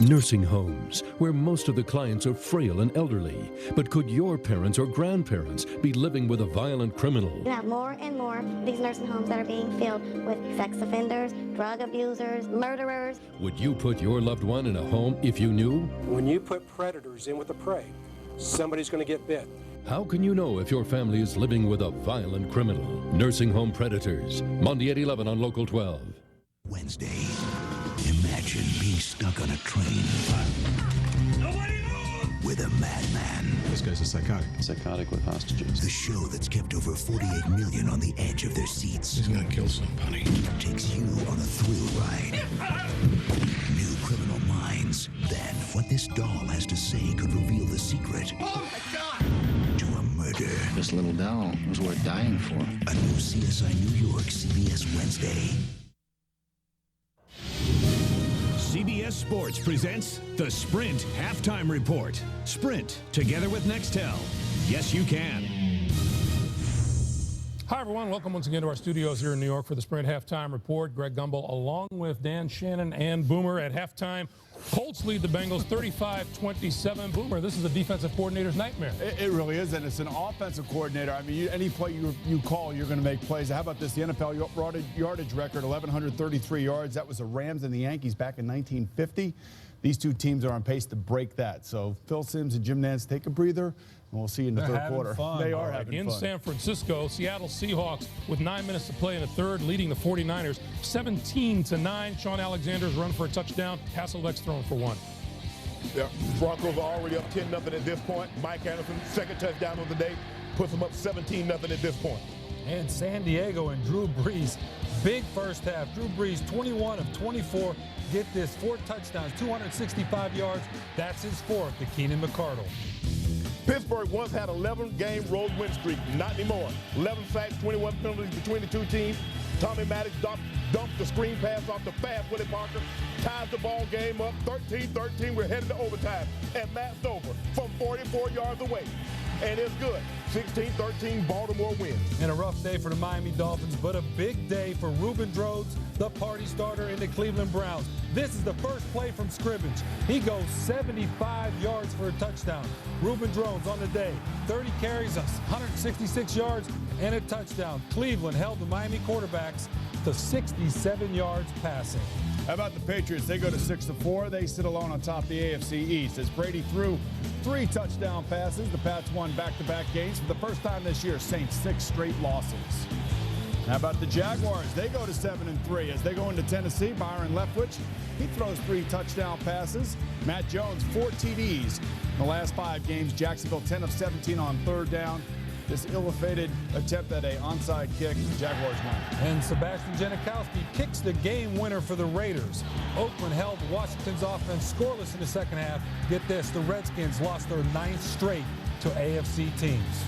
[SPEAKER 19] Nursing homes, where most of the clients are frail and elderly. But could your parents or grandparents be living with a violent criminal?
[SPEAKER 7] You have more and more of these nursing homes that are being filled with sex offenders, drug abusers, murderers.
[SPEAKER 19] Would you put your loved one in a home if you knew?
[SPEAKER 8] When you put predators in with the prey, somebody's going to get bit.
[SPEAKER 19] How can you know if your family is living with a violent criminal? Nursing Home Predators, Monday at 11 on Local 12.
[SPEAKER 22] Wednesday, imagine being stuck on a train with a madman.
[SPEAKER 23] This guy's a psychotic. Psychotic with hostages.
[SPEAKER 22] The show that's kept over 48 million on the edge of their seats.
[SPEAKER 23] He's gonna kill somebody.
[SPEAKER 22] Takes you on a thrill ride. New Criminal Minds. Then, what this doll has to say could reveal the secret. Oh my God! To a murder.
[SPEAKER 23] This little doll was worth dying for.
[SPEAKER 22] A new CSI New York, CBS Wednesday.
[SPEAKER 11] CBS Sports presents the Sprint Halftime Report. Sprint, together with Nextel. Yes, you can.
[SPEAKER 12] Hi, everyone. Welcome once again to our studios here in New York for the Sprint Halftime Report. Greg Gumbel along with Dan Shannon and Boomer at halftime. Colts lead the Bengals 35-27. Boomer, this is a defensive coordinator's nightmare.
[SPEAKER 13] It really is, and it's an offensive coordinator. I mean, any play you call, you're going to make plays. How about this? The NFL yardage record, 1,133 yards. That was the Rams and the Yankees back in 1950. These two teams are on pace to break that. So Phil Simms and Jim Nantz, take a breather. And we'll see you in the third quarter. They are having fun.
[SPEAKER 12] In San Francisco, Seattle Seahawks with 9 minutes to play in the third, leading the 49ers 17-9. Sean Alexander's run for a touchdown. Hasselbeck's thrown for one.
[SPEAKER 18] Yeah, Broncos are already up 10-0 at this point. Mike Anderson, second touchdown of the day, puts them up 17-0 at this point.
[SPEAKER 25] And San Diego and Drew Brees, big first half. Drew Brees, 21 of 24. Get this, 4 touchdowns, 265 yards. That's his fourth to Keenan McCardle.
[SPEAKER 18] Pittsburgh once had 11-game road win streak. Not anymore. 11 sacks, 21 penalties between the two teams. Tommy Maddox dumped the screen pass off to fast Willie Parker. Ties the ball game up. 13-13. We're headed to overtime. And Matt's over from 44 yards away. And it's good. 16-13, Baltimore wins.
[SPEAKER 25] And a rough day for the Miami Dolphins, but a big day for Reuben Rhodes, the party starter in the Cleveland Browns. This is the first play from scrimmage. He goes 75 yards for a touchdown. Reuben Rhodes on the day, 30 carries, 166 yards, and a touchdown. Cleveland held the Miami quarterbacks to 67 yards passing.
[SPEAKER 13] How about the Patriots? They go to 6-4. They sit alone on top of the AFC East. As Brady threw 3 touchdown passes, the Pats won back-to-back games. For the first time this year, Saints 6 straight losses. How about the Jaguars? They go to 7-3. As they go into Tennessee, Byron Leftwich, he throws 3 touchdown passes. Matt Jones, 4 TDs in the last 5 games. Jacksonville 10 of 17 on third down. This ill-fated attempt at an onside kick, the Jaguars won.
[SPEAKER 25] And Sebastian Janikowski kicks the game winner for the Raiders. Oakland held Washington's offense scoreless in the second half. Get this, the Redskins lost their 9th straight to AFC teams.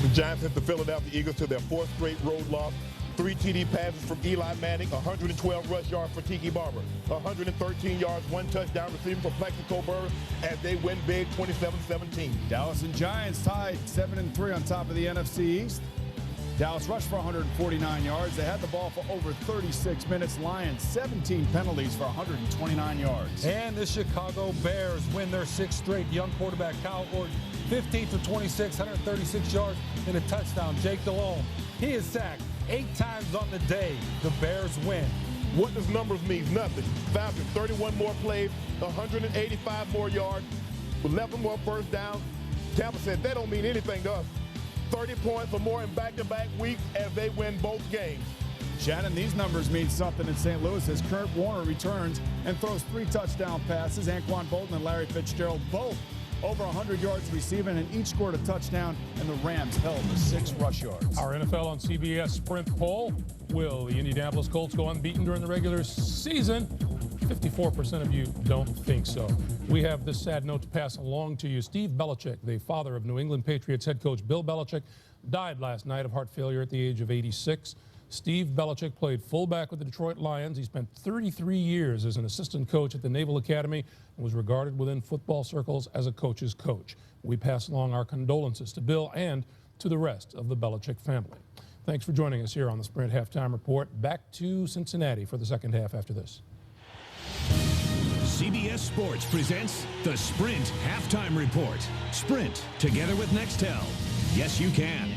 [SPEAKER 18] The Giants hit the Philadelphia Eagles to their 4th straight road loss. 3 TD passes from Eli Manning, 112 rush yards for Tiki Barber, 113 yards, 1 touchdown receiving for Plexico Burrs as they win big 27-17.
[SPEAKER 13] Dallas and Giants tied 7-3 on top of the NFC East. Dallas rushed for 149 yards. They had the ball for over 36 minutes. Lions 17 penalties for 129 yards.
[SPEAKER 25] And the Chicago Bears win their 6th straight. Young quarterback Kyle Orton, 15 for 26, 136 yards and a touchdown. Jake Delhomme, he is sacked 8 times on the day. The Bears win.
[SPEAKER 18] What does numbers mean? Nothing. Falcons, 31 more plays, 185 more yards, 11 more first downs. Tampa said they don't mean anything to us. 30 points or more in back-to-back weeks as they win both games.
[SPEAKER 13] Shannon, these numbers mean something in St. Louis as Kurt Warner returns and throws 3 touchdown passes. Anquan Bolton and Larry Fitzgerald both over 100 yards receiving, and each scored a touchdown, and the Rams held the 6 rush yards.
[SPEAKER 12] Our NFL on CBS Sprint poll. Will the Indianapolis Colts go unbeaten during the regular season? 54% of you don't think so. We have this sad note to pass along to you. Steve Belichick, the father of New England Patriots head coach Bill Belichick, died last night of heart failure at the age of 86. Steve Belichick played fullback with the Detroit Lions. He spent 33 years as an assistant coach at the Naval Academy and was regarded within football circles as a coach's coach. We pass along our condolences to Bill and to the rest of the Belichick family. Thanks for joining us here on the Sprint Halftime Report. Back to Cincinnati for the second half after this.
[SPEAKER 11] CBS Sports presents the Sprint Halftime Report. Sprint, together with Nextel. Yes, you can.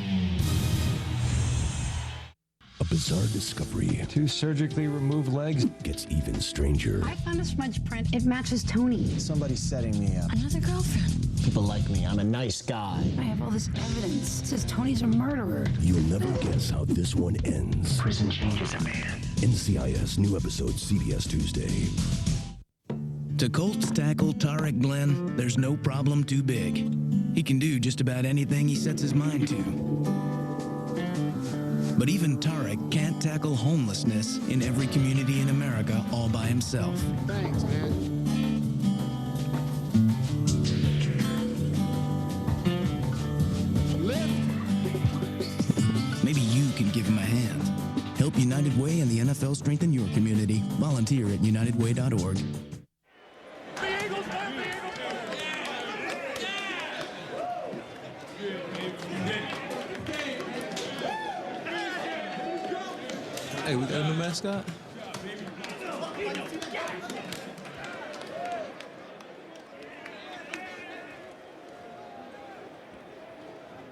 [SPEAKER 1] A bizarre discovery. 2 surgically removed legs. Gets even stranger.
[SPEAKER 3] I found a smudge print. It matches Tony.
[SPEAKER 1] Somebody's setting me up.
[SPEAKER 3] Another girlfriend.
[SPEAKER 1] People like me. I'm a nice guy.
[SPEAKER 3] I have all this evidence. It says Tony's a murderer.
[SPEAKER 1] You'll never guess how this one ends.
[SPEAKER 3] Prison changes a man.
[SPEAKER 1] NCIS, new episode, CBS Tuesday.
[SPEAKER 4] To Colts tackle Tarek Glenn, there's no problem too big. He can do just about anything he sets his mind to. But even Tarek can't tackle homelessness in every community in America all by himself.
[SPEAKER 10] Thanks, man.
[SPEAKER 4] Maybe you can give him a hand. Help United Way and the NFL strengthen your community. Volunteer at unitedway.org.
[SPEAKER 9] Hey, we got a new mascot?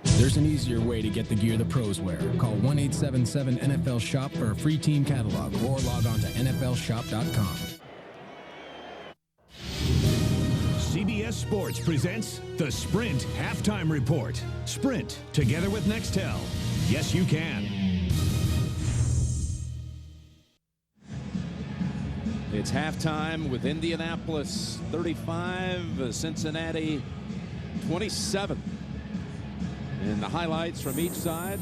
[SPEAKER 14] There's an easier way to get the gear the pros wear. Call 1-877-NFL-SHOP for a free team catalog or log on to nflshop.com.
[SPEAKER 11] CBS Sports presents the Sprint Halftime Report. Sprint, together with Nextel. Yes, you can.
[SPEAKER 2] It's halftime with Indianapolis 35, Cincinnati 27. And the highlights from each side,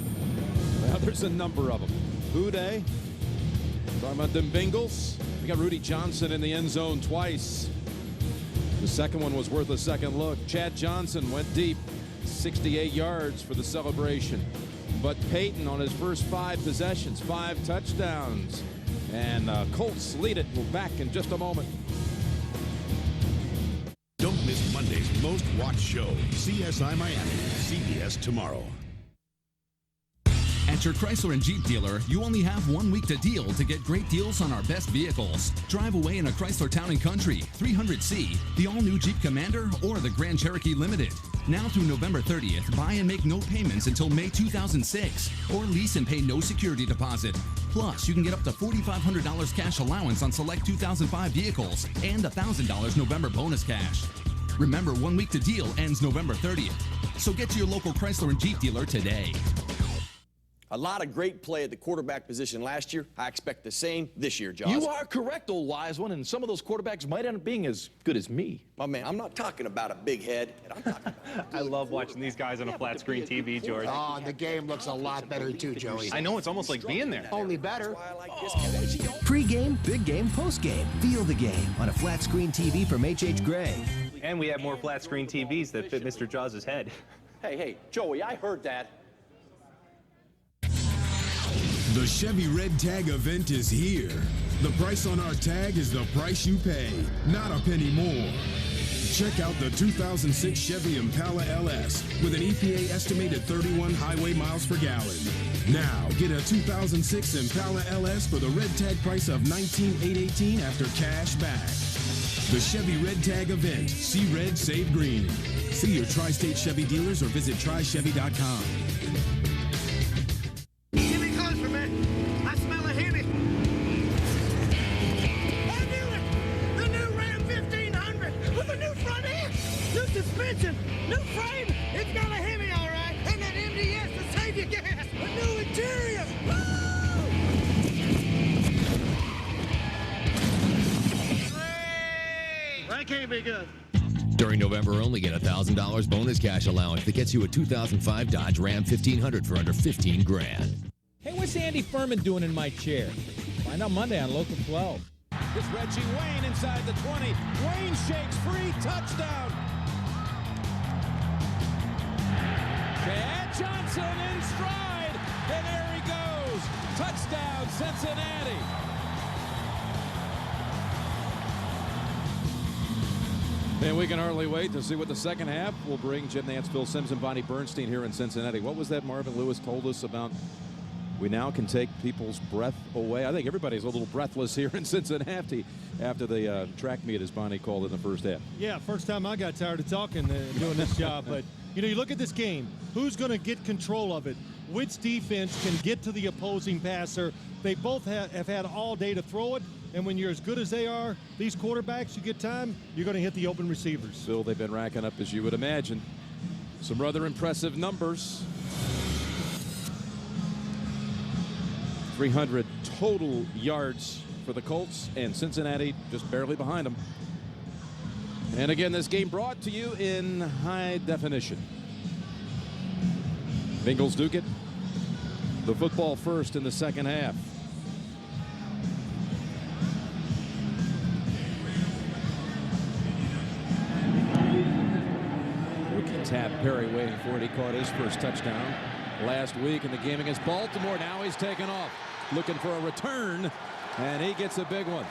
[SPEAKER 2] well, there's a number of them. Uday, talking about them Bengals. We got Rudy Johnson in the end zone twice. The second one was worth a second look. Chad Johnson went deep, 68 yards for the celebration. But Peyton on his first 5 possessions, 5 touchdowns. And Colts lead it. We're back in just a moment.
[SPEAKER 6] Don't miss Monday's most watched show, CSI Miami, CBS tomorrow.
[SPEAKER 24] At your Chrysler and Jeep dealer, you only have 1 week to deal to get great deals on our best vehicles. Drive away in a Chrysler Town & Country, 300C, the all-new Jeep Commander, or the Grand Cherokee Limited. Now through November 30th, buy and make no payments until May 2006, or lease and pay no security deposit. Plus, you can get up to $4,500 cash allowance on select 2005 vehicles and $1,000 November bonus cash. Remember, 1 week to deal ends November 30th. So get to your local Chrysler and Jeep dealer today.
[SPEAKER 15] A lot of great play at the quarterback position last year. I expect the same this year, Josh.
[SPEAKER 16] You are correct, old wise one, and some of those quarterbacks might end up being as good as me.
[SPEAKER 15] My man, I'm not talking about a big head. I'm talking about
[SPEAKER 17] I love watching these guys on a flat screen TV, George.
[SPEAKER 10] Oh, the game looks a lot better too, Joey.
[SPEAKER 17] I know, it's almost like being there.
[SPEAKER 10] Only better.
[SPEAKER 26] Pre-game, big game, post-game. Feel the game on a flat screen TV from H.H. Gray.
[SPEAKER 17] And we have more flat screen TVs that fit Mr. Jaws' head.
[SPEAKER 15] Hey, Joey, I heard that.
[SPEAKER 27] The Chevy Red Tag event is here. The price on our tag is the price you pay, not a penny more. Check out the 2006 Chevy Impala LS with an EPA estimated 31 highway miles per gallon. Now, get a 2006 Impala LS for the red tag price of $19,818 after cash back. The Chevy Red Tag event. See red, save green. See your Tri-State Chevy dealers or visit trischevy.com.
[SPEAKER 10] Get me closer, man. I smell a Hemi. I knew it! The new Ram 1500 with a new front end, new suspension, new frame. It's got a Hemi, all right. And that MDS to save you gas. A new interior. That can't be good.
[SPEAKER 5] During November only, get a $1,000 bonus cash allowance that gets you a 2005 Dodge Ram 1500 for under 15 grand.
[SPEAKER 7] Hey, what's Andy Furman doing in my chair? Find out Monday on Local 12.
[SPEAKER 2] It's Reggie Wayne inside the 20. Wayne shakes free. Touchdown. Chad Johnson in stride. And there he goes. Touchdown, Cincinnati. And we can hardly wait to see what the second half will bring. Jim Nance, Phil Simms, and Bonnie Bernstein here in Cincinnati. What was that Marvin Lewis told us about? We now can take people's breath away. I think everybody's a little breathless here in Cincinnati after the track meet, as Bonnie called it in the first half.
[SPEAKER 8] Yeah, first time I got tired of talking doing this job. But, you know, you look at this game. Who's going to get control of it? Which defense can get to the opposing passer? They both have had all day to throw it. And when you're as good as they are, these quarterbacks, you get time, you're going to hit the open receivers.
[SPEAKER 2] Phil, they've been racking up, as you would imagine, some rather impressive numbers. 300 total yards for the Colts, and Cincinnati just barely behind them. And again, this game brought to you in high definition. Bengals do get the football first in the second half. Tap Perry waiting for it. He caught his first touchdown last week in the game against Baltimore. Now he's taken off, looking for a return, and he gets a big one.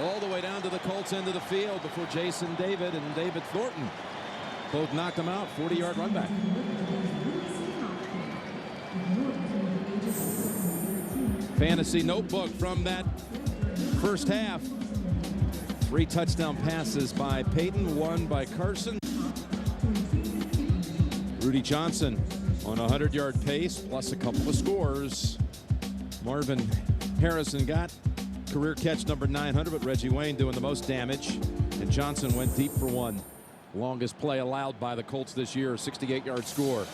[SPEAKER 2] All the way down to the Colts end of the field before Jason David and David Thornton both knocked him out. 40-yard run back. Fantasy notebook from that first half. 3 touchdown passes by Peyton, 1 by Carson. Rudy Johnson on a 100-yard pace, plus a couple of scores. Marvin Harrison got career catch number 900, but Reggie Wayne doing the most damage. And Johnson went deep for 1. Longest play allowed by the Colts this year, a 68-yard score.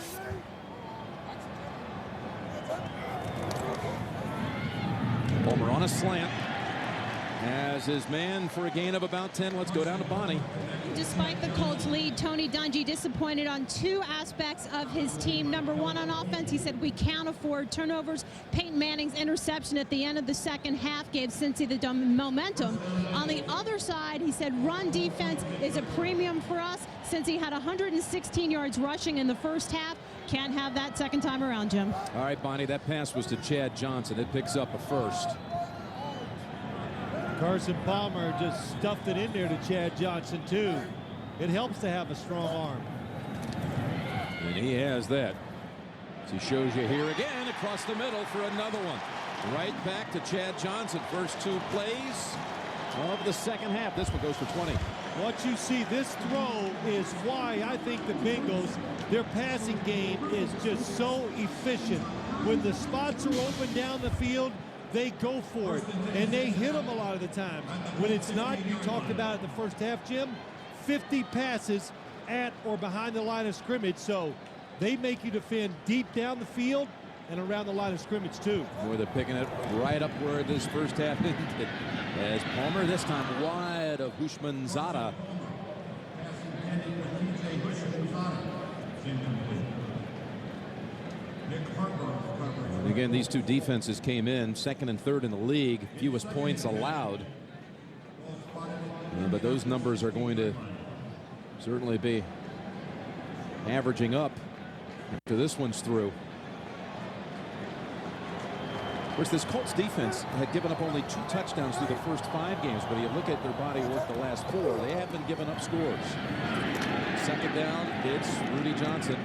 [SPEAKER 2] Homer on a slant. Has his man for a gain of about 10. Let's go down to Bonnie.
[SPEAKER 19] Despite the Colts lead, Tony Dungy disappointed on 2 aspects of his team. Number 1, on offense, he said we can't afford turnovers. Peyton Manning's interception at the end of the second half gave Cincy the momentum. On the other side, he said run defense is a premium for us since he had 116 yards rushing in the first half. Can't have that second time around, Jim.
[SPEAKER 2] All right, Bonnie, that pass was to Chad Johnson. It picks up a first.
[SPEAKER 8] Carson Palmer just stuffed it in there to Chad Johnson, too. It helps to have a strong arm.
[SPEAKER 2] And he has that. As he shows you here again across the middle for another one. Right back to Chad Johnson. First 2 plays of the second half. This one goes for 20.
[SPEAKER 8] What you see, this throw is why I think the Bengals, their passing game is just so efficient. When the spots are open down the field, they go for it, and they hit them a lot of the time. When it's not, you talked about it in the first half, Jim, 50 passes at or behind the line of scrimmage, so they make you defend deep down the field and around the line of scrimmage, too.
[SPEAKER 2] Boy, they're picking it right up where this first half ended. As Palmer this time wide of Hushmanzada. And again, these 2 defenses came in 2nd and 3rd in the league, fewest points allowed. But those numbers are going to certainly be averaging up after this one's through. Of course, this Colts defense had given up only 2 touchdowns through the first 5 games, but you look at their body work the last 4, they have been giving up scores. Second down, it's Rudy Johnson.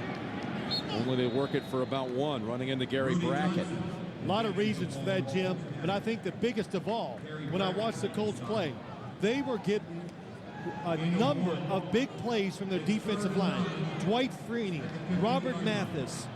[SPEAKER 2] Only they work it for about 1, running into Gary Brackett.
[SPEAKER 8] A lot of reasons for that, Jim, but I think the biggest of all, when I watched the Colts play, they were getting a number of big plays from their defensive line. Dwight Freeney, Robert Mathis,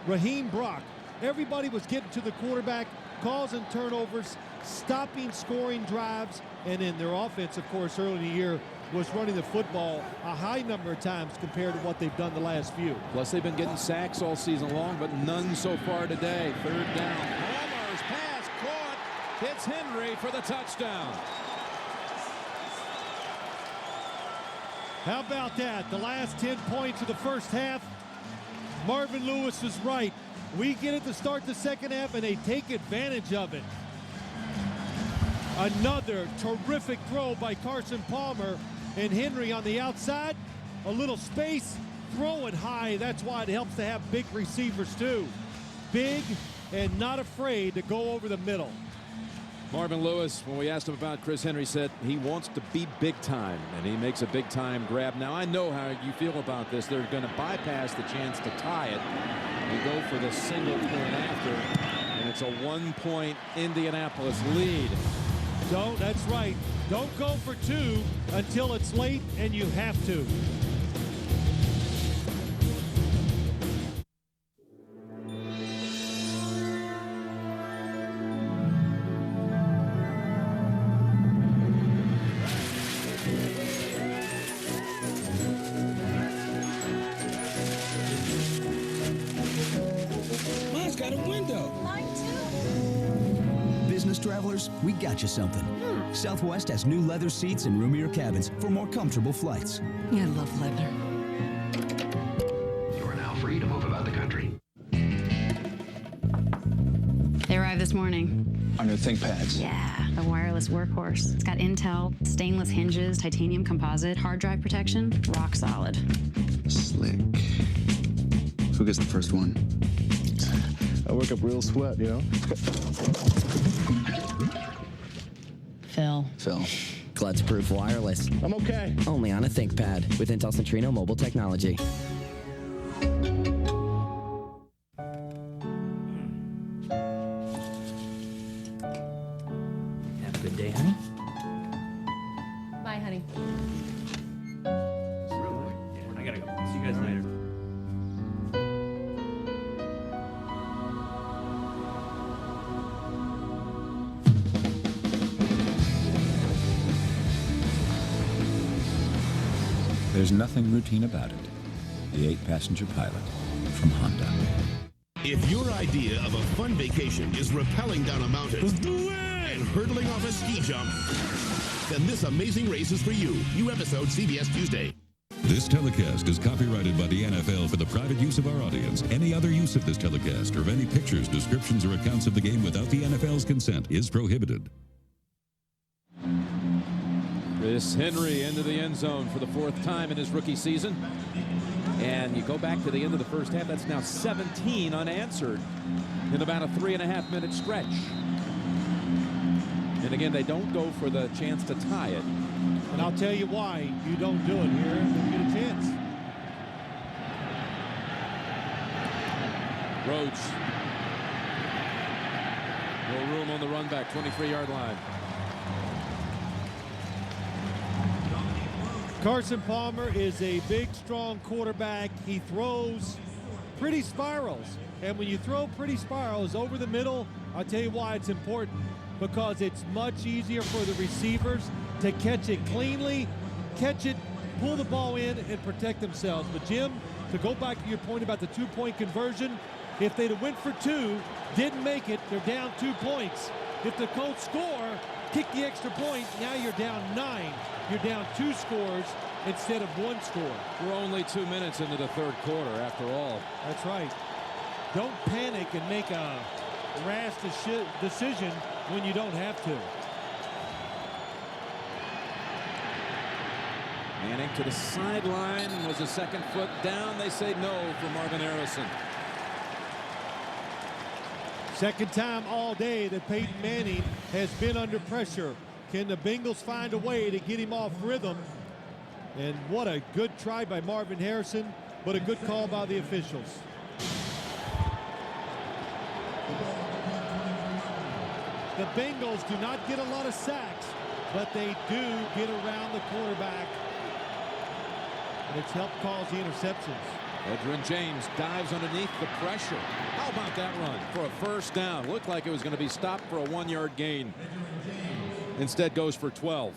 [SPEAKER 8] Raheem Brock. Everybody was getting to the quarterback, causing turnovers, stopping scoring drives, and then their offense, of course, early in the year was running the football a high number of times compared to what they've done the last few.
[SPEAKER 2] Plus, they've been getting sacks all season long, but none so far today. 3rd down. Palmer's pass caught. Hits Henry for the touchdown.
[SPEAKER 8] How about that? The last 10 points of the first half. Marvin Lewis is right. We get it to start the second half, and they take advantage of it. Another terrific throw by Carson Palmer, and Henry on the outside. A little space, throw it high. That's why it helps to have big receivers too. Big and not afraid to go over the middle.
[SPEAKER 2] Marvin Lewis, when we asked him about Chris Henry, said he wants to be big time, and he makes a big time grab. Now, I know how you feel about this. They're going to bypass the chance to tie it and go for the single point after, and it's a 1-point Indianapolis lead.
[SPEAKER 8] That's right. Don't go for 2 until it's late and you have to.
[SPEAKER 10] Mine's got a window.
[SPEAKER 3] Mine too.
[SPEAKER 13] Business travelers, we got you something. Southwest has new leather seats and roomier cabins for more comfortable flights.
[SPEAKER 3] I love leather.
[SPEAKER 18] You are now free to move about the country.
[SPEAKER 3] They arrived this morning.
[SPEAKER 20] On your ThinkPads.
[SPEAKER 3] Yeah, a wireless workhorse. It's got Intel, stainless hinges, titanium composite, hard drive protection, rock solid.
[SPEAKER 20] Slick. Who gets the first one?
[SPEAKER 21] I work up real sweat, you know?
[SPEAKER 3] Phil.
[SPEAKER 22] Klutz-proof wireless.
[SPEAKER 21] I'm okay.
[SPEAKER 22] Only on a ThinkPad with Intel Centrino mobile technology. Have a good day, honey.
[SPEAKER 3] Bye, honey.
[SPEAKER 17] I gotta go. See you guys later.
[SPEAKER 23] There's nothing routine about it. The 8-passenger pilot from Honda.
[SPEAKER 6] If your idea of a fun vacation is rappelling down a mountain and hurtling off a ski jump, then this amazing race is for you. New episode, CBS Tuesday.
[SPEAKER 25] This telecast is copyrighted by the NFL for the private use of our audience. Any other use of this telecast or of any pictures, descriptions, or accounts of the game without the NFL's consent is prohibited.
[SPEAKER 2] Chris Henry into the end zone for the 4th time in his rookie season. And you go back to the end of the first half, that's now 17 unanswered in about a 3.5-minute stretch. And again, they don't go for the chance to tie it.
[SPEAKER 8] And I'll tell you why you don't do it here. You get a chance.
[SPEAKER 2] Rhodes. No room on the run back, 23-yard line.
[SPEAKER 8] Carson Palmer is a big, strong quarterback. He throws pretty spirals. And when you throw pretty spirals over the middle, I'll tell you why it's important. Because it's much easier for the receivers to catch it cleanly, catch it, pull the ball in, and protect themselves. But Jim, to go back to your point about the 2-point conversion, if they'd have went for 2, didn't make it, they're down 2 points. If the Colts score, kick the extra point, now you're down 9. You're down 2 scores instead of 1 score.
[SPEAKER 2] We're only 2 minutes into the 3rd quarter after all.
[SPEAKER 8] That's right. Don't panic and make a rash decision when you don't have to.
[SPEAKER 2] Manning to the sideline. Was a 2nd foot down. They say no for Marvin Harrison.
[SPEAKER 8] Second time all day that Peyton Manning has been under pressure. Can the Bengals find a way to get him off rhythm? And what a good try by Marvin Harrison, but a good call by the officials. The Bengals do not get a lot of sacks, but they do get around the quarterback. And it's helped cause the interceptions.
[SPEAKER 2] Edgerrin James dives underneath the pressure. How about that run for a 1st down? Looked like it was going to be stopped for a 1-yard gain. Instead goes for 12.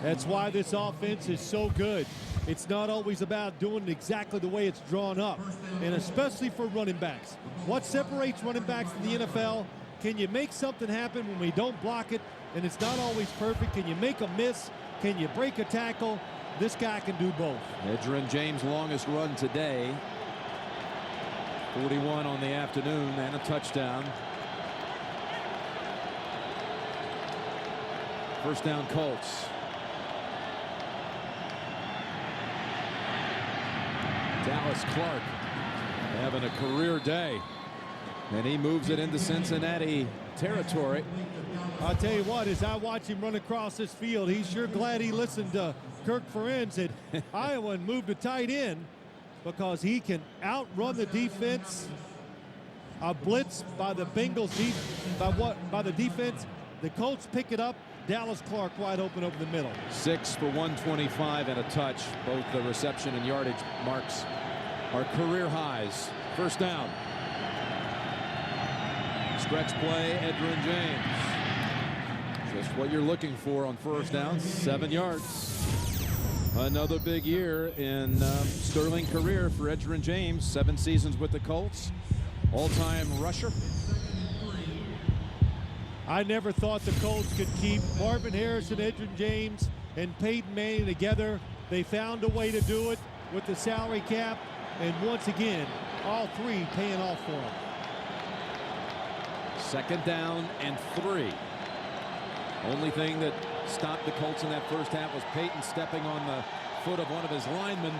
[SPEAKER 8] That's why this offense is so good. It's not always about doing it exactly the way it's drawn up, and especially for running backs. What separates running backs in the NFL? Can you make something happen when we don't block it, and it's not always perfect? Can you make a miss? Can you break a tackle? this guy can do both.
[SPEAKER 2] Edgerrin James' longest run today. 41 on the afternoon and a touchdown. First down Colts. Dallas Clark having a career day. And he moves it into Cincinnati territory.
[SPEAKER 8] I'll tell you what, as I watch him run across this field, he's sure glad he listened to Kirk Ferentz at Iowa and moved to tight end, because he can outrun the defense. A blitz by the Bengals by the defense. The Colts pick it up. Dallas Clark wide open over the middle.
[SPEAKER 2] 6 for 125 and a touch. Both the reception and yardage marks are career highs. First down. Stretch play, Edgerrin James. Just what you're looking for on first down. 7 yards. Another big year in Sterling career for Edgerrin James. 7 seasons with the Colts. All-time rusher.
[SPEAKER 8] I never thought the Colts could keep Marvin Harrison, Edgerrin James, and Peyton Manning together. They found a way to do it with the salary cap, and once again, all three paying off for them.
[SPEAKER 2] Second down and 3. Only thing that stopped the Colts in that first half was Peyton stepping on the foot of one of his linemen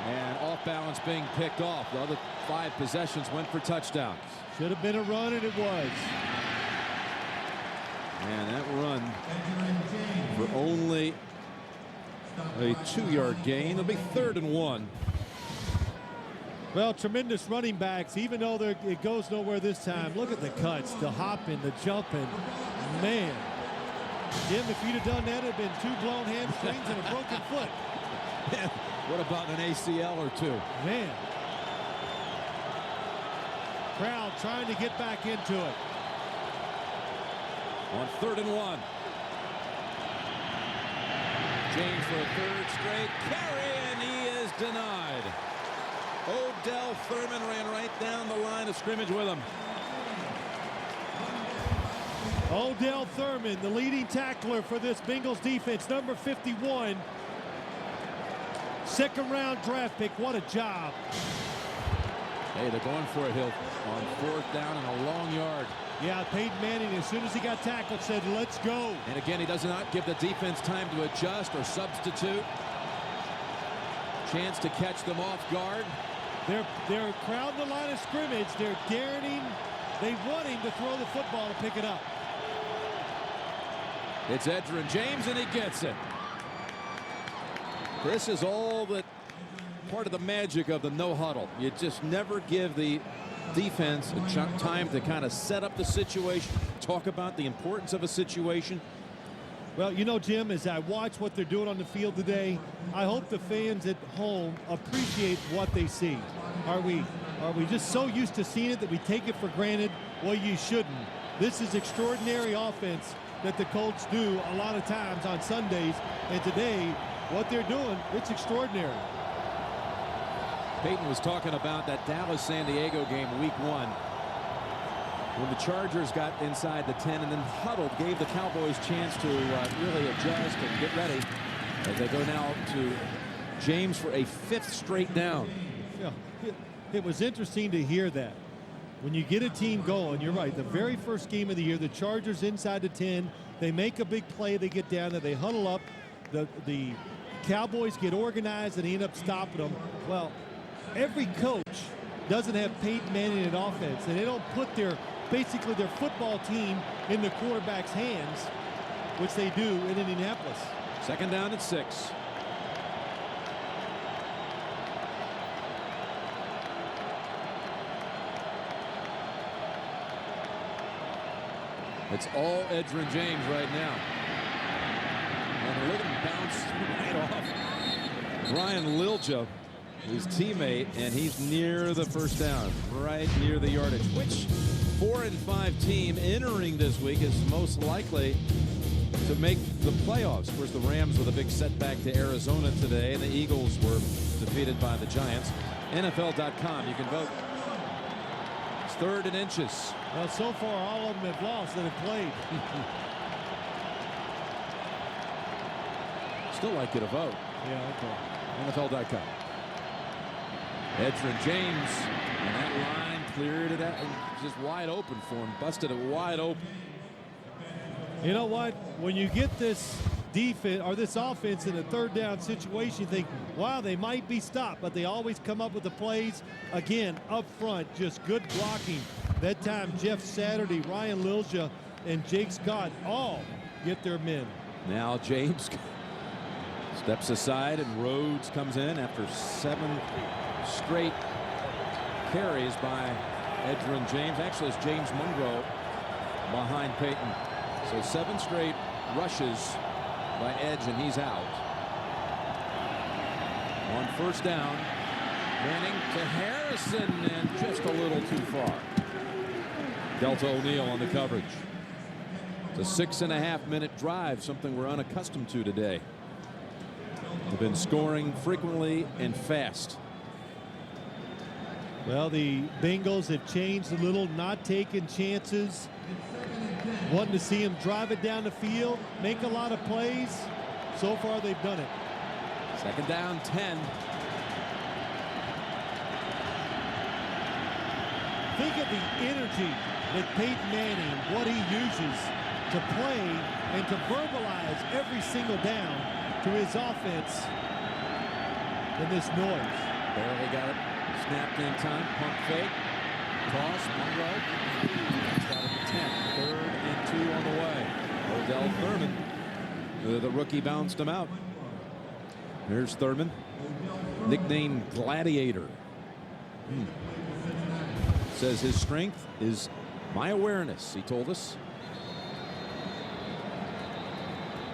[SPEAKER 2] and off balance being picked off. The other 5 possessions went for touchdowns.
[SPEAKER 8] Should have been a run, and it was.
[SPEAKER 2] And that run for only a 2-yard gain. It'll be 3rd and 1.
[SPEAKER 8] Well, tremendous running backs, even though it goes nowhere this time. Look at the cuts, the hopping, the jumping. Man, Jim, if you'd have done that, it'd have been 2 blown hamstrings and a broken foot.
[SPEAKER 2] What about an ACL or 2?
[SPEAKER 8] Man. Crowd trying to get back into it.
[SPEAKER 2] On 3rd and 1. James for a 3rd straight carry, and he is denied. Odell Thurman ran right down the line of scrimmage with him.
[SPEAKER 8] Odell Thurman, the leading tackler for this Bengals defense, number 51. 2nd-round draft pick. What a job.
[SPEAKER 2] Hey, they're going for it, Hill, on 4th down and a long yard.
[SPEAKER 8] Yeah, Peyton Manning, as soon as he got tackled, said, let's go.
[SPEAKER 2] And again, he does not give the defense time to adjust or substitute. Chance to catch them off guard.
[SPEAKER 8] They're crowding the line of scrimmage. They're daring. They want him to throw the football to pick it up.
[SPEAKER 2] It's Edgerrin James, and he gets it. This is all that part of the magic of the no huddle. You just never give the defense a time to kind of set up the situation, talk about the importance of a situation.
[SPEAKER 8] Well, you know, Jim, as I watch what they're doing on the field today, I hope the fans at home appreciate what they see. Are we just so used to seeing it that we take it for granted? Well, you shouldn't. This is extraordinary offense that the Colts do a lot of times on Sundays, and today, what they're doing, it's extraordinary.
[SPEAKER 2] Peyton was talking about that Dallas-San Diego game week 1 when the Chargers got inside the 10 and then huddled, gave the Cowboys chance to really adjust and get ready as they go now to James for a 5th straight down.
[SPEAKER 8] Yeah, it was interesting to hear that. When you get a team going, you're right, the very first game of the year, the Chargers inside the 10, they make a big play, they get down there, they huddle up, the Cowboys get organized and they end up stopping them. Well, every coach doesn't have Peyton Manning in offense, and they don't put basically their football team in the quarterback's hands, which they do in Indianapolis.
[SPEAKER 2] 2nd down at 6. It's all Edgerrin James right now. And look at him bounce right off Brian Lilja, his teammate, and he's near the first down, right near the yardage. Which 4 and 5 team entering this week is most likely to make the playoffs? Of course, the Rams with a big setback to Arizona today, and the Eagles were defeated by the Giants. NFL.com, you can vote. It's 3rd and inches.
[SPEAKER 8] Well, so far, all of them have lost that have played.
[SPEAKER 2] still like you to vote.
[SPEAKER 8] Yeah, okay.
[SPEAKER 2] NFL.com. Edgerrin James, and that line cleared it out, just wide open for him, busted it wide open.
[SPEAKER 8] You know what? When you get this defense or this offense in a third down situation, you think, wow, they might be stopped, but they always come up with the plays again up front. Just good blocking. That time, Jeff Saturday, Ryan Lilja, and Jake Scott all get their men.
[SPEAKER 2] Now James steps aside, and Rhodes comes in after 7 straight carries by Edgerrin James. Actually, it's James Monroe behind Peyton. So 7 straight rushes by Edge, and he's out. On first down, Manning to Harrison, and just a little too far. Delta O'Neal on the coverage. It's a 6.5-minute drive, something we're unaccustomed to today. They've been scoring frequently and fast.
[SPEAKER 8] Well, the Bengals have changed a little, not taking chances, wanting to see him drive it down the field, make a lot of plays. So far, they've done it.
[SPEAKER 2] Second down, 10.
[SPEAKER 8] Think of the energy that Peyton Manning, what he uses to play and to verbalize every single down to his offense in this noise.
[SPEAKER 2] Barely got it. Snapped in time. Pump fake. Toss. Monroe. That's got it to 10. 3rd and 2 on the way. Odell Thurman. The rookie bounced him out. Here's Thurman. Nicknamed Gladiator. Says his strength is my awareness, he told us.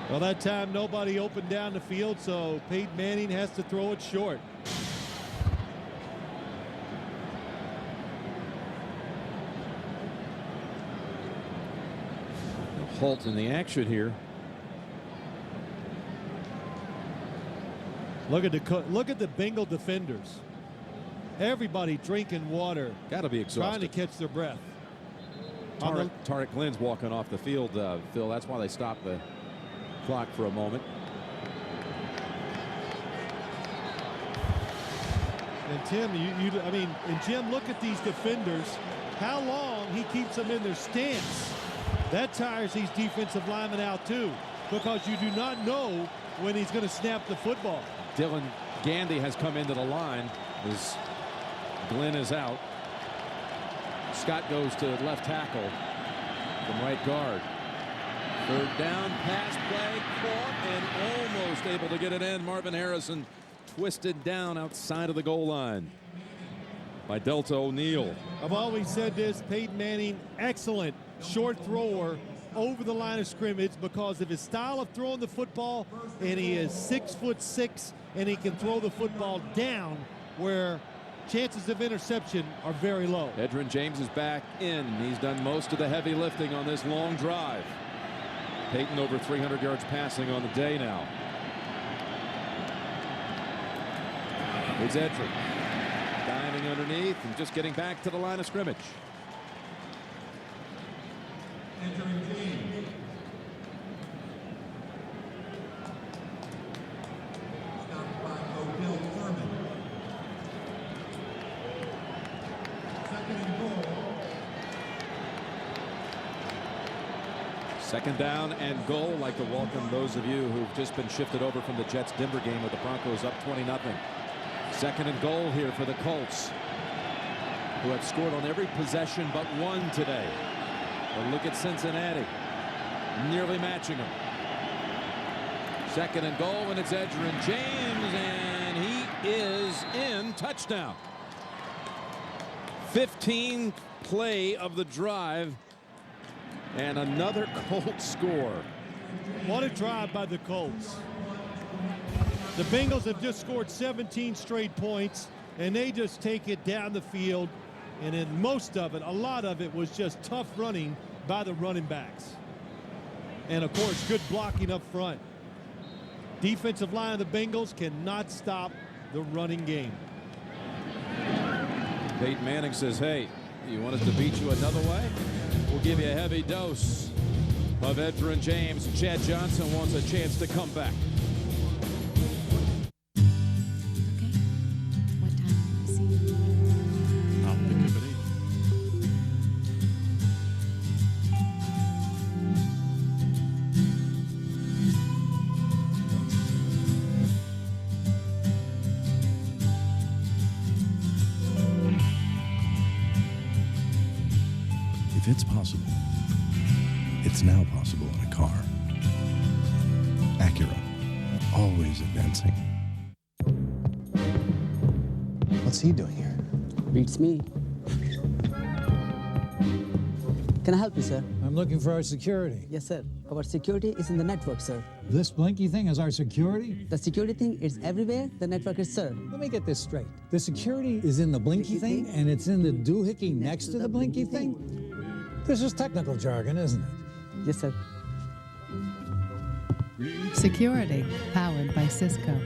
[SPEAKER 8] Well, that time nobody opened down the field, so Peyton Manning has to throw it short.
[SPEAKER 2] Holt in the action here.
[SPEAKER 8] Look at the Bengal defenders. Everybody drinking water.
[SPEAKER 2] Got to be exhausted.
[SPEAKER 8] Trying to catch their breath.
[SPEAKER 2] Tarek Glynn's walking off the field, Phil. That's why they stopped the clock for a moment.
[SPEAKER 8] And Tim, and Jim, look at these defenders. How long he keeps them in their stance. That tires these defensive linemen out too, because you do not know when he's going to snap the football.
[SPEAKER 2] Dylan Gandy has come into the line as Glynn is out. Scott goes to left tackle from right guard. 3rd down, pass play, caught and almost able to get it in. Marvin Harrison twisted down outside of the goal line by Delta O'Neal.
[SPEAKER 8] I've always said this, Peyton Manning, excellent short thrower over the line of scrimmage because of his style of throwing the football, and he is 6'6", and he can throw the football down where chances of interception are very low.
[SPEAKER 2] Edgerrin James is back in. He's done most of the heavy lifting on this long drive. Peyton over 300 yards passing on the day now. It's Edgerrin diving underneath and just getting back to the line of scrimmage. Second down and goal. Like to welcome those of you who've just been shifted over from the Jets-Denver game with the Broncos up 20-0. Second and goal here for the Colts, who have scored on every possession but one today. But look at Cincinnati, nearly matching them. Second and goal, and it's Edgerrin James, and he is in. Touchdown. 15th play of the drive, and another Colts score.
[SPEAKER 8] What a drive by the Colts. The Bengals have just scored 17 straight points, and they just take it down the field. And in most of it, a lot of it was just tough running by the running backs. And of course, good blocking up front. Defensive line of the Bengals cannot stop the running game.
[SPEAKER 2] Peyton Manning says, hey, you want us to beat you another way? We'll give you a heavy dose of Edgerrin James. Chad Johnson wants a chance to come back.
[SPEAKER 1] If it's possible, it's now possible in a car. Acura, always advancing.
[SPEAKER 4] What's he doing here?
[SPEAKER 9] Beats me. Can I help you, sir?
[SPEAKER 11] I'm looking for our security.
[SPEAKER 9] Yes, sir. Our security is in the network, sir.
[SPEAKER 11] This blinky thing is our security?
[SPEAKER 9] The security thing is everywhere. The network is, sir.
[SPEAKER 11] Let me get this straight. The security is in the blinky thing, and it's in the doohickey next to the blinky thing? This is technical jargon, isn't it?
[SPEAKER 9] Yes, sir.
[SPEAKER 12] Security, powered by Cisco.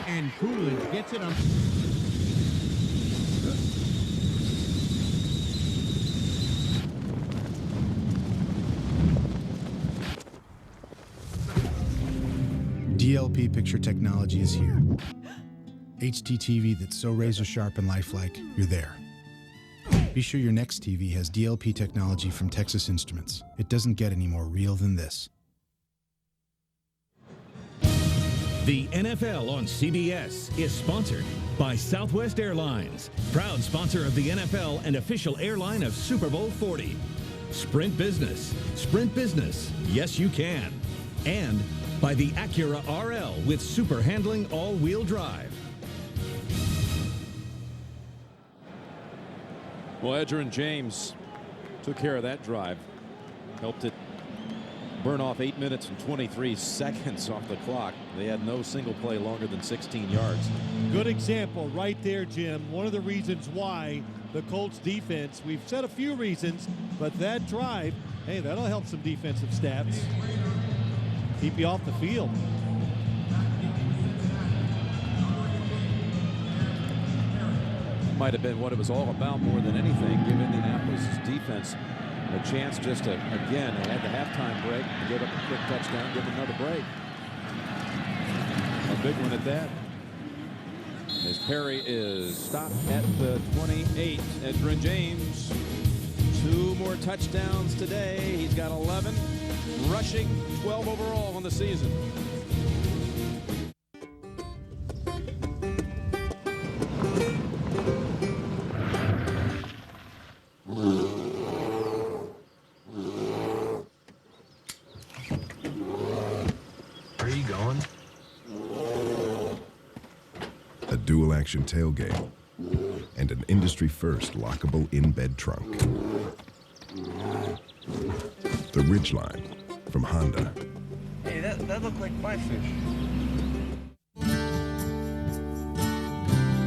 [SPEAKER 8] And Coolidge gets it on.
[SPEAKER 14] DLP picture technology is here. HD TV that's so razor sharp and lifelike, you're there. Be sure your next TV has DLP technology from Texas Instruments. It doesn't get any more real than this.
[SPEAKER 24] The NFL on CBS is sponsored by Southwest Airlines, proud sponsor of the NFL and official airline of Super Bowl 40. Sprint Business, yes you can. And by the Acura RL with super handling all-wheel drive.
[SPEAKER 2] Well, Edgerrin James took care of that drive. Helped it burn off 8 minutes and 23 seconds off the clock. They had no single play longer than 16 yards.
[SPEAKER 8] Good example right there, Jim. One of the reasons why the Colts defense, we've said a few reasons, but that drive, hey, that'll help some defensive stats. Keep you off the field.
[SPEAKER 2] Might have been what it was all about more than anything, give Indianapolis' defense a chance just to, again, they had the halftime break, give up a quick touchdown, give another break. A big one at that. As Perry is stopped at the 28. Edgerrin James, 2 more touchdowns today. He's got 11 rushing, 12 overall on the season.
[SPEAKER 27] Dual-action tailgate, and an industry-first lockable in-bed trunk. The Ridgeline from Honda.
[SPEAKER 10] Hey, that looked like my fish.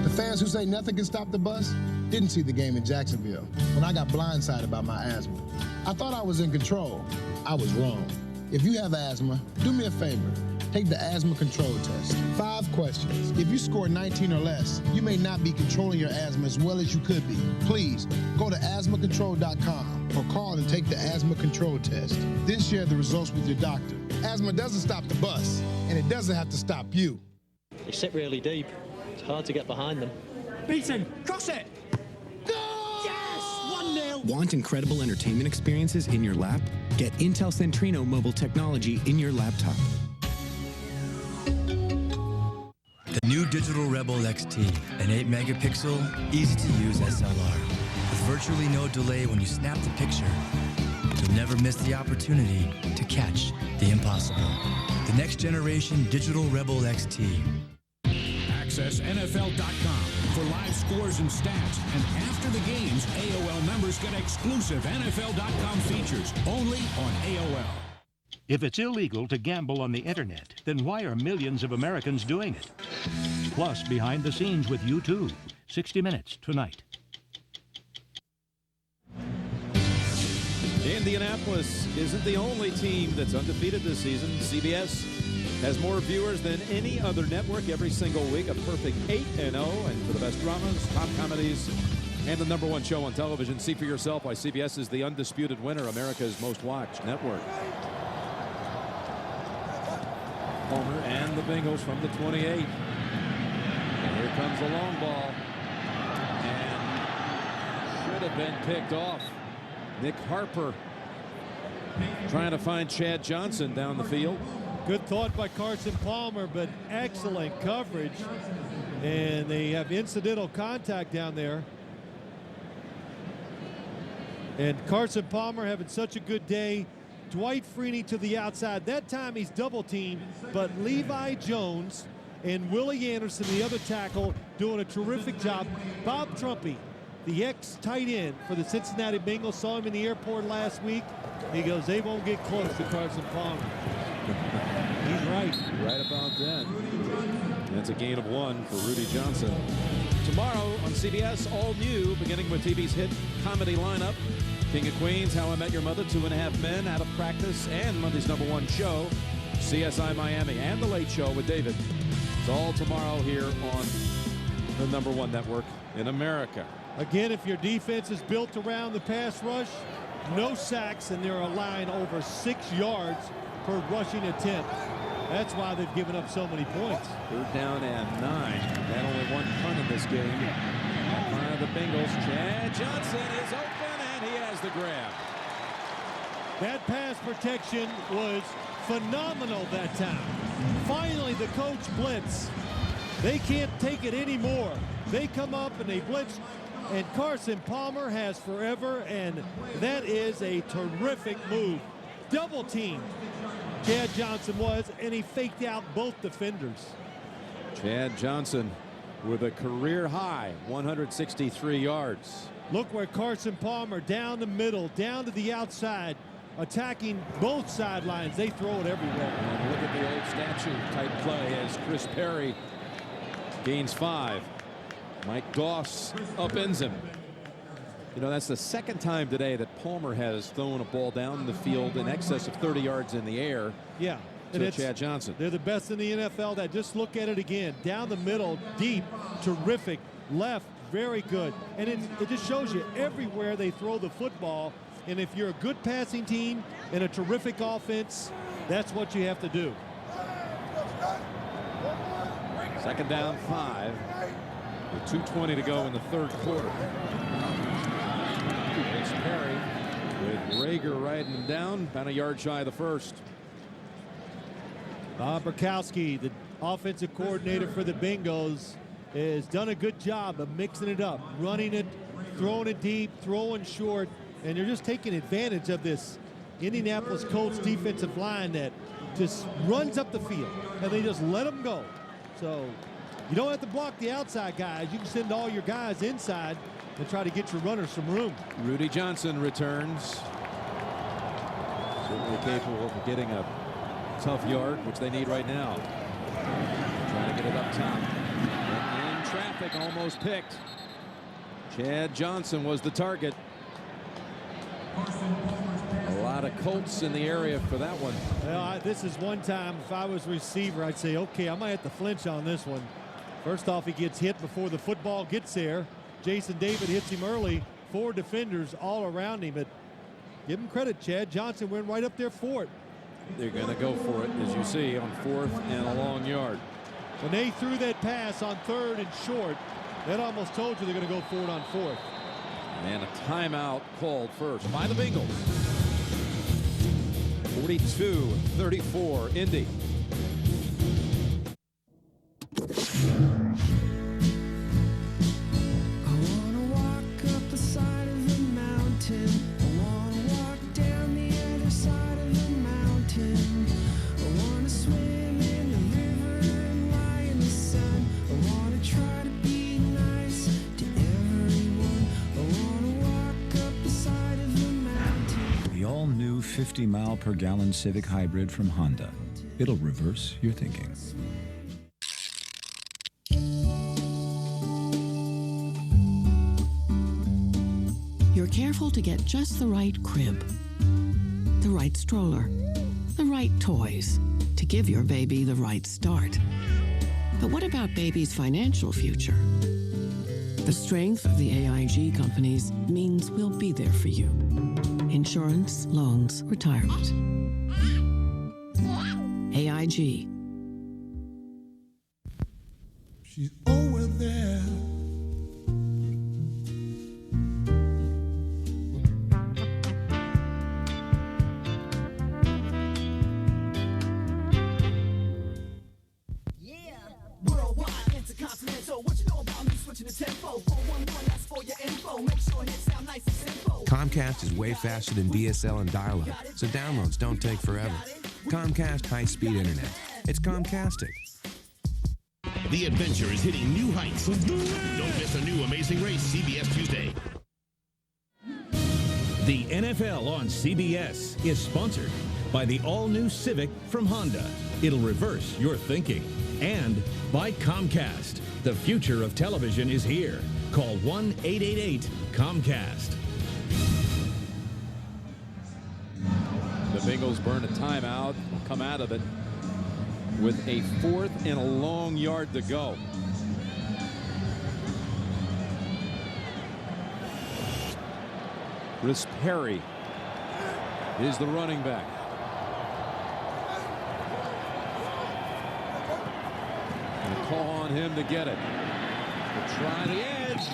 [SPEAKER 28] The fans who say nothing can stop the bus didn't see the game in Jacksonville when I got blindsided by my asthma. I thought I was in control. I was wrong. If you have asthma, do me a favor. Take the asthma control test. 5 questions. If you score 19 or less, you may not be controlling your asthma as well as you could be. Please, go to asthmacontrol.com or call and take the asthma control test. Then share the results with your doctor. Asthma doesn't stop the bus, and it doesn't have to stop you.
[SPEAKER 29] They sit really deep. It's hard to get behind them.
[SPEAKER 10] Beaton, cross it! Yes! 1-0!
[SPEAKER 30] Want incredible entertainment experiences in your lap? Get Intel Centrino mobile technology in your laptop.
[SPEAKER 31] The new Digital Rebel XT, an 8-megapixel, easy-to-use SLR. With virtually no delay when you snap the picture, you'll never miss the opportunity to catch the impossible. The next generation Digital Rebel XT.
[SPEAKER 6] Access NFL.com for live scores and stats. And after the games, AOL members get exclusive NFL.com features only on AOL.
[SPEAKER 32] If it's illegal to gamble on the internet, then why are millions of Americans doing it? Plus, behind the scenes with U2. 60 Minutes tonight.
[SPEAKER 2] Indianapolis isn't the only team that's undefeated this season. CBS has more viewers than any other network every single week. A perfect 8-0, and for the best dramas, top comedies, and the #1 show on television. See for yourself why CBS is the undisputed winner, America's most watched network. Palmer and the Bengals from the 28. And here comes the long ball. And should have been picked off. Nick Harper trying to find Chad Johnson down the field.
[SPEAKER 8] Good thought by Carson Palmer, but excellent coverage. And they have incidental contact down there. And Carson Palmer having such a good day. Dwight Freeney to the outside. That time he's double teamed, but Levi Jones and Willie Anderson, the other tackle, doing a terrific job. Bob Trumpy, the ex-tight end for the Cincinnati Bengals, saw him in the airport last week. He goes, they won't get close to Carson Palmer. He's right.
[SPEAKER 2] Right about that. That's a gain of 1 for Rudy Johnson. Tomorrow on CBS, all new, beginning with TV's hit comedy lineup. King of Queens, How I Met Your Mother, 2.5 Men, Out of Practice, and Monday's #1 show, CSI Miami, and The Late Show with David. It's all tomorrow here on the #1 network in America.
[SPEAKER 8] Again, if your defense is built around the pass rush, no sacks, and they're aligned over 6 yards per rushing attempt. That's why they've given up so many points.
[SPEAKER 2] 3rd down and 9. Had only 1 punt in this game. The Bengals, Chad Johnson is open, and he has the grab.
[SPEAKER 8] That pass protection was phenomenal that time. Finally, the coach blitz. They can't take it anymore. They come up and they blitz, and Carson Palmer has forever, and that is a terrific move. Double team. Chad Johnson was, and he faked out both defenders.
[SPEAKER 2] Chad Johnson with a career high 163 yards.
[SPEAKER 8] Look where Carson Palmer down the middle, down to the outside, attacking both sidelines. They throw it everywhere.
[SPEAKER 2] And look at the old statue type play as Chris Perry gains 5. Mike Goss upends him. You know, that's the 2nd time today that Palmer has thrown a ball down the field in excess of 30 yards in the air.
[SPEAKER 8] Yeah.
[SPEAKER 2] To Chad Johnson.
[SPEAKER 8] They're the best in the NFL. That just look at it again. Down the middle, deep, terrific. Left, very good. And it just shows you everywhere they throw the football. And if you're a good passing team and a terrific offense, that's what you have to do.
[SPEAKER 2] 2nd down 5. With 2:20 to go in the 3rd quarter. It's Perry with Rager riding him down, about a yard shy of the 1st.
[SPEAKER 8] Bob Burkowski, the offensive coordinator for the Bengals, has done a good job of mixing it up, running it, throwing it deep, throwing short, and they're just taking advantage of this Indianapolis Colts defensive line that just runs up the field, and they just let them go. So you don't have to block the outside guys. You can send all your guys inside and try to get your runners some room.
[SPEAKER 2] Rudy Johnson returns. Certainly capable of getting a tough yard, which they need right now. Trying to get it up top. And in traffic, almost picked. Chad Johnson was the target. A lot of Colts in the area for that one.
[SPEAKER 8] Well, this is one time, if I was receiver, I'd say, okay, I might have to flinch on this one. First off, he gets hit before the football gets there. Jason David hits him early. 4 defenders all around him, but give him credit. Chad Johnson went right up there for it.
[SPEAKER 2] They're going to go for it, as you see, on 4th and a long yard.
[SPEAKER 8] When they threw that pass on 3rd and short, that almost told you they're going to go for it on 4th.
[SPEAKER 2] And a timeout called first by the Bengals. 42-34, Indy.
[SPEAKER 23] The all-new 50-mile-per-gallon Civic Hybrid from Honda. It'll reverse your thinking.
[SPEAKER 3] You're careful to get just the right crib, the right stroller, the right toys to give your baby the right start. But what about baby's financial future? The strength of the AIG companies means we'll be there for you. Insurance, loans, retirement. AIG.
[SPEAKER 10] She's over there. Worldwide, intercontinental,
[SPEAKER 5] Comcast is way faster than DSL and dial-up, so downloads don't take forever. Comcast high-speed internet. It's Comcastic.
[SPEAKER 6] The adventure is hitting new heights. Don't miss a new Amazing Race, CBS Tuesday.
[SPEAKER 24] The NFL on CBS is sponsored by the all-new Civic from Honda. It'll reverse your thinking. And by Comcast. The future of television is here. Call 1-888-COMCAST.
[SPEAKER 2] The Bengals burn a timeout, come out of it with a 4th and a long yard to go. Chris Perry is the running back. And a call on him to get it. To try the edge,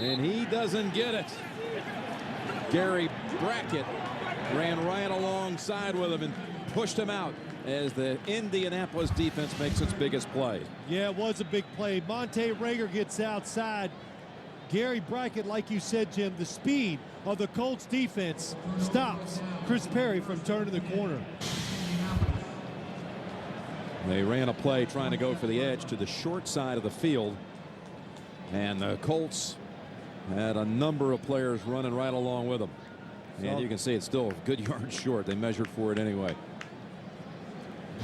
[SPEAKER 2] and he doesn't get it. Gary Brackett ran right alongside with him and pushed him out as the Indianapolis defense makes its biggest play.
[SPEAKER 8] Yeah, it was a big play. Monte Rager gets outside. Gary Brackett, like you said, Jim, the speed of the Colts defense stops Chris Perry from turning the corner.
[SPEAKER 2] They ran a play trying to go for the edge to the short side of the field. And the Colts had a number of players running right along with them. And you can see it's still a good yard short. They measured for it anyway.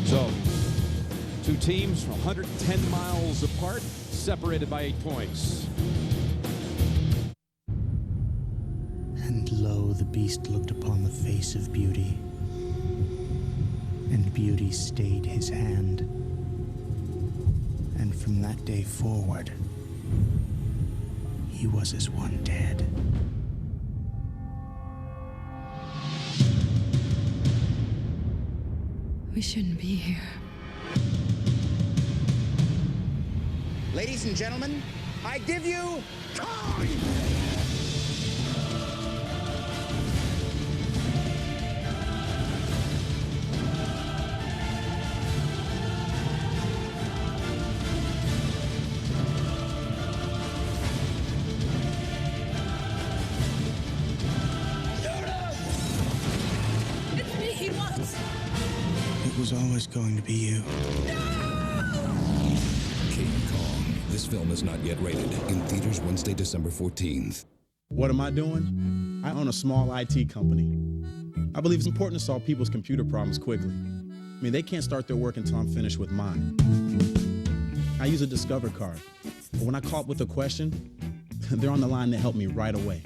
[SPEAKER 2] So, two teams 110 miles apart, separated by 8 points.
[SPEAKER 7] And lo, the beast looked upon the face of beauty, and beauty stayed his hand. And from that day forward, he was as one dead.
[SPEAKER 13] We shouldn't be here.
[SPEAKER 10] Ladies and gentlemen, I give you time!
[SPEAKER 7] It was always going to be you.
[SPEAKER 25] King Kong. This film is not yet rated. In theaters Wednesday, December 14th.
[SPEAKER 14] What am I doing? I own a small IT company. I believe it's important to solve people's computer problems quickly. I mean, they can't start their work until I'm finished with mine. I use a Discover card, but when I call up with a question, they're on the line to help me right away.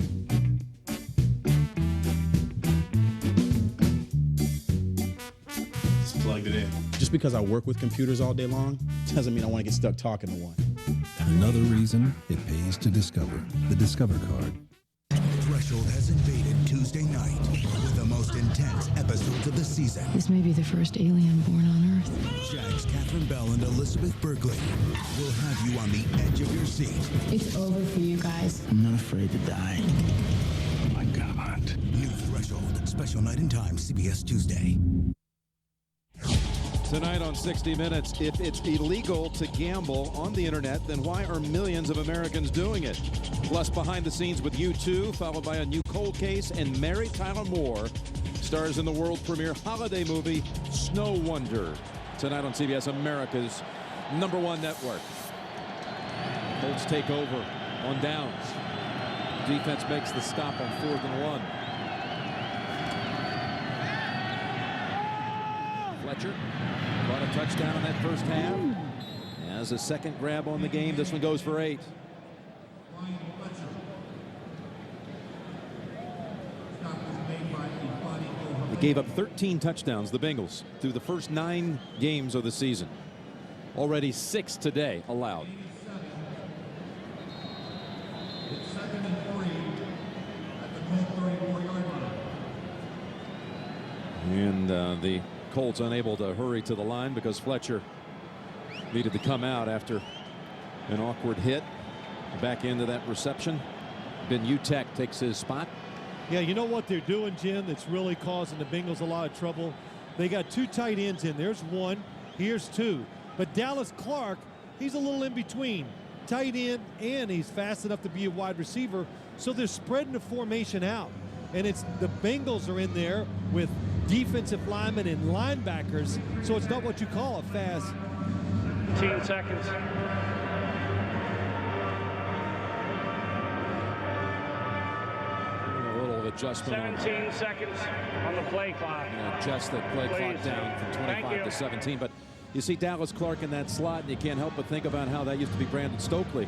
[SPEAKER 1] Plugged it in.
[SPEAKER 14] Just because I work with computers all day long doesn't mean I want to get stuck talking to one.
[SPEAKER 1] Another reason it pays to discover. The Discover card.
[SPEAKER 15] Threshold has invaded Tuesday night with the most intense episodes of the season.
[SPEAKER 13] This may be the first alien born on Earth.
[SPEAKER 15] Jags Catherine Bell and Elizabeth Berkley will have you on the edge of your seat.
[SPEAKER 13] It's over for you guys.
[SPEAKER 7] I'm not afraid to die.
[SPEAKER 15] Oh my God. New Threshold, special night and time, CBS Tuesday.
[SPEAKER 2] Tonight on 60 Minutes, if it's illegal to gamble on the internet, then why are millions of Americans doing it? Plus, behind the scenes with U2, followed by a new cold case, and Mary Tyler Moore stars in the world premiere holiday movie, Snow Wonder. Tonight on CBS, America's #1 network. Colts take over on downs. Defense makes the stop on 4th and 1. Fletcher brought a touchdown in that first half. As a second grab on the game, this one goes for 8. They gave up 13 touchdowns, the Bengals, through the first 9 games of the season. Already 6 today allowed. And the Colts unable to hurry to the line because Fletcher needed to come out after an awkward hit. Back into that reception. Ben Utek takes his spot.
[SPEAKER 8] Yeah, you know what they're doing, Jim, that's really causing the Bengals a lot of trouble? They got 2 tight ends in. There's 1. Here's 2. But Dallas Clark, he's a little in between. tight end, and he's fast enough to be a wide receiver. So they're spreading the formation out. And it's the Bengals are in there with defensive linemen and linebackers. So it's not what you call a fast.
[SPEAKER 4] 15 seconds.
[SPEAKER 2] A little adjustment.
[SPEAKER 4] 17 seconds on the play clock.
[SPEAKER 2] Adjust that play clock down from 25 to 17. But you see Dallas Clark in that slot, and you can't help but think about how that used to be Brandon Stokely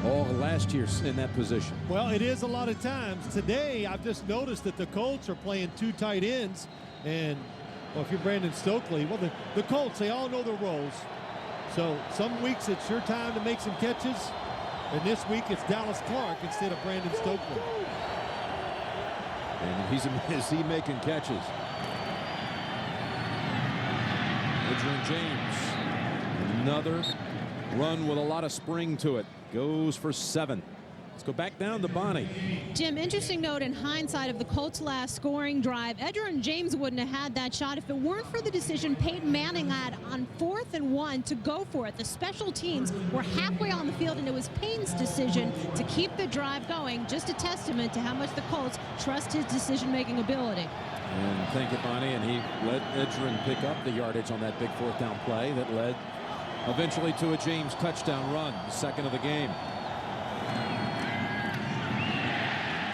[SPEAKER 2] all last year in that position.
[SPEAKER 8] Well, it is a lot of times. Today, I've just noticed that the Colts are playing 2 tight ends. And, well, if you're Brandon Stokely, well, the Colts, they all know their roles. So some weeks it's your time to make some catches. And this week it's Dallas Clark instead of Brandon Stokely.
[SPEAKER 2] And is he making catches? Adrian James. Another run with a lot of spring to it. Goes for 7. Let's go back down to Bonnie.
[SPEAKER 9] Jim, interesting note in hindsight of the Colts' last scoring drive. Edgerrin James wouldn't have had that shot if it weren't for the decision Peyton Manning had on 4th and 1 to go for it. The special teams were halfway on the field, and it was Peyton's decision to keep the drive going. Just a testament to how much the Colts trust his decision-making ability.
[SPEAKER 2] And thank you, Bonnie. And he let Edgerrin pick up the yardage on that big 4th down play that led eventually to a James touchdown run, the second of the game.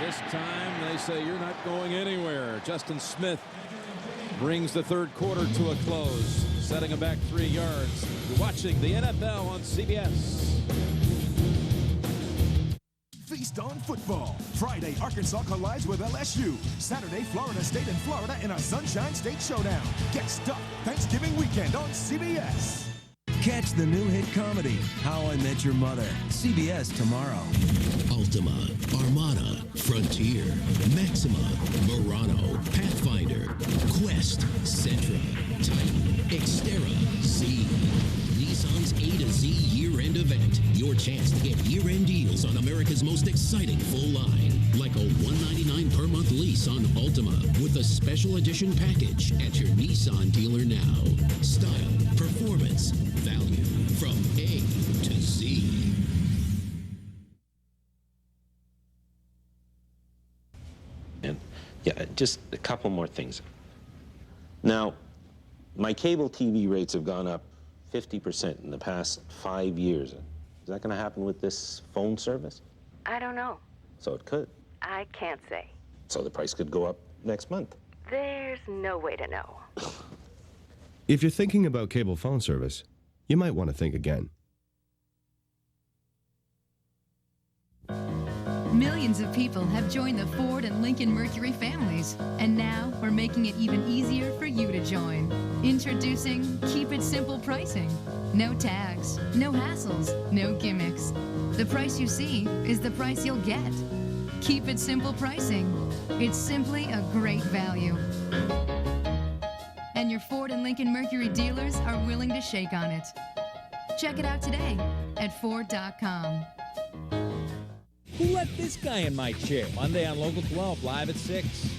[SPEAKER 2] This time they say you're not going anywhere. Justin Smith brings the 3rd quarter to a close, setting him back 3 yards. You're watching the NFL on CBS.
[SPEAKER 11] Feast on football. Friday, Arkansas collides with LSU. Saturday, Florida State and Florida in a Sunshine State showdown. Get stuffed Thanksgiving weekend on CBS.
[SPEAKER 5] Catch the new hit comedy, How I Met Your Mother, CBS tomorrow.
[SPEAKER 6] Ultima, Armada, Frontier, Maxima, Murano, Pathfinder, Quest, Sentra, Titan, Xterra, Z. Nissan's A to Z year-end event. Your chance to get year-end deals on America's most exciting full line. Like a $199 per month lease on Ultima with a special edition package at your Nissan dealer now. Style, performance, value from A to Z.
[SPEAKER 12] And yeah, just a couple more things. Now, my cable TV rates have gone up 50% in the past 5 years. Is that going to happen with this phone service?
[SPEAKER 16] I don't know.
[SPEAKER 12] So it could.
[SPEAKER 16] I can't say.
[SPEAKER 12] So the price could go up next month.
[SPEAKER 16] There's no way to know.
[SPEAKER 17] If you're thinking about cable phone service, you might want to think again.
[SPEAKER 18] Millions of people have joined the Ford and Lincoln Mercury families, and now we're making it even easier for you to join. Introducing Keep It Simple pricing. No tags, no hassles, no gimmicks. The price you see is the price you'll get. Keep It Simple pricing. It's simply a great value. And your Ford and Lincoln Mercury dealers are willing to shake on it. Check it out today at Ford.com.
[SPEAKER 19] Who let this guy in my chair? Monday on Local 12, live at 6.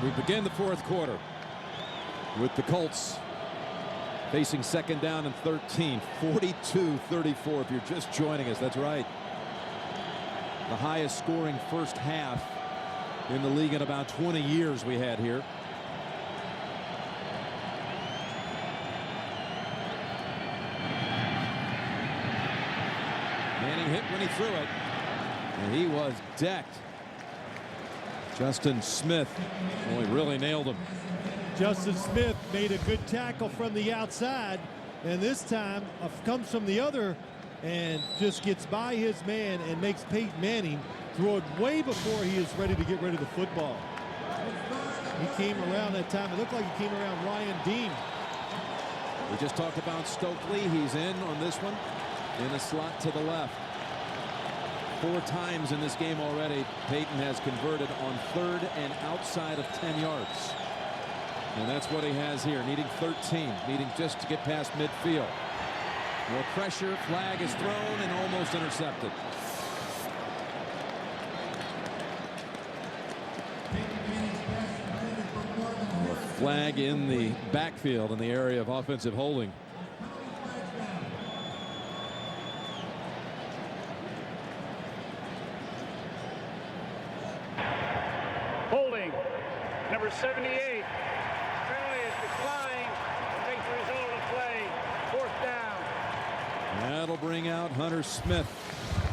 [SPEAKER 2] We begin the 4th quarter with the Colts facing 2nd down and 13, 42-34 if you're just joining us. That's right. The highest scoring first half in the league in about 20 years we had here. Manning hit when he threw it, and he was decked. Justin Smith, well, he really nailed him.
[SPEAKER 8] Justin Smith made a good tackle from the outside, and this time comes from the other and just gets by his man and makes Peyton Manning throw it way before he is ready to get rid of the football. He came around that time. It looked like he came around Ryan Dean.
[SPEAKER 2] We just talked about Stokely. He's in on this one in a slot to the left. 4 times in this game already, Peyton has converted on 3rd and outside of 10 yards. And that's what he has here, needing 13, needing just to get past midfield. More pressure, flag is thrown and almost intercepted. A flag in the backfield in the area of offensive holding.
[SPEAKER 4] Holding. Number 78. Penalty is declined. Takes the result of the play. 4th down.
[SPEAKER 2] That'll bring out Hunter Smith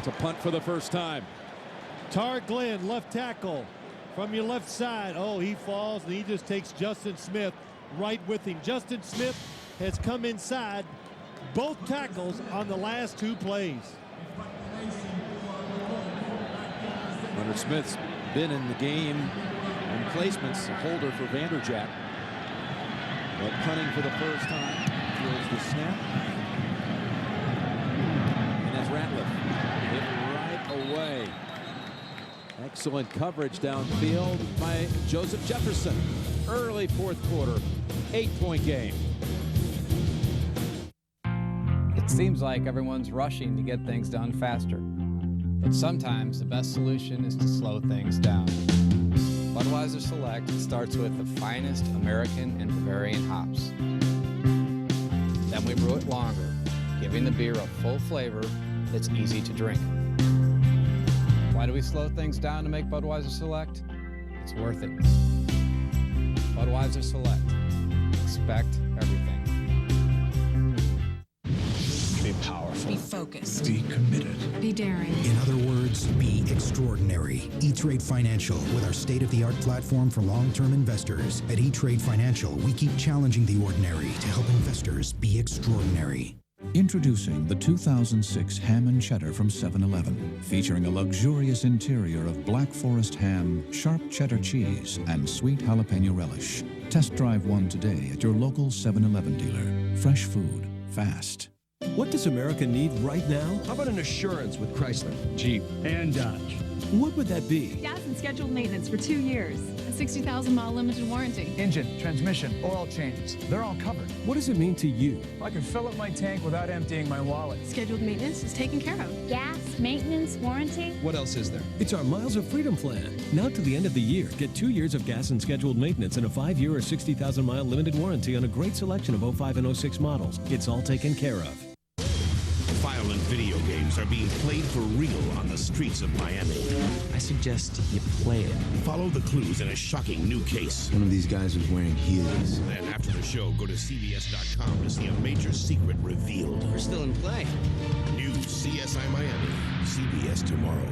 [SPEAKER 2] to punt for the first time.
[SPEAKER 8] Tar Glenn, left tackle from your left side. Oh, he falls and he just takes Justin Smith right with him. Justin Smith has come inside both tackles on the last 2 plays.
[SPEAKER 2] Hunter Smith's been in the game on placements, a holder for Vanderjagt. But punting for the first time. Feels the snap. And that's Ratliff. Hit right away. Excellent coverage downfield by Joseph Jefferson. Early 4th quarter, 8-point game.
[SPEAKER 3] It seems like everyone's rushing to get things done faster. But sometimes the best solution is to slow things down. Budweiser Select starts with the finest American and Bavarian hops. Then we brew it longer, giving the beer a full flavor that's easy to drink. Why do we slow things down to make Budweiser Select? It's worth it. Budweiser Select. Expect everything.
[SPEAKER 15] Be powerful.
[SPEAKER 13] Be focused.
[SPEAKER 15] Be committed.
[SPEAKER 13] Be daring.
[SPEAKER 15] In other words, be extraordinary. E-Trade Financial, with our state-of-the-art platform for long-term investors. At E-Trade Financial, we keep challenging the ordinary to help investors be extraordinary.
[SPEAKER 20] Introducing the 2006 Ham and Cheddar from 7-Eleven, featuring a luxurious interior of Black Forest ham, sharp cheddar cheese, and sweet jalapeno relish. Test drive one today at your local 7-Eleven dealer. Fresh food, fast.
[SPEAKER 21] What does America need right now? How about an assurance with Chrysler, Jeep, and Dodge? What would that be?
[SPEAKER 22] Gas and scheduled maintenance for 2 years. A 60,000-mile limited warranty.
[SPEAKER 23] Engine, transmission, oil changes. They're all covered.
[SPEAKER 21] What does it mean to you?
[SPEAKER 23] I can fill up my tank without emptying my wallet.
[SPEAKER 22] Scheduled maintenance is taken care of.
[SPEAKER 26] Gas, maintenance, warranty.
[SPEAKER 21] What else is there? It's our Miles of Freedom plan. Now to the end of the year, get 2 years of gas and scheduled maintenance and a 5-year or 60,000-mile limited warranty on a great selection of 05 and 06 models. It's all taken care of.
[SPEAKER 27] Violent video games are being played for real on the streets of Miami.
[SPEAKER 28] I suggest you play it.
[SPEAKER 27] Follow the clues in a shocking new case.
[SPEAKER 28] One of these guys was wearing heels.
[SPEAKER 27] Then after the show, go to CBS.com to see a major secret revealed.
[SPEAKER 28] We're still in play.
[SPEAKER 27] New CSI Miami. CBS tomorrow.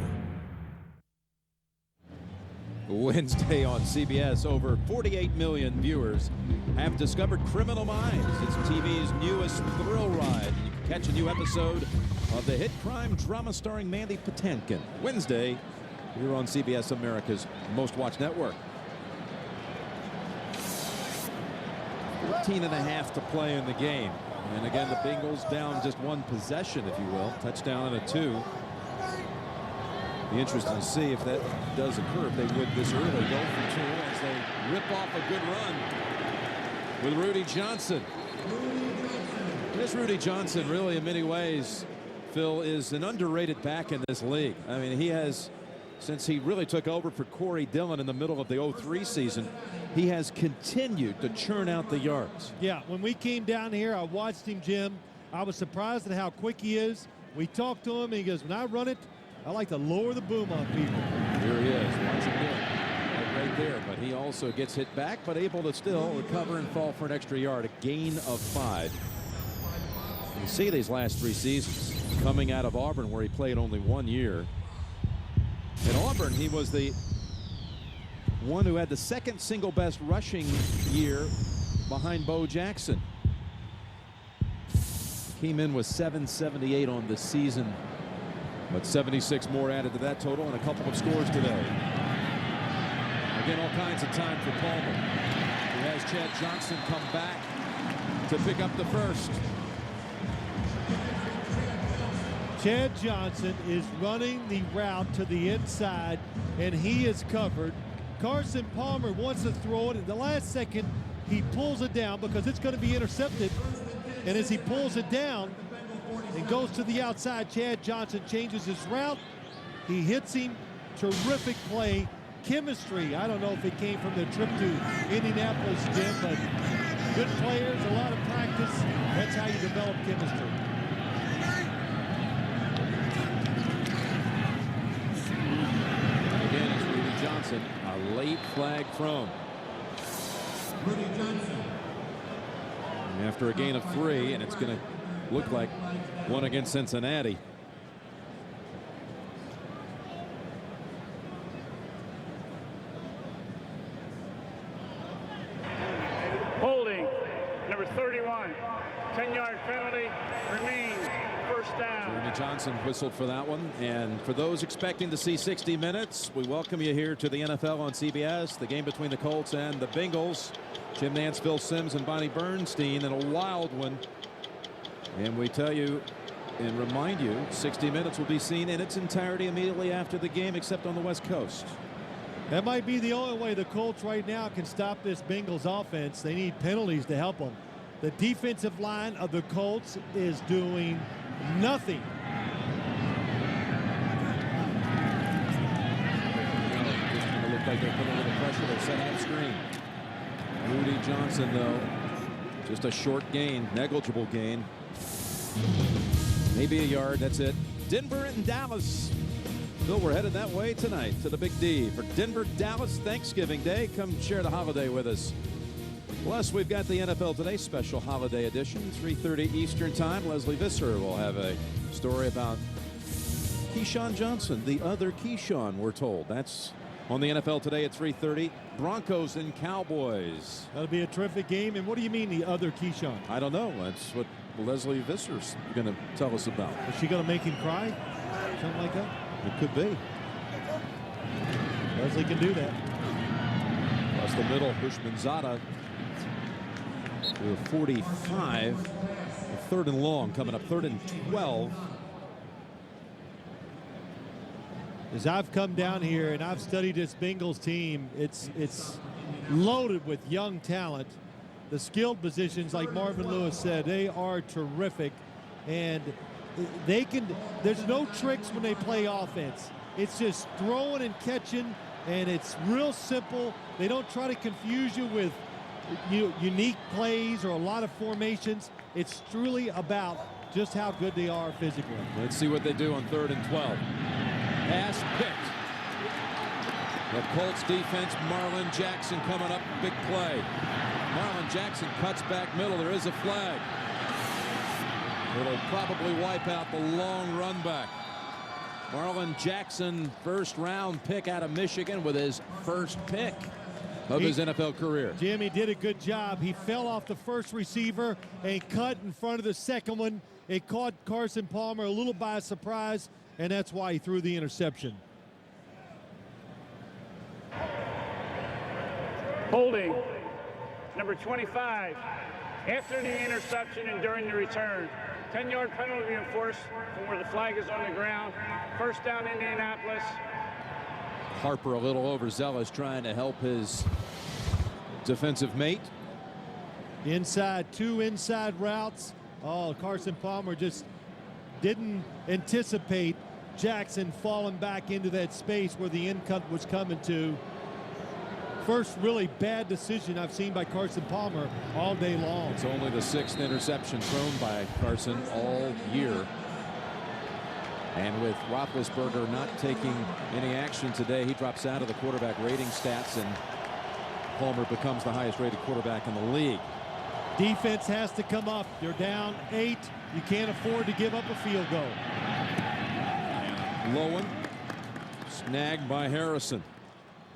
[SPEAKER 2] Wednesday on CBS, over 48 million viewers have discovered Criminal Minds. It's TV's newest thrill ride. You can catch a new episode of the hit crime drama starring Mandy Patinkin Wednesday here on CBS America's most watched network. 14.5 to play in the game. And again, the Bengals down just 1 possession, if you will. Touchdown and a 2. Be interesting to see if that does occur, if they would this early. Go for 2 as they rip off a good run with Rudy Johnson. This Rudy Johnson really in many ways, Phil, is an underrated back in this league. I mean, he has, since he really took over for Corey Dillon in the middle of the 03 season, he has continued to churn out the yards.
[SPEAKER 8] Yeah, when we came down here, I watched him, Jim. I was surprised at how quick he is. We talked to him, and he goes, when I run it, I like to lower the boom on people.
[SPEAKER 2] Here he is, once again, right there. But he also gets hit back, but able to still recover and fall for an extra yard, a gain of 5. You see these last 3 seasons coming out of Auburn, where he played only 1 year. At Auburn, he was the one who had the 2nd single best rushing year behind Bo Jackson. Came in with 778 on the season, but 76 more added to that total and a couple of scores today. Again, all kinds of time for Palmer. He has Chad Johnson come back to pick up the first.
[SPEAKER 8] Chad Johnson is running the route to the inside, and he is covered. Carson Palmer wants to throw it. At the last second, he pulls it down because it's going to be intercepted. And as he pulls it down and goes to the outside, Chad Johnson changes his route. He hits him. Terrific play. Chemistry. I don't know if it came from the trip to Indianapolis, Jim, but good players, a lot of practice. That's how you develop chemistry.
[SPEAKER 2] Again, it's Rudy Johnson. A late flag thrown.
[SPEAKER 1] Rudy Johnson.
[SPEAKER 2] After a gain of 3, and it's going to look like one against Cincinnati.
[SPEAKER 4] Holding, number 31, 10-yard penalty, remains first down.
[SPEAKER 2] Rudy Johnson whistled for that one. And for those expecting to see 60 minutes, we welcome you here to the NFL on CBS. The game between the Colts and the Bengals. Jim Nantz, Phil Simms, and Bonnie Bernstein in a wild one. And we tell you and remind you, 60 Minutes will be seen in its entirety immediately after the game, except on the West Coast.
[SPEAKER 8] That might be the only way the Colts right now can stop this Bengals offense. They need penalties to help them. The defensive line of the Colts is doing nothing.
[SPEAKER 2] It's going to look like they're putting a little pressure. They're setting up screen. Rudy Johnson, though, just a short gain, negligible gain. Maybe a yard, that's it. Denver and Dallas. Bill, we're headed that way tonight to the Big D for Denver, Dallas, Thanksgiving Day. Come share the holiday with us. Plus, we've got the NFL Today special holiday edition, 3:30 Eastern Time. Leslie Visser will have a story about Keyshawn Johnson, the other Keyshawn, we're told. That's on the NFL Today at 3:30. Broncos and Cowboys.
[SPEAKER 8] That'll be a terrific game. And what do you mean the other Keyshawn?
[SPEAKER 2] I don't know. That's what Leslie Visser's going to tell us about.
[SPEAKER 8] Is she going to make him cry? Something like that?
[SPEAKER 2] It could be.
[SPEAKER 8] Leslie can do that.
[SPEAKER 2] Across the middle, Bushmanzada to a 45. A 3rd and long coming up, 3rd and 12.
[SPEAKER 8] As I've come down here and I've studied this Bengals team, it's loaded with young talent. The skilled positions, like Marvin Lewis said, they are terrific. And they can, there's no tricks when they play offense. It's just throwing and catching, and it's real simple. They don't try to confuse you with unique plays or a lot of formations. It's truly about just how good they are physically.
[SPEAKER 2] Let's see what they do on 3rd and 12. Pass picked. The Colts defense, Marlon Jackson coming up, big play. Marlon Jackson cuts back middle. There is a flag. It'll probably wipe out the long run back. Marlon Jackson, 1st round pick out of Michigan with his first pick of his NFL career.
[SPEAKER 8] Jimmy did a good job. He fell off the first receiver and cut in front of the second one. It caught Carson Palmer a little by surprise, and that's why he threw the interception.
[SPEAKER 4] Holding, number 25, after the interception and during the return. 10-yard penalty enforced from where the flag is on the ground. First down, Indianapolis.
[SPEAKER 2] Harper a little overzealous, trying to help his defensive mate.
[SPEAKER 8] Inside, 2 inside routes. Oh, Carson Palmer just didn't anticipate Jackson falling back into that space where the end cut was coming to. First really bad decision I've seen by Carson Palmer all day long.
[SPEAKER 2] It's only the 6th interception thrown by Carson all year. And with Roethlisberger not taking any action today, he drops out of the quarterback rating stats, and Palmer becomes the highest rated quarterback in the league.
[SPEAKER 8] Defense has to come up. You're down 8. You can't afford to give up a field goal.
[SPEAKER 2] Lowen snagged by Harrison.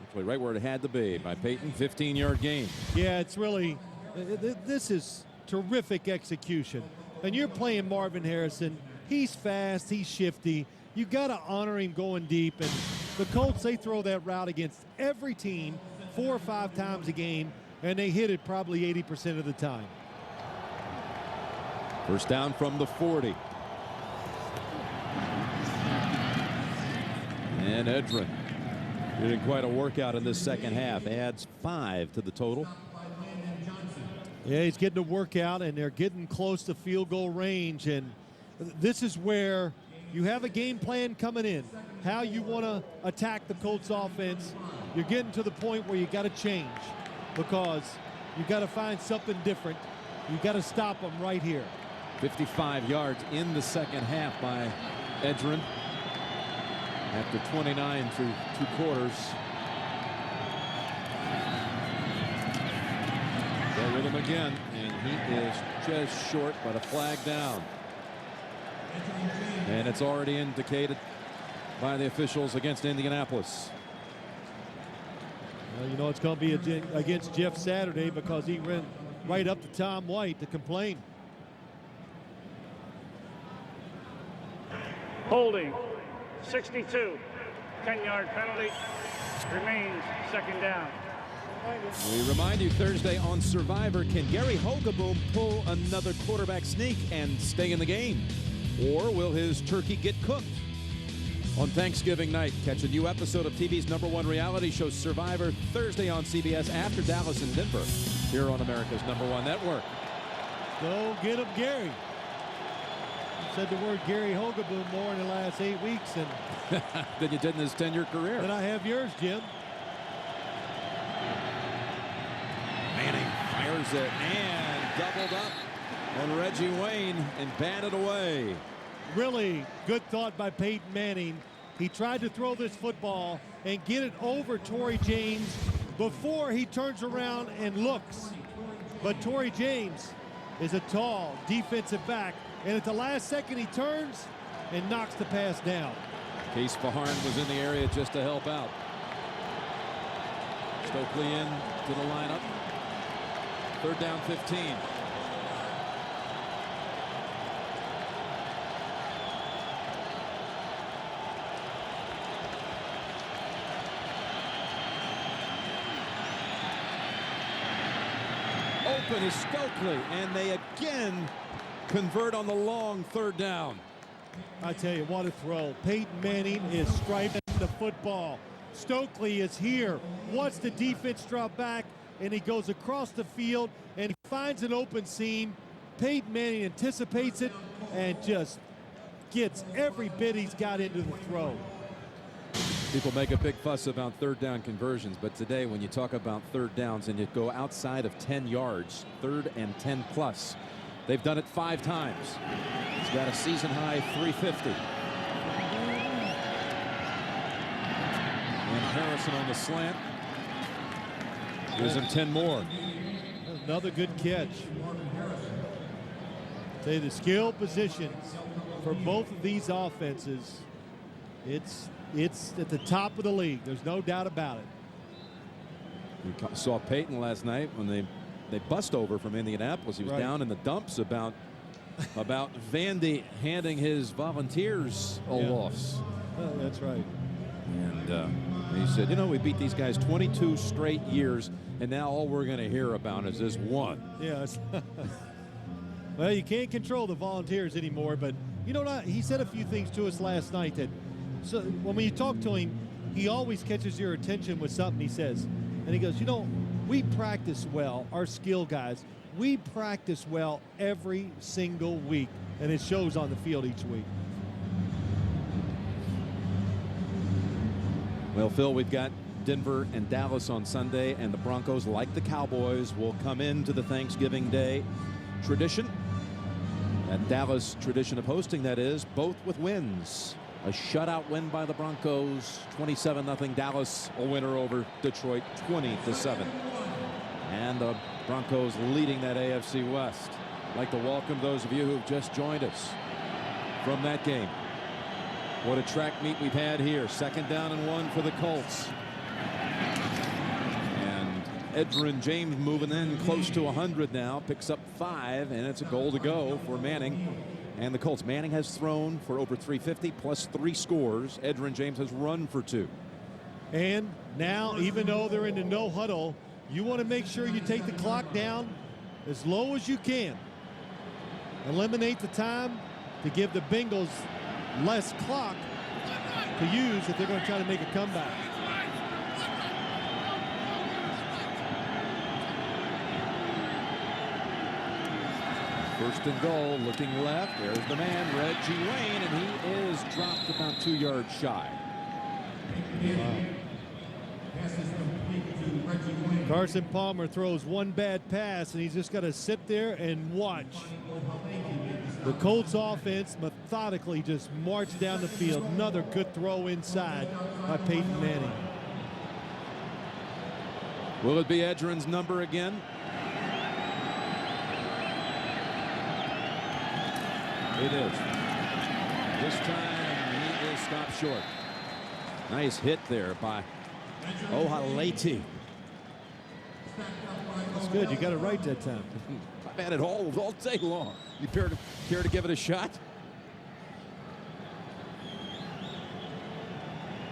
[SPEAKER 2] Actually right where it had to be by Peyton. 15-yard gain.
[SPEAKER 8] Yeah, it's really, this is terrific execution. And you're playing Marvin Harrison. He's fast, he's shifty. You got to honor him going deep. And the Colts, they throw that route against every team 4 or 5 times a game, and they hit it probably 80% of the time.
[SPEAKER 2] First down from the 40. And Edrin getting quite a workout in this second half. Adds 5 to the total.
[SPEAKER 8] Yeah, he's getting a workout, and they're getting close to field goal range. And this is where you have a game plan coming in, how you want to attack the Colts offense. You're getting to the point where you got to change because you got to find something different. You got to stop them right here.
[SPEAKER 2] 55 yards in the second half by Edgerrin after 29 through 2 quarters. Go with him again, and he is just short, but a flag down. And it's already indicated by the officials against Indianapolis.
[SPEAKER 8] Well, you know it's going to be against Jeff Saturday because he ran right up to Tom White to complain.
[SPEAKER 4] Holding, 62, 10-yard penalty, remains second down.
[SPEAKER 2] We remind you Thursday on Survivor, can Gary Hogeboom pull another quarterback sneak and stay in the game? Or will his turkey get cooked? On Thanksgiving night, catch a new episode of TV's #1 reality show Survivor Thursday on CBS after Dallas and Denver here on America's #1 network.
[SPEAKER 8] Go get him, Gary. Said the word Gary Hogeboom more in the last 8 weeks
[SPEAKER 2] than you did in his 10-year career.
[SPEAKER 8] Than I have yours, Jim.
[SPEAKER 2] Manning fires it and doubled up on Reggie Wayne and batted away.
[SPEAKER 8] Really good thought by Peyton Manning. He tried to throw this football and get it over Torrey James before he turns around and looks. But Torrey James is a tall defensive back, and at the last second he turns and knocks the pass down.
[SPEAKER 2] Case Fajarn was in the area just to help out. Stokely in to the lineup. 3rd down 15. Open is Stokely, and they again convert on the long 3rd down.
[SPEAKER 8] I tell you, what a throw. Peyton Manning is striping the football. Stokely is here. Watch the defense drop back, and he goes across the field, and he finds an open seam. Peyton Manning anticipates it and just gets every bit he's got into the throw.
[SPEAKER 2] People make a big fuss about 3rd down conversions, but today when you talk about 3rd downs and you go outside of 10 yards, 3rd and 10 plus, they've done it 5 times. He's got a season high 350. And Harrison on the slant gives him 10 more.
[SPEAKER 8] Another good catch. Say the skill positions for both of these offenses, it's at the top of the league. There's no doubt about it.
[SPEAKER 2] We saw Peyton last night when they bust over from Indianapolis. He was down in the dumps about Vandy handing his Volunteers a loss.
[SPEAKER 8] That's right.
[SPEAKER 2] And he said, you know, we beat these guys 22 straight years, and now all we're going to hear about is this one.
[SPEAKER 8] Yes. Well, you can't control the Volunteers anymore, but you know what? He said a few things to us last night that, so when you talk to him, he always catches your attention with something he says. And he goes, you know, we practice well, our skill guys. We practice well every single week, and it shows on the field each week.
[SPEAKER 2] Well, Phil, we've got Denver and Dallas on Sunday, and the Broncos, like the Cowboys, will come into the Thanksgiving Day tradition. And Dallas tradition of hosting, that is, both with wins. A shutout win by the Broncos, 27-0. Dallas, a winner over Detroit, 20-7. And the Broncos leading that AFC West. I'd like to welcome those of you who've just joined us from that game. What a track meet we've had here. 2nd down and 1 for the Colts. And Edgerrin James moving in close to 100 now. Picks up 5, and it's a goal to go for Manning and the Colts. Manning has thrown for over 350 plus 3 scores. Edgerrin James has run for 2.
[SPEAKER 8] And now, even though they're in the no huddle, you want to make sure you take the clock down as low as you can. Eliminate the time to give the Bengals less clock to use if they're going to try to make a comeback.
[SPEAKER 2] First and goal, looking left. There's the man, Reggie Wayne, and he is dropped about 2 yards shy.
[SPEAKER 8] Carson Palmer throws one bad pass, and he's just got to sit there and watch the Colts offense methodically just march down the field. Another good throw inside by Peyton Manning.
[SPEAKER 2] Will it be Edgerrin's number again? It is. This time he is stopped short. Nice hit there by Ohaleti.
[SPEAKER 8] That's good. You got it right that time.
[SPEAKER 2] I've had it all day long. You care to give it a shot?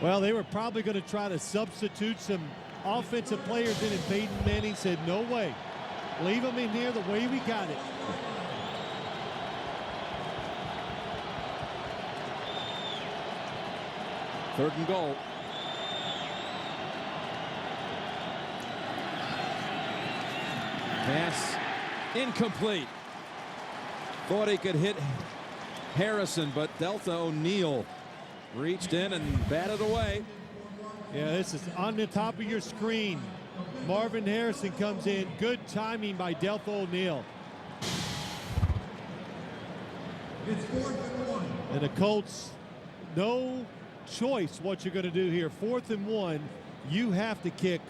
[SPEAKER 8] Well, they were probably going to try to substitute some offensive players in, and Peyton Manning said, no way. Leave them in here the way we got it.
[SPEAKER 2] Third and goal. Pass incomplete. Thought he could hit Harrison, but Delta O'Neal reached in and batted away.
[SPEAKER 8] Yeah, this is on the top of your screen. Marvin Harrison comes in. Good timing by Delta O'Neal.
[SPEAKER 1] It's 4th and 1.
[SPEAKER 8] And the Colts, no choice what you're going to do here. 4th and 1, you have to kick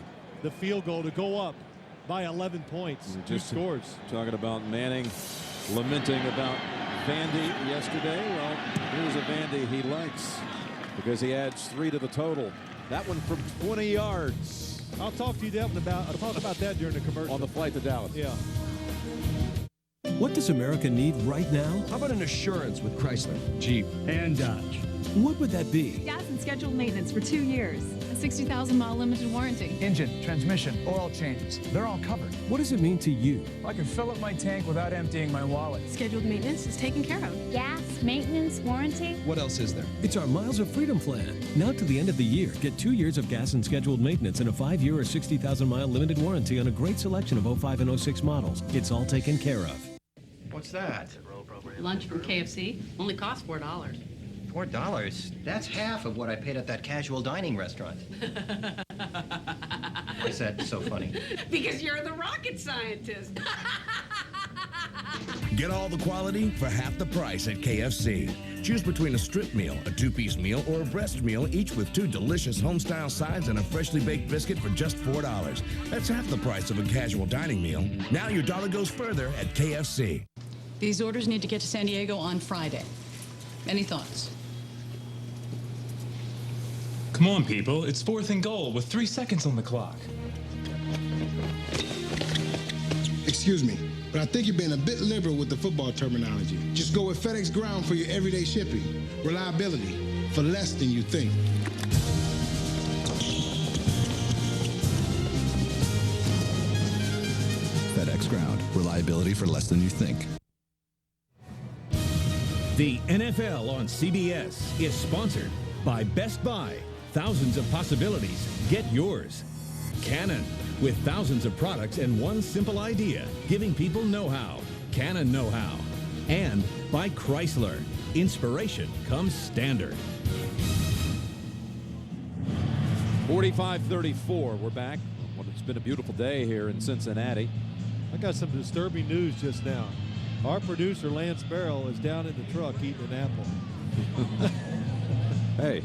[SPEAKER 8] the field goal to go up by 11 points. Two scores.
[SPEAKER 2] Talking about Manning lamenting about Vandy yesterday. Well, here's a Vandy he likes because he adds 3 to the total. That one from 20 yards.
[SPEAKER 8] I'll talk to you about that during the commercial.
[SPEAKER 2] On the flight to Dallas.
[SPEAKER 8] Yeah.
[SPEAKER 21] What does America need right now?
[SPEAKER 28] How about an assurance with Chrysler, Jeep,
[SPEAKER 21] And Dodge. What would that be?
[SPEAKER 22] Gas and scheduled maintenance for 2 years. A 60,000-mile limited warranty.
[SPEAKER 23] Engine, transmission, oil changes. They're all covered.
[SPEAKER 21] What does it mean to you?
[SPEAKER 23] I can fill up my tank without emptying my wallet.
[SPEAKER 22] Scheduled maintenance is taken care of.
[SPEAKER 26] Gas, maintenance, warranty.
[SPEAKER 28] What else is there?
[SPEAKER 21] It's our Miles of Freedom plan. Now to the end of the year, get 2 years of gas and scheduled maintenance and a 5-year or 60,000-mile limited warranty on a great selection of 05 and 06 models. It's all taken care of.
[SPEAKER 28] What's that?
[SPEAKER 5] Lunch from KFC only costs $4.
[SPEAKER 28] $4? That's half of what I paid at that casual dining restaurant. Why is that so funny?
[SPEAKER 5] Because you're the rocket scientist.
[SPEAKER 7] Get all the quality for half the price at KFC. Choose between a strip meal, a 2-piece meal, or a breast meal, each with 2 delicious home-style sides and a freshly baked biscuit for just $4. That's half the price of a casual dining meal. Now your dollar goes further at KFC.
[SPEAKER 5] These orders need to get to San Diego on Friday. Any thoughts?
[SPEAKER 9] Come on, people. It's 4th and goal with 3 seconds on the clock.
[SPEAKER 10] Excuse me, but I think you're being a bit liberal with the football terminology. Just go with FedEx Ground for your everyday shipping. Reliability for less than you think.
[SPEAKER 11] FedEx Ground. Reliability for less than you think.
[SPEAKER 21] The NFL on CBS is sponsored by Best Buy. Thousands of possibilities. Get yours. Canon. With thousands of products and one simple idea, giving people know-how. Canon know-how. And by Chrysler. Inspiration comes standard.
[SPEAKER 2] 45-34. We're back. Well, it's been a beautiful day here in Cincinnati.
[SPEAKER 8] I got some disturbing news just now. Our producer, Lance Barrell, is down in the truck eating an apple.
[SPEAKER 2] Hey,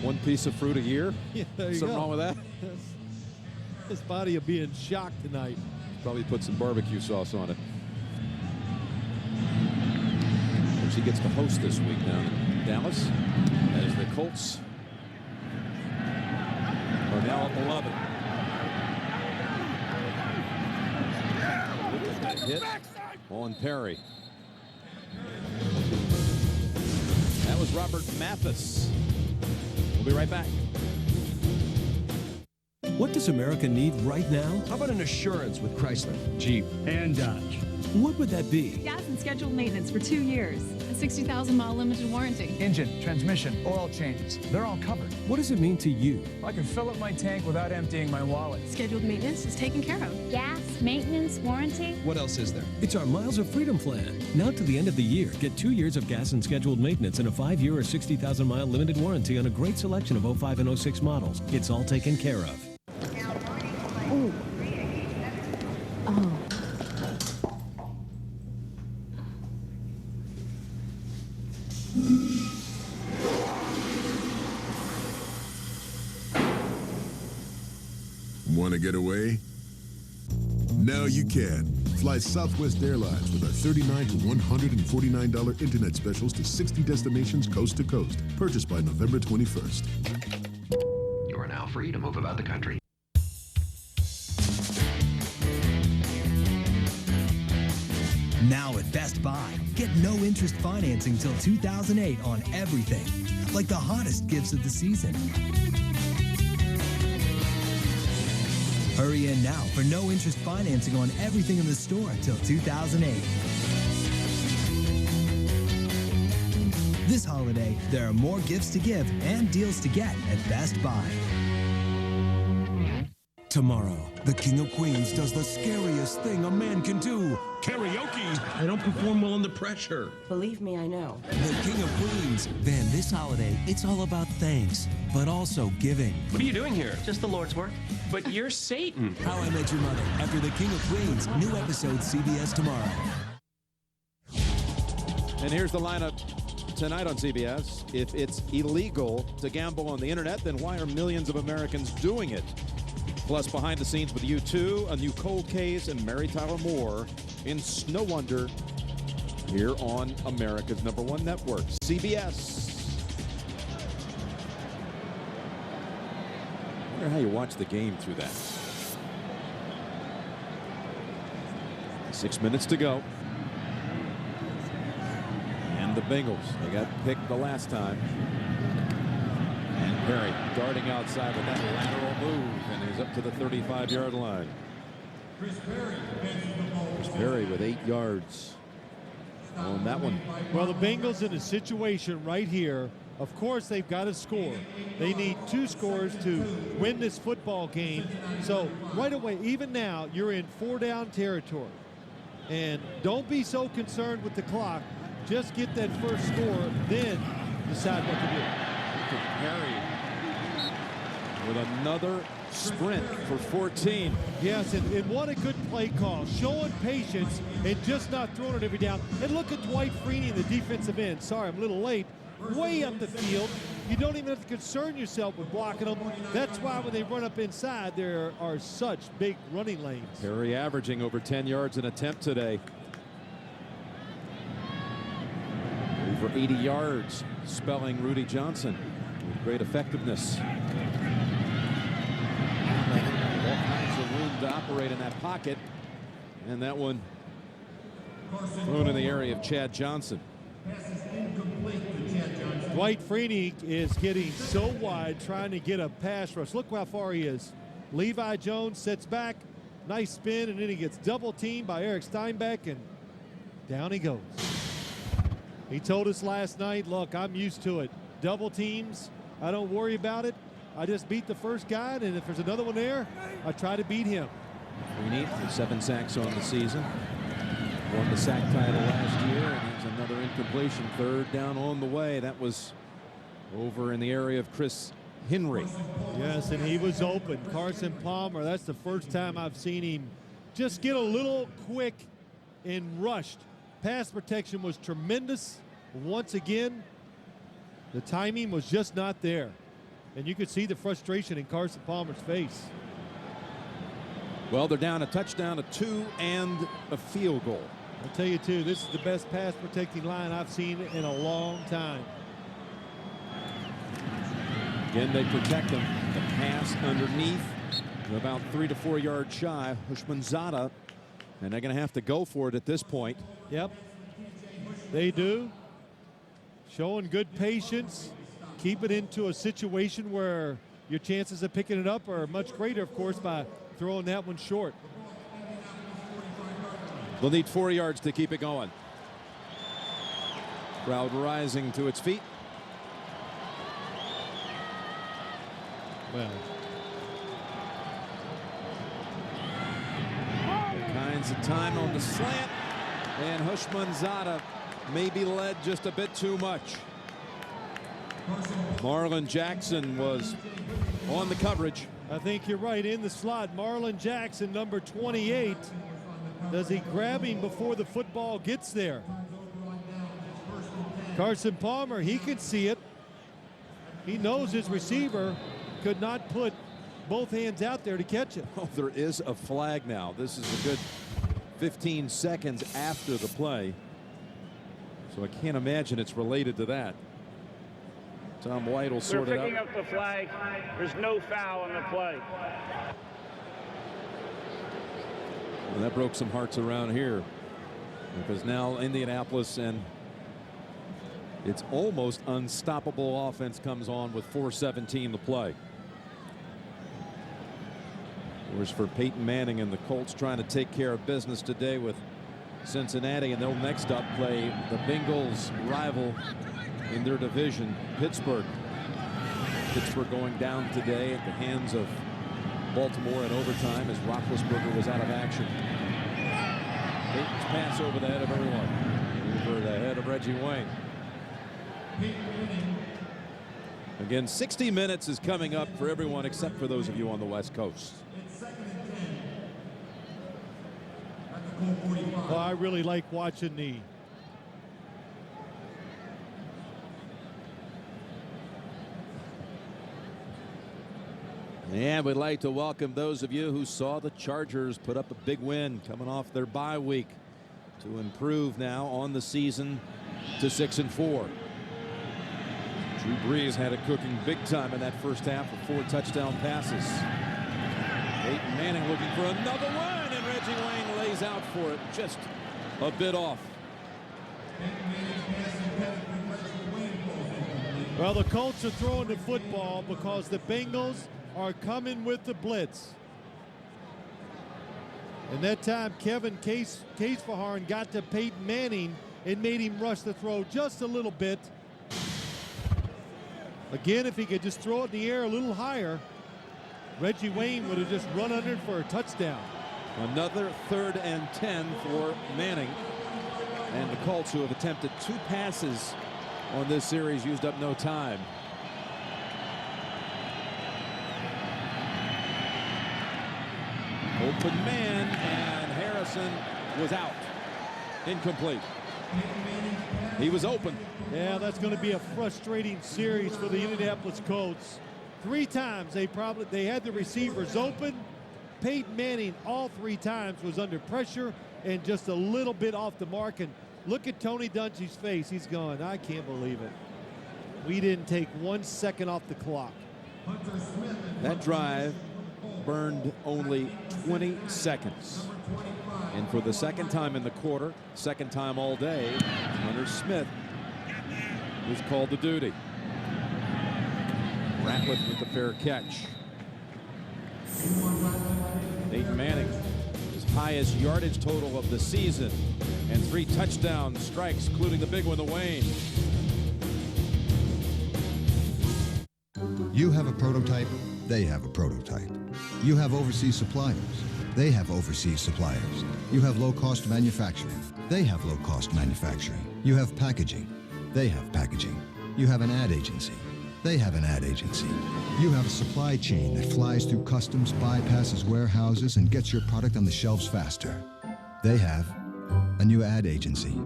[SPEAKER 2] one piece of fruit a year?
[SPEAKER 8] Yeah, there you
[SPEAKER 2] Something
[SPEAKER 8] go.
[SPEAKER 2] wrong with that?
[SPEAKER 8] His body will be in shock tonight.
[SPEAKER 2] Probably put some barbecue sauce on it. She gets to host this week down in Dallas as the Colts are now up 11. Look at that hit on Perry. That was Robert Mathis. We'll be right back.
[SPEAKER 21] What does America need right now?
[SPEAKER 28] How about an assurance with Chrysler, Jeep,
[SPEAKER 21] And Dodge. What would that be?
[SPEAKER 22] Gas and and scheduled maintenance for 2 years.
[SPEAKER 5] A 60,000-mile limited warranty.
[SPEAKER 23] Engine, transmission, oil changes, they're all covered.
[SPEAKER 6] What does it mean to you?
[SPEAKER 23] I can fill up my tank without emptying my wallet.
[SPEAKER 22] Scheduled maintenance is taken care of.
[SPEAKER 26] Gas, maintenance, warranty.
[SPEAKER 6] What else is there? It's our Miles of Freedom plan. Now to the end of the year, get 2 years of gas and scheduled maintenance and a 5-year or 60,000-mile limited warranty on a great selection of 05 and 06 models. It's all taken care of.
[SPEAKER 13] Ooh. Oh.
[SPEAKER 12] Want to get away? Now you can. Fly Southwest Airlines with our $39 to $149 internet specials to 60 destinations coast to coast. Purchased by November 21st.
[SPEAKER 14] You are now free to move about the country.
[SPEAKER 16] Now at Best Buy, get no interest financing till 2008 on everything, like the hottest gifts of the season. Hurry in now for no interest financing on everything in the store till 2008. This holiday, there are more gifts to give and deals to get at Best Buy.
[SPEAKER 17] Tomorrow, the King of Queens does the scariest thing a man can do. Karaoke.
[SPEAKER 27] I don't perform well under pressure.
[SPEAKER 18] Believe me, I know.
[SPEAKER 17] The King of Queens. Then this holiday, it's all about thanks, but also giving.
[SPEAKER 14] What are you doing here?
[SPEAKER 18] Just the Lord's work.
[SPEAKER 14] But you're Satan.
[SPEAKER 17] How I Met Your Mother. After the King of Queens. New episode CBS tomorrow.
[SPEAKER 2] And here's the lineup tonight on CBS. If it's illegal to gamble on the internet, then why are millions of Americans doing it? Plus, behind the scenes with U2, a new cold case, and Mary Tyler Moore in Snow Wonder here on America's #1 network, CBS. I wonder how you watch the game through that. 6 minutes to go. And the Bengals, they got picked the last time. And Perry darting outside with that lateral move, and he's up to the 35-yard line. Chris Perry with 8 yards on that one.
[SPEAKER 8] Well, the Bengals in a situation right here, of course they've got to score. They need 2 scores to win this football game. So right away, even now, you're in 4-down territory. And don't be so concerned with the clock. Just get that first score, then decide what to do.
[SPEAKER 2] Perry with another sprint for 14.
[SPEAKER 8] Yes, and what a good play call. Showing patience and just not throwing it every down. And look at Dwight Freeney, the defensive end. Sorry, I'm a little late. Way up the field. You don't even have to concern yourself with blocking them. That's why when they run up inside, there are such big running lanes.
[SPEAKER 2] Perry averaging over 10 yards an attempt today. Over 80 yards, spelling Rudy Johnson with great effectiveness. All kinds of room to operate in that pocket. And that one thrown in the area of Chad Johnson.
[SPEAKER 8] Dwight Freeney is getting so wide trying to get a pass rush. Look how far he is. Levi Jones sets back. Nice spin, and then he gets double teamed by Eric Steinbeck, and down he goes. He told us last night, look, I'm used to it. Double teams, I don't worry about it. I just beat the first guy, and if there's another one there, I try to beat him.
[SPEAKER 2] Freeney with 7 sacks on the season. Won the sack title last year, and here's another incompletion. 3rd down on the way. That was over in the area of Chris Henry.
[SPEAKER 8] Yes, and he was open. Carson Palmer, that's the first time I've seen him just get a little quick and rushed. Pass protection was tremendous. Once again, the timing was just not there. And you could see the frustration in Carson Palmer's face.
[SPEAKER 2] Well, they're down a touchdown, a 2, and a field goal.
[SPEAKER 8] I'll tell you, too, this is the best pass protecting line I've seen in a long time.
[SPEAKER 2] Again, they protect them. The pass underneath, about 3 to 4 yards shy. Hushmanzada, and they're going to have to go for it at this point.
[SPEAKER 8] Yep, they do. Showing good patience. Keep it into a situation where your chances of picking it up are much greater, of course, by throwing that one short.
[SPEAKER 2] They'll need 4 yards to keep it going. Crowd rising to its feet.
[SPEAKER 8] Well,
[SPEAKER 2] all kinds of time on the slant, and Hushmanzada maybe led just a bit too much. Marlon Jackson was on the coverage.
[SPEAKER 8] I think you're right, in the slot. Marlon Jackson, number 28. Does he grab him before the football gets there? Carson Palmer, he can see it. He knows his receiver could not put both hands out there to catch it.
[SPEAKER 2] Oh, there is a flag now. This is a good 15 seconds after the play. So I can't imagine it's related to that. Tom White will sort it out.
[SPEAKER 3] We're picking up the flag. There's no foul on the play.
[SPEAKER 2] Well, that broke some hearts around here, because now Indianapolis and its almost unstoppable offense comes on with 4:17 to play. Whereas for Peyton Manning and the Colts trying to take care of business today with Cincinnati, and they'll next up play the Bengals' rival in their division, Pittsburgh. Pittsburgh going down today at the hands of Baltimore in overtime as Roethlisberger was out of action. Peyton's pass over the head of everyone. Over the head of Reggie Wayne. Again, 60 minutes is coming up for everyone except for those of you on the West Coast.
[SPEAKER 8] Well, I really like watching the
[SPEAKER 2] And we'd like to welcome those of you who saw the Chargers put up a big win coming off their bye week to improve now on the season to 6-4. Drew Brees had it cooking big time in that first half with 4 touchdown passes. Peyton Manning looking for another one, and Reggie Wayne lays out for it, just a bit off.
[SPEAKER 8] Well, the Colts are throwing the football because the Bengals are coming with the blitz. And that time, Kevin Casefaharn got to Peyton Manning and made him rush the throw just a little bit. Again, if he could just throw it in the air a little higher, Reggie Wayne would have just run under it for a touchdown.
[SPEAKER 2] Another 3rd and 10 for Manning. And the Colts, who have attempted 2 passes on this series, used up no time. Open man, and Harrison was out. Incomplete. He was open.
[SPEAKER 8] Yeah, that's going to be a frustrating series for the Indianapolis Colts. 3 times they had the receivers open. Peyton Manning all 3 times was under pressure and just a little bit off the mark. And look at Tony Dungy's face. He's going, I can't believe it. We didn't take 1 second off the clock.
[SPEAKER 2] That drive burned only 20 seconds. And for the second time in the quarter, second time all day, Hunter Smith was called to duty. Ratliff with the fair catch. Peyton Manning, his highest yardage total of the season, and 3 touchdown strikes, including the big one to Wayne.
[SPEAKER 4] You have a prototype, they have a prototype. You have overseas suppliers, they have overseas suppliers. You have low-cost manufacturing, they have low-cost manufacturing. You have packaging, they have packaging. You have an ad agency, they have an ad agency. You have a supply chain that flies through customs, bypasses warehouses, and gets your product on the shelves faster. They have a new ad agency.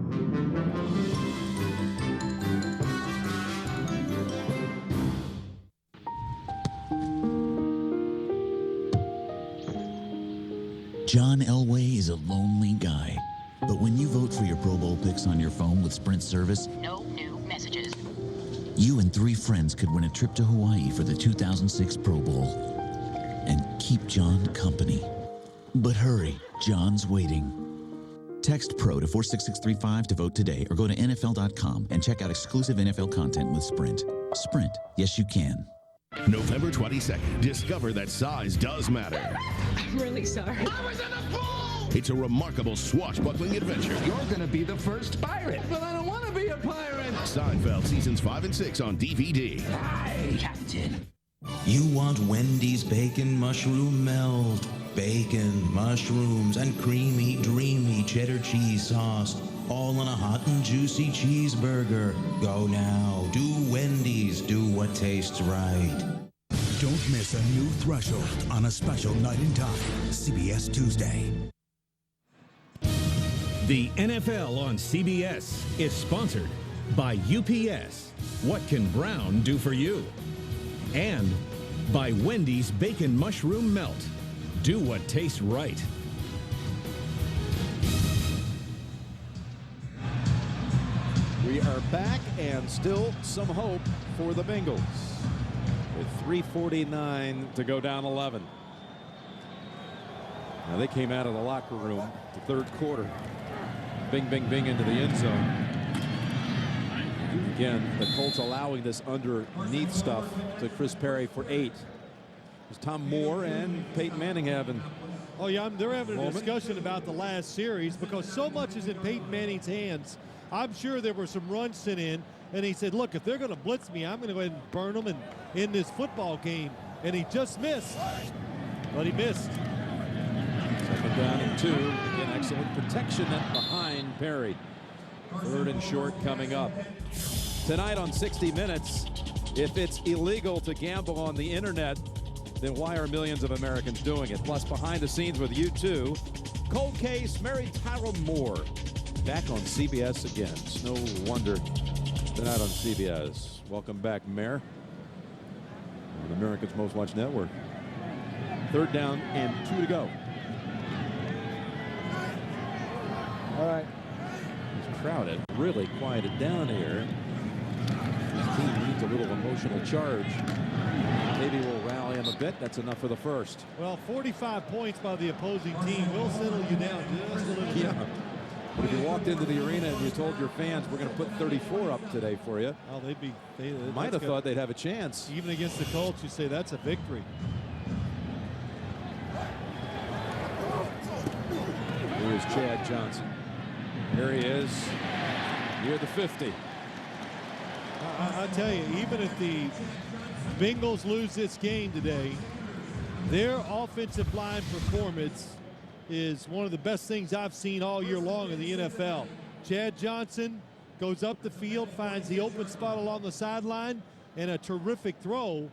[SPEAKER 15] John Elway is a lonely guy. But when you vote for your Pro Bowl picks on your phone with Sprint service,
[SPEAKER 18] no new messages.
[SPEAKER 15] You and 3 friends could win a trip to Hawaii for the 2006 Pro Bowl and keep John company. But hurry, John's waiting. Text PRO to 46635 to vote today, or go to NFL.com and check out exclusive NFL content with Sprint. Sprint, yes you can.
[SPEAKER 27] November 22nd, discover that size does matter.
[SPEAKER 18] I'm really sorry.
[SPEAKER 27] I was in the pool! It's a remarkable swashbuckling adventure.
[SPEAKER 19] You're going to be the first pirate.
[SPEAKER 18] But I don't want to be a pirate.
[SPEAKER 27] Seinfeld seasons 5 and 6 on DVD.
[SPEAKER 15] Hi, Captain. You want Wendy's bacon mushroom melt. Bacon, mushrooms, and creamy, dreamy cheddar cheese sauce. All on a hot and juicy cheeseburger. Go now. Do Wendy's. Do what tastes right.
[SPEAKER 17] Don't miss a new threshold on a special night and time. CBS Tuesday.
[SPEAKER 21] The NFL on CBS is sponsored by UPS. What can Brown do for you? And by Wendy's Bacon Mushroom Melt. Do what tastes right.
[SPEAKER 2] We are back and still some hope for the Bengals. With 3:49 to go down 11. Now they came out of the locker room the third quarter. Bing, bing, bing into the end zone. Again, the Colts allowing this underneath stuff to Chris Perry for 8. There's Tom Moore and Peyton Manning having.
[SPEAKER 8] Oh, yeah, they're having a discussion about the last series because so much is in Peyton Manning's hands. I'm sure there were some runs sent in, and he said, look, if they're going to blitz me, I'm going to go ahead and burn them and end this football game. And he just missed, but he missed.
[SPEAKER 2] Second down and 2. Again, excellent protection behind Perry. Third and short coming up. Tonight on 60 Minutes, if it's illegal to gamble on the internet, then why are millions of Americans doing it? Plus, behind the scenes with U2, cold case, Mary Tyler Moore. Back on CBS again. It's no wonder tonight on CBS. Welcome back, Mayor. On America's Most Watched Network. Third down and 2 to go. All right. It's crowded. Really quieted down here. This team needs a little emotional charge. Maybe we'll rally him a bit. That's enough for the first.
[SPEAKER 8] Well, 45 points by the opposing team will settle you down just a little bit.
[SPEAKER 2] Yeah. But if you walked into the arena and you told your fans we're going to put 34 up today for you,
[SPEAKER 8] well, they
[SPEAKER 2] might have thought they'd have a chance.
[SPEAKER 8] Even against the Colts, you say that's a victory.
[SPEAKER 2] Here's Chad Johnson. Here he is, near the 50.
[SPEAKER 8] I tell you, even if the Bengals lose this game today, their offensive line performance is one of the best things I've seen all year long in the NFL. Chad Johnson goes up the field, finds the open spot along the sideline, and a terrific throw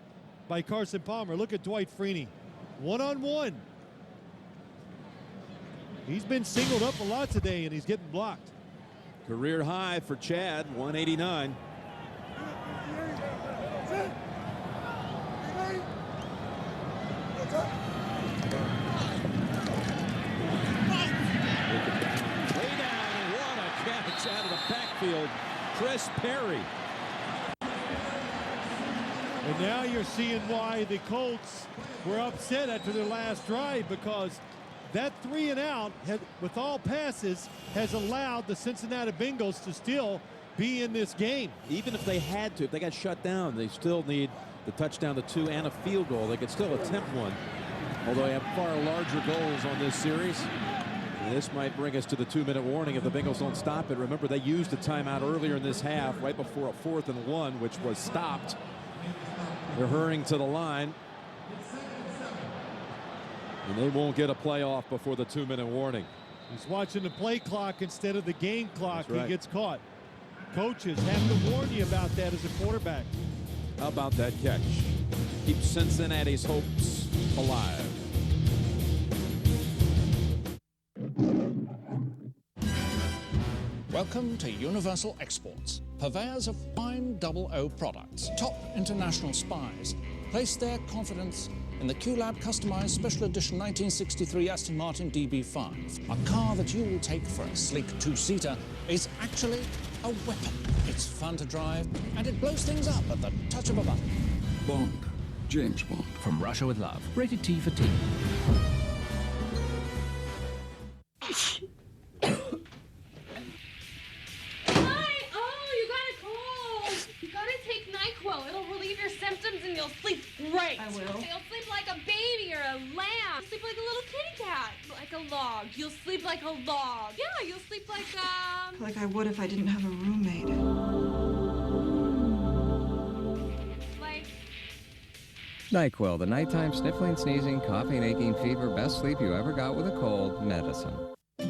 [SPEAKER 8] by Carson Palmer. Look at Dwight Freeney. One-on-one. He's been singled up a lot today, and he's getting blocked.
[SPEAKER 2] Career high for Chad, 189. Out of the backfield, Chris Perry.
[SPEAKER 8] And now you're seeing why the Colts were upset after their last drive, because that 3 and out with all passes has allowed the Cincinnati Bengals to still be in this game.
[SPEAKER 2] Even if they had to, if they got shut down, they still need the touchdown to 2 and a field goal. They could still attempt one, although they have far larger goals on this series. This might bring us to the 2-minute warning if the Bengals don't stop it. Remember, they used a timeout earlier in this half, right before a 4th and 1, which was stopped. They're hurrying to the line. And they won't get a playoff before the 2-minute warning.
[SPEAKER 8] He's watching the play clock instead of the game clock.
[SPEAKER 2] That's right.
[SPEAKER 8] He gets caught. Coaches have to warn you about that as a quarterback.
[SPEAKER 2] How about that catch? Keep Cincinnati's hopes alive.
[SPEAKER 1] Welcome to Universal Exports, purveyors of fine 00 products. Top international spies place their confidence in the Q-Lab customized special edition 1963 Aston Martin DB5. A car that you will take for a sleek 2-seater is actually a weapon. It's fun to drive, and it blows things up at the touch of a button.
[SPEAKER 7] Bond. James Bond.
[SPEAKER 6] From Russia with Love. Rated T for Teen.
[SPEAKER 9] Symptoms and you'll sleep great.
[SPEAKER 18] I will.
[SPEAKER 9] You'll sleep like a baby or a lamb. You'll sleep like a little kitty cat. Like a log. You'll sleep like a log. Yeah, you'll sleep like
[SPEAKER 18] Like I would if I didn't have a roommate.
[SPEAKER 5] NyQuil, the nighttime sniffling, sneezing, coughing, aching, fever, best sleep you ever got with a cold medicine.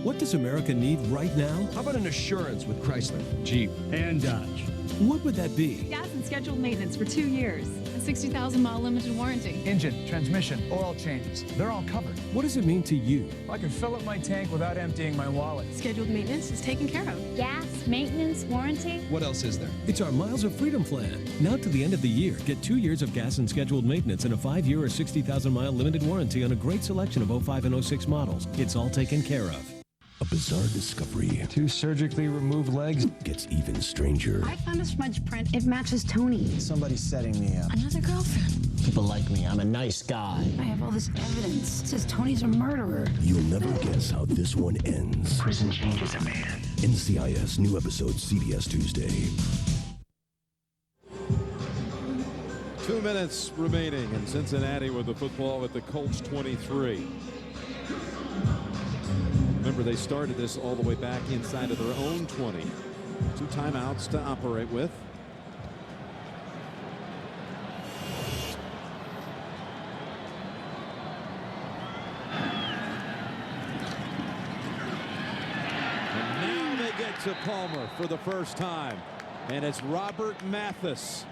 [SPEAKER 6] What does America need right now?
[SPEAKER 10] How about an assurance with Chrysler, Jeep, and Dodge?
[SPEAKER 6] What would that be?
[SPEAKER 22] Gas and scheduled maintenance for 2 years. A 60,000-mile limited warranty.
[SPEAKER 23] Engine, transmission, oil changes. They're all covered.
[SPEAKER 6] What does it mean to you?
[SPEAKER 23] I can fill up my tank without emptying my wallet.
[SPEAKER 22] Scheduled maintenance is taken care of.
[SPEAKER 26] Gas, maintenance, warranty.
[SPEAKER 10] What else is there?
[SPEAKER 6] It's our Miles of Freedom plan. Now to the end of the year, get 2 years of gas and scheduled maintenance and a 5-year or 60,000-mile limited warranty on a great selection of 05 and 06 models. It's all taken care of.
[SPEAKER 17] A bizarre discovery.
[SPEAKER 23] 2 surgically removed legs.
[SPEAKER 17] Gets even stranger.
[SPEAKER 11] I found a smudge print. It matches Tony.
[SPEAKER 19] Somebody's setting me up.
[SPEAKER 11] Another girlfriend.
[SPEAKER 19] People like me. I'm a nice guy.
[SPEAKER 11] I have all this evidence. It says Tony's a murderer.
[SPEAKER 17] You'll never guess how this one ends.
[SPEAKER 14] Prison changes a man.
[SPEAKER 17] NCIS, new episode, CBS Tuesday.
[SPEAKER 2] 2 minutes remaining, and Cincinnati with the football at the Colts 23. Remember, they started this all the way back inside of their own 20. 2 timeouts to operate with. And now they get to Palmer for the first time. And it's Robert Mathis,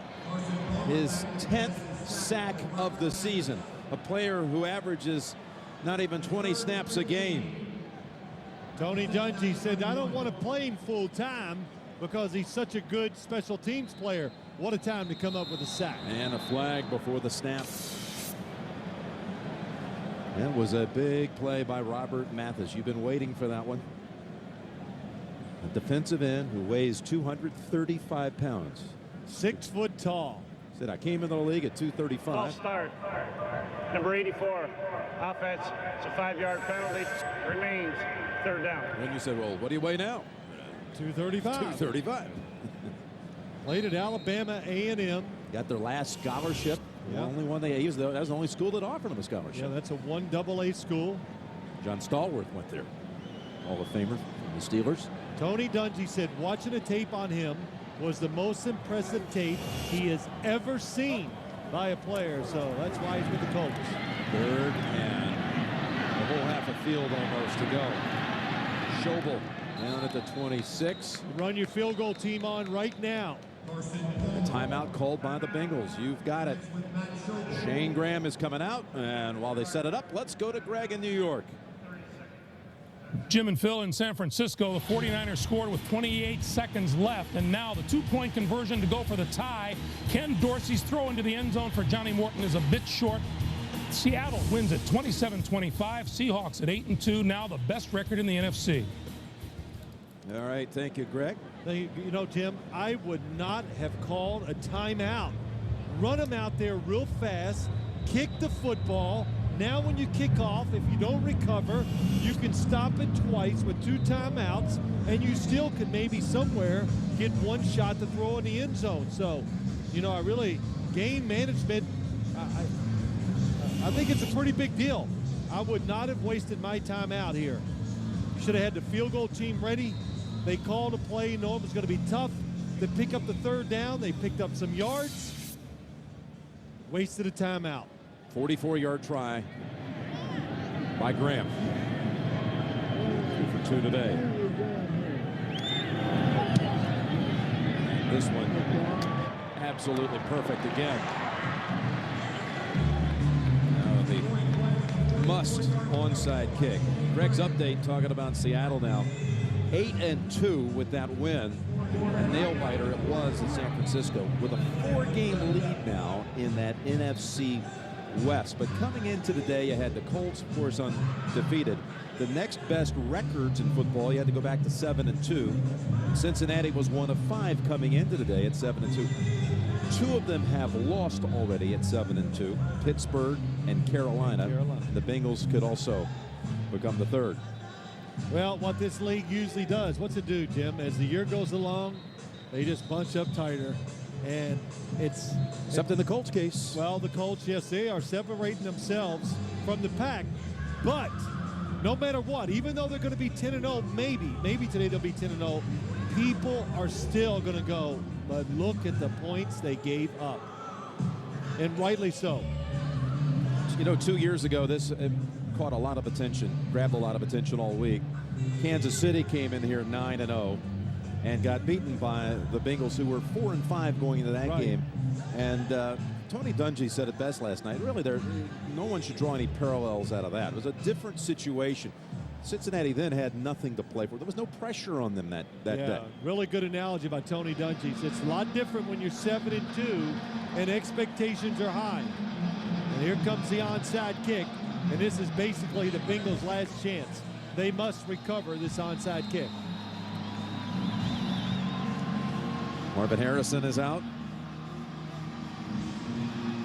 [SPEAKER 2] his 10th sack of the season. A player who averages not even 20 snaps a game.
[SPEAKER 8] Tony Dungy said, I don't want to play him full time because he's such a good special teams player. What a time to come up with a sack.
[SPEAKER 2] And a flag before the snap. That was a big play by Robert Mathis. You've been waiting for that one. A defensive end who weighs 235 pounds.
[SPEAKER 8] 6 foot tall.
[SPEAKER 2] Said, I came into the league at 235.
[SPEAKER 3] False start. Number 84. Offense. It's a 5-yard penalty. Remains 3rd down.
[SPEAKER 2] And you said, well, what do you weigh now?
[SPEAKER 8] 235.
[SPEAKER 2] 235.
[SPEAKER 8] Played at Alabama A&M.
[SPEAKER 2] Got their last scholarship. The only one they used. That was the only school that offered them a scholarship.
[SPEAKER 8] Yeah, that's a 1AA school.
[SPEAKER 2] John Stallworth went there. Hall of Famer from the Steelers.
[SPEAKER 8] Tony Dungy said watching a tape on him was the most impressive tape he has ever seen by a player. So that's why he's with the Colts.
[SPEAKER 2] 3rd and the whole half a field almost to go. Schobel down at the 26.
[SPEAKER 8] Run your field goal team on right now.
[SPEAKER 2] A timeout called by the Bengals. You've got it. Shane Graham is coming out, and while they set it up, let's go to Greg in New York.
[SPEAKER 20] Jim and Phil in San Francisco, the 49ers scored with 28 seconds left, and now the 2-point conversion to go for the tie. Ken Dorsey's throw into the end zone for Johnny Morton is a bit short. Seattle wins at 27-25. Seahawks at 8-2, now the best record in the NFC.
[SPEAKER 2] All right, thank you, Greg.
[SPEAKER 8] You know, Tim, I would not have called a timeout. Run them out there real fast, kick the football. Now when you kick off, if you don't recover, you can stop it twice with 2 timeouts, and you still could maybe somewhere get 1 shot to throw in the end zone. So, you know, I really, game management, I think it's a pretty big deal. I would not have wasted my timeout here. Should have had the field goal team ready. They called a play, know it was going to be tough. They pick up the 3rd down. They picked up some yards. Wasted a timeout.
[SPEAKER 2] 44-yard try by Graham. 2 for 2 today. This one absolutely perfect again. Now the must onside kick. Greg's update talking about Seattle now. 8-2 with that win. A nail-biter it was in San Francisco with a 4-game lead now in that NFC West. But coming into the day, you had the Colts, of course, undefeated. The next best records in football, you had to go back to 7-2. Cincinnati was one of 5 coming into the day at 7-2. 2 of them have lost already at 7-2. Pittsburgh and Carolina. The Bengals could also become the 3rd.
[SPEAKER 8] Well, what this league usually does, what's it do, Jim? As the year goes along, they just bunch up tighter. And
[SPEAKER 2] except in the Colts case.
[SPEAKER 8] Well, the Colts, yes, they are separating themselves from the pack. But no matter what, even though they're going to be 10-0, maybe today they'll be 10-0, people are still going to go, but look at the points they gave up. And rightly so.
[SPEAKER 2] You know, 2 years ago, this caught a lot of attention, grabbed a lot of attention all week. Kansas City came in here 9-0 and got beaten by the Bengals, who were 4-5 going into that game. And Tony Dungy said it best last night. Really, no one should draw any parallels out of that. It was a different situation. Cincinnati then had nothing to play for. There was no pressure on them that day.
[SPEAKER 8] Really good analogy by Tony Dungy. It's a lot different when you're 7-2 and expectations are high. And here comes the onside kick, and this is basically the Bengals' last chance. They must recover this onside kick.
[SPEAKER 2] Marvin Harrison is out.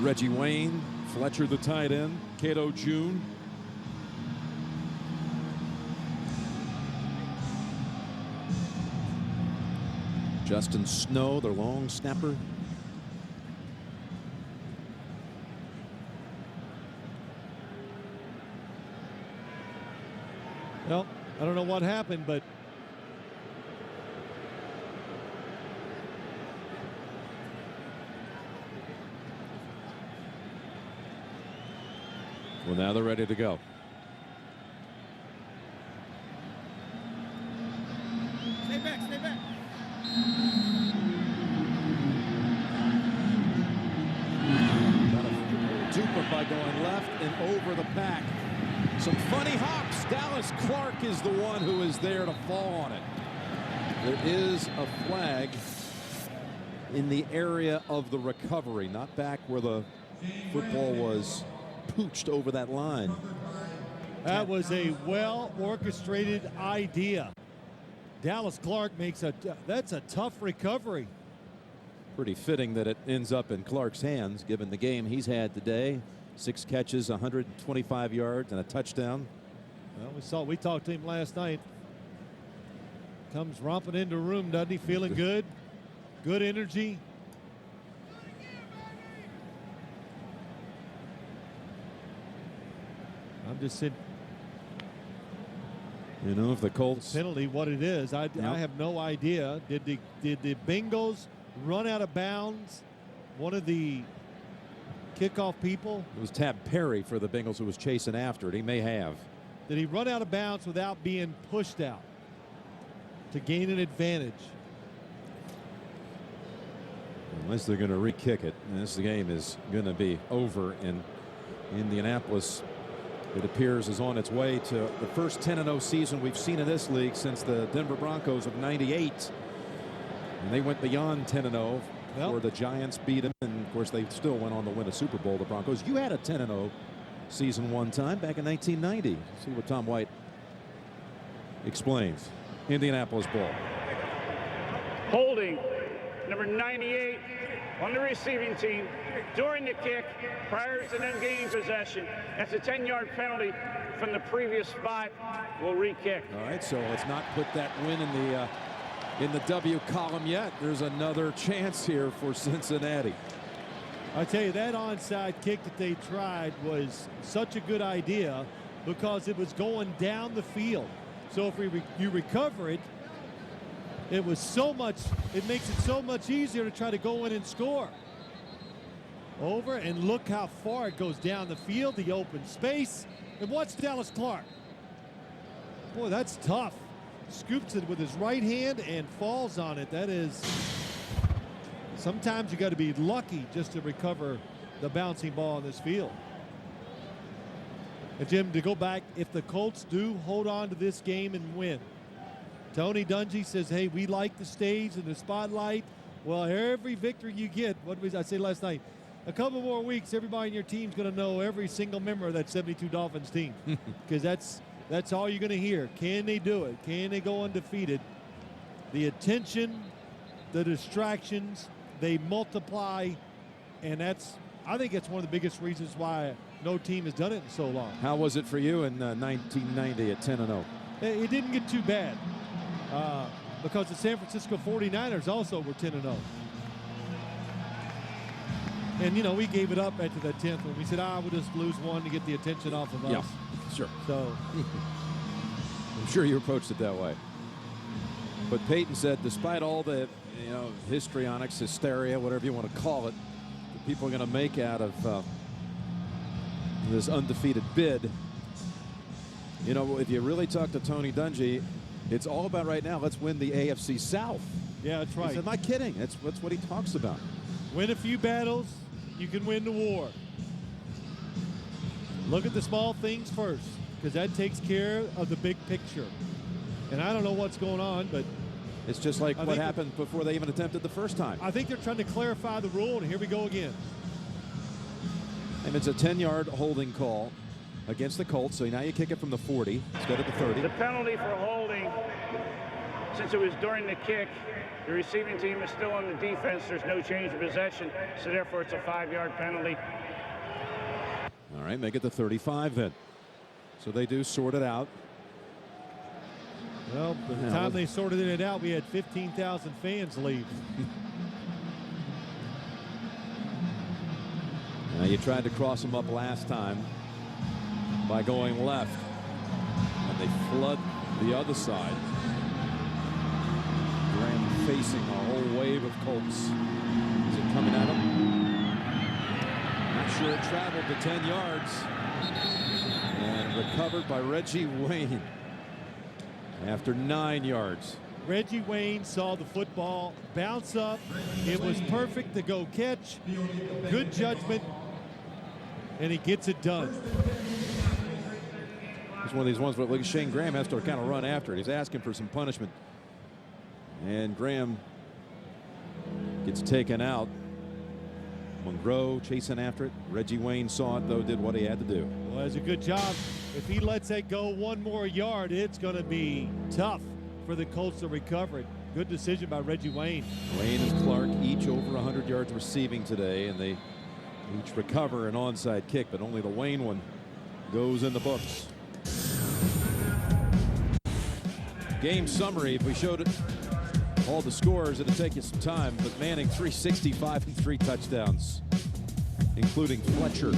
[SPEAKER 2] Reggie Wayne, Fletcher the tight end, Cato June. Justin Snow, their long snapper.
[SPEAKER 8] Well, I don't know what happened, but
[SPEAKER 2] well, now they're ready to go.
[SPEAKER 8] Stay back, stay back.
[SPEAKER 2] Got a duper by going left and over the pack. Some funny hops. Dallas Clark is the one who is there to fall on it. There is a flag in the area of the recovery, not back where the football was pooched over that line.
[SPEAKER 8] That was a well-orchestrated idea. Dallas Clark makes that's a tough recovery.
[SPEAKER 2] Pretty fitting that it ends up in Clark's hands, given the game he's had today. 6 catches, 125 yards, and a touchdown.
[SPEAKER 8] Well, we talked to him last night. Comes romping into the room, doesn't he? Feeling good. Good energy. I'm just saying.
[SPEAKER 2] You know, if the Colts
[SPEAKER 8] penalty, what it is, I have no idea. Did the Bengals run out of bounds? One of the kickoff people?
[SPEAKER 2] It was Tab Perry for the Bengals who was chasing after it. He may have.
[SPEAKER 8] Did he run out of bounds without being pushed out to gain an advantage?
[SPEAKER 2] Unless they're going to re-kick it, and this game is going to be over in Indianapolis. It appears is on its way to the first 10-0 season we've seen in this league since the Denver Broncos of '98. And they went beyond 10-0 before the Giants beat them. And, of course, they still went on to win a Super Bowl, the Broncos. You had a 10-0 season one time back in 1990. See what Tom White explains. Indianapolis ball.
[SPEAKER 3] Holding number 98 on the receiving team during the kick prior to them gaining possession. That's a 10-yard penalty from the previous spot. We'll re-kick.
[SPEAKER 2] All right, so let's not put that win in the W column yet. There's another chance here for Cincinnati.
[SPEAKER 8] I tell you, that onside kick that they tried was such a good idea because it was going down the field. So if you recover it, it makes it so much easier to try to go in and score. Over, and look how far it goes down the field, the open space. And watch Dallas Clark. Boy, that's tough. Scoops it with his right hand and falls on it. That is, sometimes you got to be lucky just to recover the bouncing ball in this field. And Jim, to go back, if the Colts do hold on to this game and win, Tony Dungy says, hey, we like the stage and the spotlight. Well, every victory you get, what did I say last night? A couple more weeks, everybody in your team's going to know every single member of that 72 Dolphins team. Because that's all you're going to hear. Can they do it? Can they go undefeated? The attention, the distractions, they multiply. And I think that's one of the biggest reasons why no team has done it in so long.
[SPEAKER 2] How was it for you in 1990 at 10-0?
[SPEAKER 8] It didn't get too bad. Because the San Francisco 49ers also were 10-0. And, you know, we gave it up after that 10th one. We said, we'll just lose one to get the attention off of us.
[SPEAKER 2] Yeah, sure.
[SPEAKER 8] So
[SPEAKER 2] I'm sure you approached it that way. But Peyton said, despite all the, histrionics, hysteria, whatever you want to call it, that people are going to make out of this undefeated bid. You know, if you really talk to Tony Dungy, it's all about right now, let's win the AFC South.
[SPEAKER 8] Yeah, that's right.
[SPEAKER 2] He said, am I kidding? That's what he talks about.
[SPEAKER 8] Win a few battles, you can win the war. Look at the small things first, because that takes care of the big picture. And I don't know what's going on, but
[SPEAKER 2] it's just like what happened before they even attempted the first time.
[SPEAKER 8] I think they're trying to clarify the rule, and here we go again.
[SPEAKER 2] And it's a 10-yard holding call against the Colts, so now you kick it from the 40 instead of the 30.
[SPEAKER 3] The penalty for holding, since it was during the kick, the receiving team is still on the defense. There's no change of possession, so therefore it's a 5-yard penalty.
[SPEAKER 2] All right, make it the 35 then. So they do sort it out.
[SPEAKER 8] Well, by the time they sorted it out, we had 15,000 fans leave.
[SPEAKER 2] Now you tried to cross them up last time by going left, and they flood the other side. Graham facing a whole wave of Colts. Is it coming at him? Not sure it traveled the 10 yards. And recovered by Reggie Wayne after 9 yards.
[SPEAKER 8] Reggie Wayne saw the football bounce up. It was perfect to go catch. Good judgment. And he gets it done.
[SPEAKER 2] It's one of these ones where like Shane Graham has to kind of run after it. He's asking for some punishment. And Graham gets taken out. Monroe chasing after it. Reggie Wayne saw it, though, did what he had to do.
[SPEAKER 8] Well, that's a good job. If he lets that go one more yard, it's going to be tough for the Colts to recover it. Good decision by Reggie Wayne.
[SPEAKER 2] Wayne and Clark each over 100 yards receiving today, and they each recover an onside kick, but only the Wayne one goes in the books. Game summary, if we showed it, all the scores, it'd take you some time, but Manning 365 and 3 touchdowns, including Fletcher,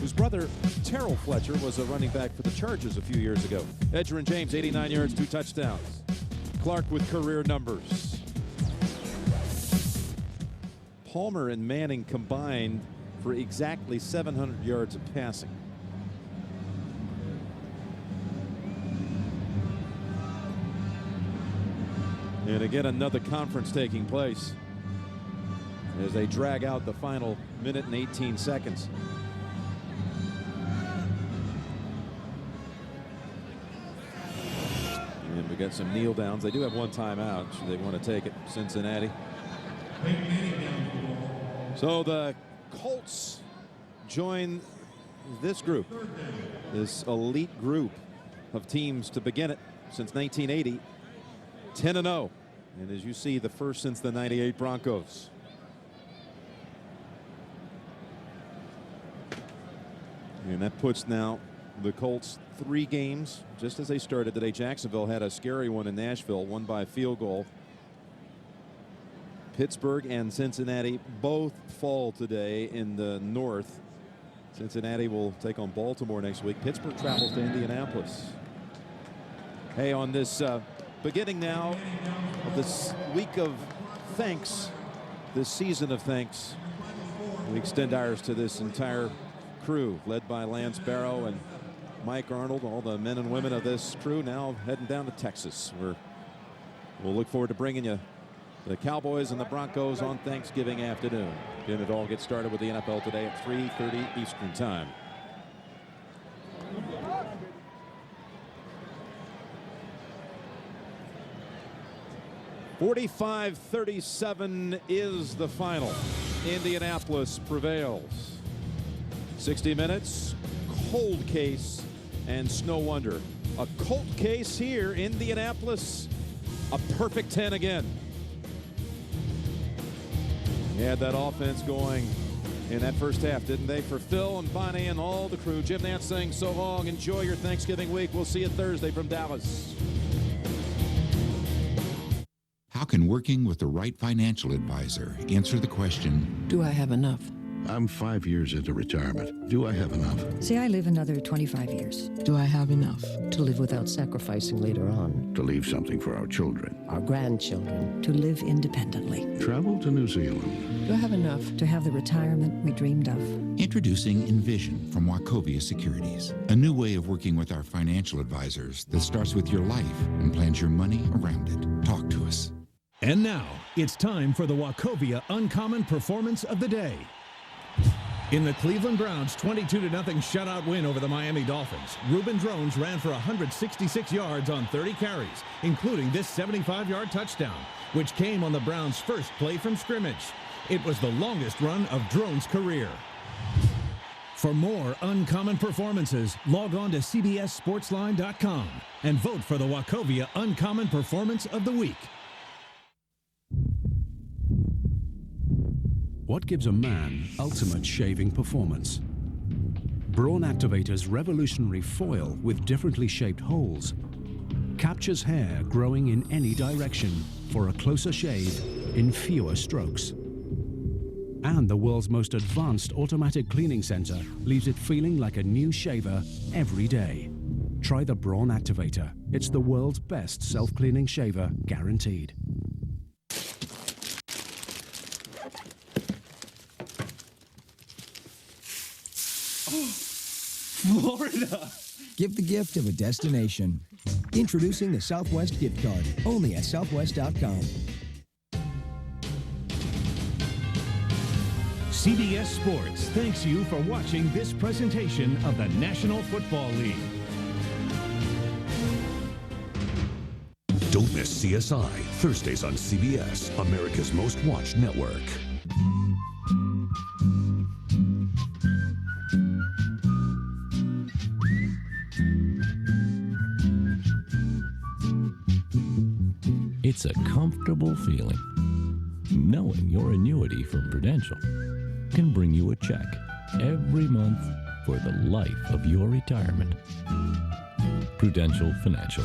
[SPEAKER 2] whose brother Terrell Fletcher was a running back for the Chargers a few years ago. Edgerrin James 89 yards, 2 touchdowns. Clark with career numbers. Palmer and Manning combined for exactly 700 yards of passing. And again, another conference taking place as they drag out the final minute and 18 seconds. And we got some kneel downs. They do have one timeout. Should they want to take it? Cincinnati. So the Colts join this group, this elite group of teams to begin it since 1980. 10-0, and as you see, the first since the '98 Broncos. And that puts now the Colts 3 games just as they started today. Jacksonville had a scary one in Nashville, won by a field goal. Pittsburgh and Cincinnati both fall today in the North. Cincinnati will take on Baltimore next week. Pittsburgh travels to Indianapolis. Hey, on this beginning now of this week of thanks, this season of thanks, we extend ours to this entire crew, led by Lance Barrow and Mike Arnold, all the men and women of this crew now heading down to Texas, where we'll look forward to bringing you the Cowboys and the Broncos on Thanksgiving afternoon. Again, it all gets started with the NFL today at 3:30 Eastern Time. (45-37) is the final. Indianapolis prevails. 60 minutes, cold case, and snow wonder. A Colt case here, Indianapolis, a perfect 10 again. They had that offense going in that first half, didn't they? For Phil and Bonnie and all the crew, Jim Nantz saying so long. Enjoy your Thanksgiving week. We'll see you Thursday from Dallas.
[SPEAKER 4] How can working with the right financial advisor answer the question,
[SPEAKER 12] do I have enough?
[SPEAKER 4] I'm 5 years into retirement. Do I have enough?
[SPEAKER 12] Say I live another 25 years.
[SPEAKER 13] Do I have enough to live without sacrificing later on?
[SPEAKER 4] To leave something for our children.
[SPEAKER 13] Our grandchildren.
[SPEAKER 12] To live independently.
[SPEAKER 4] Travel to New Zealand.
[SPEAKER 13] Do I have enough
[SPEAKER 12] to have the retirement we dreamed of?
[SPEAKER 16] Introducing Envision from Wachovia Securities. A new way of working with our financial advisors that starts with your life and plans your money around it. Talk to us.
[SPEAKER 6] And now, it's time for the Wachovia Uncommon Performance of the Day. In the Cleveland Browns' 22-0 shutout win over the Miami Dolphins, Reuben Drones ran for 166 yards on 30 carries, including this 75-yard touchdown, which came on the Browns' first play from scrimmage. It was the longest run of Drones' career. For more uncommon performances, log on to cbssportsline.com and vote for the Wachovia Uncommon Performance of the Week.
[SPEAKER 24] What gives a man ultimate shaving performance? Brawn Activator's revolutionary foil with differently shaped holes captures hair growing in any direction for a closer shave in fewer strokes. And the world's most advanced automatic cleaning sensor leaves it feeling like a new shaver every day. Try the Brawn Activator. It's the world's best self-cleaning shaver, guaranteed.
[SPEAKER 25] Florida! Give the gift of a destination. Introducing the Southwest gift card, only at southwest.com.
[SPEAKER 6] CBS Sports thanks you for watching this presentation of the National Football League.
[SPEAKER 17] Don't miss CSI, Thursdays on CBS, America's most watched network.
[SPEAKER 27] It's a comfortable feeling knowing your annuity from Prudential can bring you a check every month for the life of your retirement. Prudential Financial,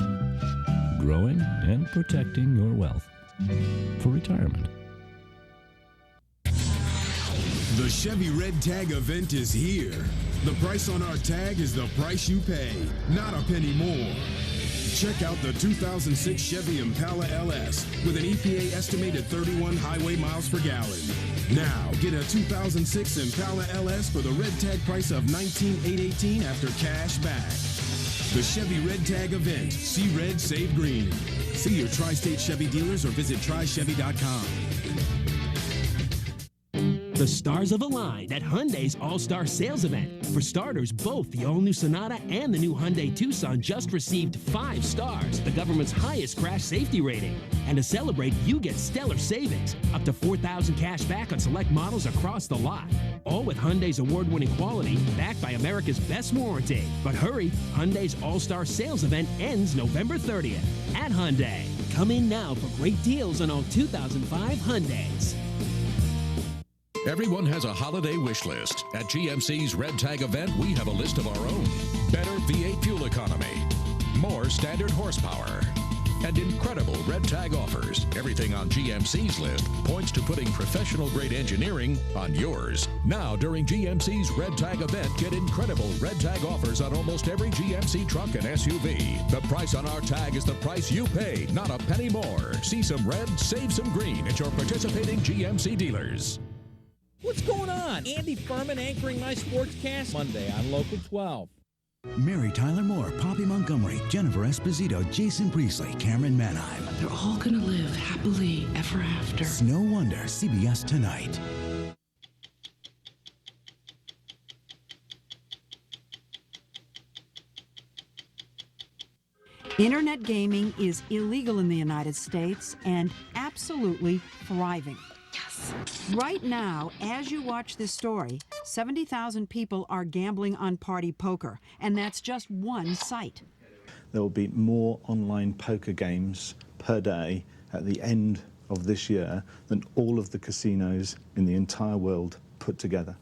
[SPEAKER 27] growing and protecting your wealth for retirement.
[SPEAKER 17] The Chevy Red Tag event is here. The price on our tag is the price you pay, not a penny more. Check out the 2006 Chevy Impala LS with an EPA estimated 31 highway miles per gallon. Now, get a 2006 Impala LS for the red tag price of $19,818 after cash back. The Chevy Red Tag event. See red, save green. See your Tri-State Chevy dealers or visit trychevy.com.
[SPEAKER 28] The stars have aligned at Hyundai's All-Star Sales Event. For starters, both the all-new Sonata and the new Hyundai Tucson just received 5 stars, the government's highest crash safety rating. And to celebrate, you get stellar savings, up to $4,000 cash back on select models across the lot. All with Hyundai's award-winning quality, backed by America's best warranty. But hurry, Hyundai's All-Star Sales Event ends November 30th at Hyundai. Come in now for great deals on all 2005 Hyundais.
[SPEAKER 29] Everyone has a holiday wish list. At GMC's Red Tag event, we have a list of our own. Better V8 fuel economy, more standard horsepower, and incredible Red Tag offers. Everything on GMC's list points to putting professional-grade engineering on yours. Now, during GMC's Red Tag event, get incredible Red Tag offers on almost every GMC truck and SUV. The price on our tag is the price you pay, not a penny more. See some red, save some green at your participating GMC dealers.
[SPEAKER 30] What's going on? Andy Furman anchoring my sportscast Monday on Local 12.
[SPEAKER 15] Mary Tyler Moore, Poppy Montgomery, Jennifer Esposito, Jason Priestley, Cameron Manheim.
[SPEAKER 18] They're all gonna live happily ever after.
[SPEAKER 15] It's no wonder CBS Tonight.
[SPEAKER 31] Internet gaming is illegal in the United States and absolutely thriving. Yes. Right now, as you watch this story, 70,000 people are gambling on Party Poker, and that's just one site.
[SPEAKER 32] There will be more online poker games per day at the end of this year than all of the casinos in the entire world put together.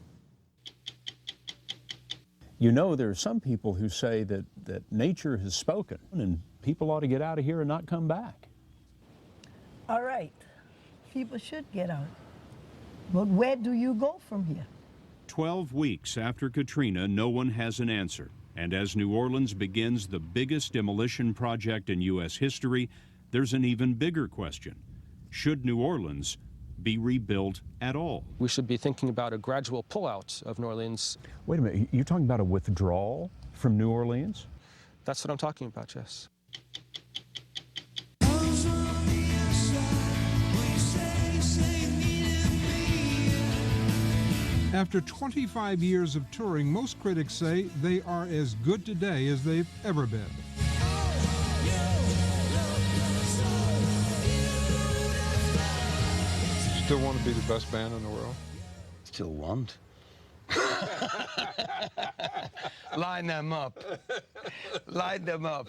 [SPEAKER 33] You know, there are some people who say that nature has spoken and people ought to get out of here and not come back.
[SPEAKER 34] All right, people should get out. But where do you go from here?
[SPEAKER 33] 12 weeks after Katrina, no one has an answer. And as New Orleans begins the biggest demolition project in U.S. history, there's an even bigger question. Should New Orleans be rebuilt at all?
[SPEAKER 1] We should be thinking about a gradual pullout of New Orleans.
[SPEAKER 33] Wait a minute, you're talking about a withdrawal from New Orleans?
[SPEAKER 1] That's what I'm talking about, yes.
[SPEAKER 5] After 25 years of touring, most critics say they are as good today as they've ever been.
[SPEAKER 7] Still want to be the best band in the world?
[SPEAKER 9] Still want. Line them up. Line them up.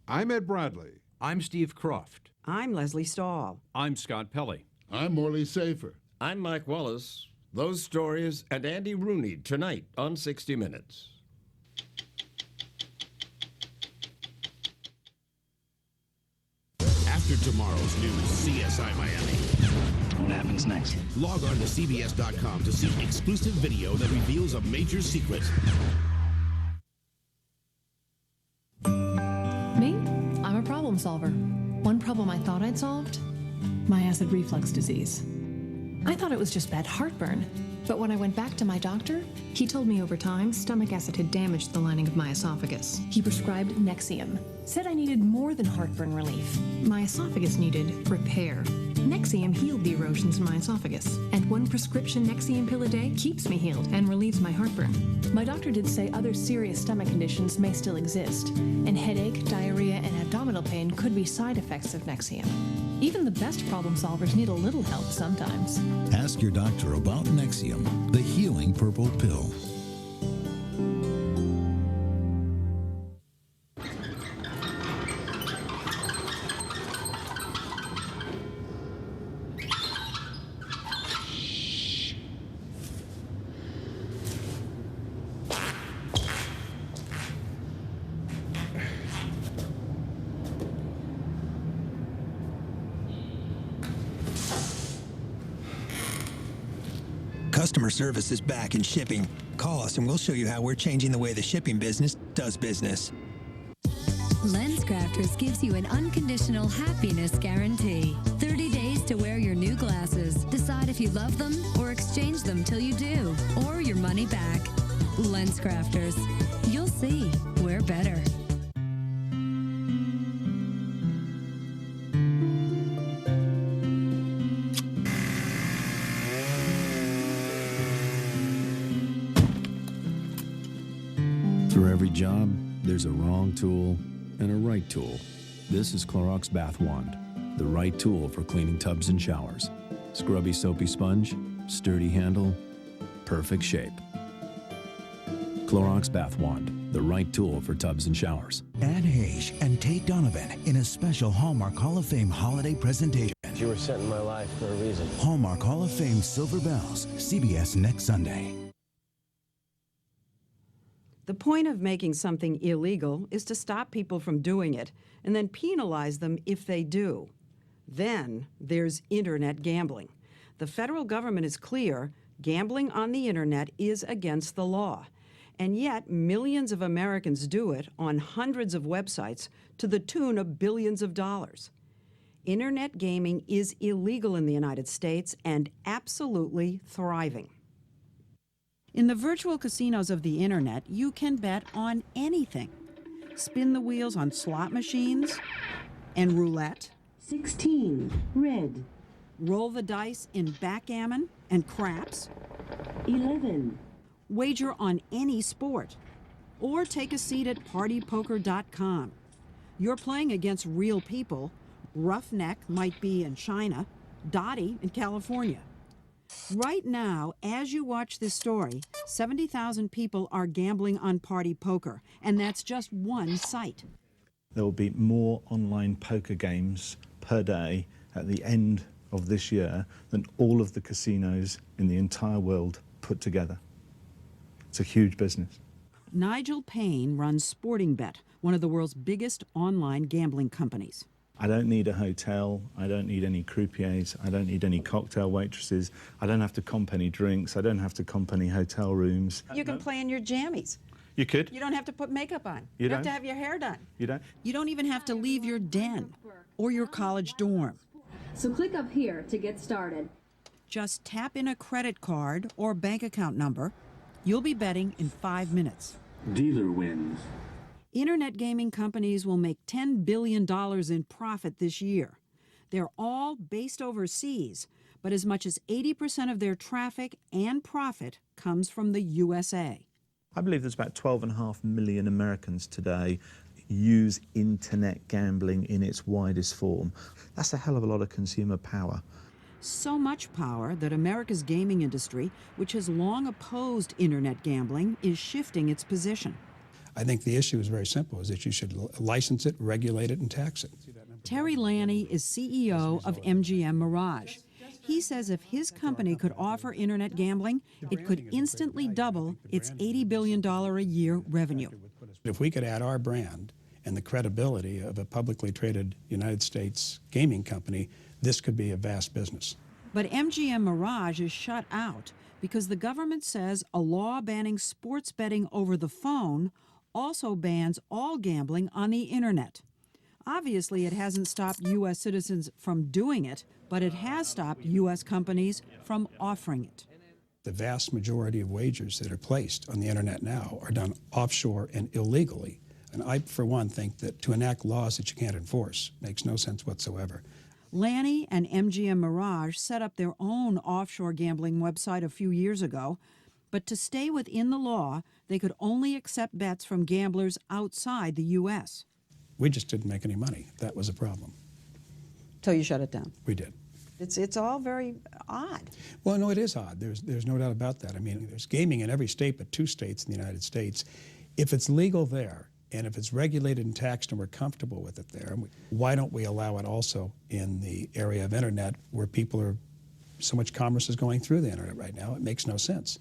[SPEAKER 5] I'm Ed Bradley.
[SPEAKER 10] I'm Steve Croft.
[SPEAKER 31] I'm Leslie Stahl.
[SPEAKER 33] I'm Scott Pelley.
[SPEAKER 11] I'm Morley Safer.
[SPEAKER 10] I'm Mike Wallace. Those stories and Andy Rooney tonight on 60 Minutes.
[SPEAKER 14] After tomorrow's news, CSI Miami.
[SPEAKER 19] What happens next?
[SPEAKER 14] Log on to CBS.com to see exclusive video that reveals a major secret.
[SPEAKER 20] Me? I'm a problem solver. One problem I thought I'd solved? My acid reflux disease. I thought it was just bad heartburn. But when I went back to my doctor, he told me over time stomach acid had damaged the lining of my esophagus. He prescribed Nexium. Said I needed more than heartburn relief. My esophagus needed repair. Nexium healed the erosions in my esophagus. And one prescription Nexium pill a day keeps me healed and relieves my heartburn. My doctor did say other serious stomach conditions may still exist, and headache, diarrhea, and abdominal pain could be side effects of Nexium. Even the best problem solvers need a little help sometimes.
[SPEAKER 21] Ask your doctor about Nexium, the healing purple pill.
[SPEAKER 22] Customer service is back in shipping. Call us and we'll show you how we're changing the way the shipping business does business.
[SPEAKER 23] LensCrafters gives you an unconditional happiness guarantee. 30 days to wear your new glasses. Decide if you love them or exchange them till you do, or your money back. LensCrafters. You'll see, we're better.
[SPEAKER 26] For every job, there's a wrong tool and a right tool. This is Clorox Bath Wand, the right tool for cleaning tubs and showers. Scrubby soapy sponge, sturdy handle, perfect shape. Clorox Bath Wand, the right tool for tubs and showers.
[SPEAKER 34] Anne Heche and Tate Donovan in a special Hallmark Hall of Fame holiday presentation.
[SPEAKER 1] You were sent in my life for a reason.
[SPEAKER 34] Hallmark Hall of Fame Silver Bells, CBS next Sunday.
[SPEAKER 31] The point of making something illegal is to stop people from doing it and then penalize them if they do. Then there's internet gambling. The federal government is clear, gambling on the internet is against the law. And yet millions of Americans do it on hundreds of websites to the tune of billions of dollars. Internet gaming is illegal in the United States and absolutely thriving. In the virtual casinos of the internet, you can bet on anything. Spin the wheels on slot machines and roulette.
[SPEAKER 35] 16, red.
[SPEAKER 31] Roll the dice in backgammon and craps.
[SPEAKER 35] 11.
[SPEAKER 31] Wager on any sport. Or take a seat at partypoker.com. You're playing against real people. Roughneck might be in China, Dottie in California. Right now, as you watch this story, 70,000 people are gambling on Party Poker, and that's just one site.
[SPEAKER 32] There will be more online poker games per day at the end of this year than all of the casinos in the entire world put together. It's a huge business.
[SPEAKER 31] Nigel Payne runs Sporting Bet, one of the world's biggest online gambling companies.
[SPEAKER 32] I don't need a hotel. I don't need any croupiers. I don't need any cocktail waitresses. I don't have to comp any drinks. I don't have to comp any hotel rooms.
[SPEAKER 31] You can play in your jammies.
[SPEAKER 32] You could.
[SPEAKER 31] You don't have to put makeup on.
[SPEAKER 32] You
[SPEAKER 31] don't have
[SPEAKER 32] don't?
[SPEAKER 31] to have your hair done.
[SPEAKER 32] You don't?
[SPEAKER 31] You don't even have to leave your den or your college dorm.
[SPEAKER 35] So click up here to get started.
[SPEAKER 31] Just tap in a credit card or bank account number. You'll be betting in 5 minutes.
[SPEAKER 35] Dealer wins.
[SPEAKER 31] Internet gaming companies will make $10 billion in profit this year. They're all based overseas, but as much as 80% of their traffic and profit comes from the USA.
[SPEAKER 32] I believe there's about 12.5 million Americans today use internet gambling in its widest form. That's a hell of a lot of consumer power.
[SPEAKER 31] So much power that America's gaming industry, which has long opposed internet gambling, is shifting its position.
[SPEAKER 2] I think the issue is very simple, is that you should license it, regulate it, and tax it.
[SPEAKER 31] Terry Lanny is CEO of MGM Mirage. He says if his company could offer internet gambling, it could instantly double its $80 billion a year revenue.
[SPEAKER 2] If we could add our brand and the credibility of a publicly traded United States gaming company, this could be a vast business.
[SPEAKER 31] But MGM Mirage is shut out because the government says a law banning sports betting over the phone also bans all gambling on the internet. Obviously, it hasn't stopped U.S. citizens from doing it, but it has stopped U.S. companies from offering it.
[SPEAKER 2] The vast majority of wagers that are placed on the internet now are done offshore and illegally. And I, for one, think that to enact laws that you can't enforce makes no sense whatsoever.
[SPEAKER 31] Lanny and MGM Mirage set up their own offshore gambling website a few years ago, but to stay within the law, they could only accept bets from gamblers outside the U.S.
[SPEAKER 2] We just didn't make any money. That was a problem.
[SPEAKER 31] Till you shut it down.
[SPEAKER 2] We did.
[SPEAKER 31] It's all very odd.
[SPEAKER 2] Well, no, it is odd. There's no doubt about that. I mean, there's gaming in every state but 2 states in the United States. If it's legal there, and if it's regulated and taxed and we're comfortable with it there, why don't we allow it also in the area of internet where people are, so much commerce is going through the internet right now? It makes no sense.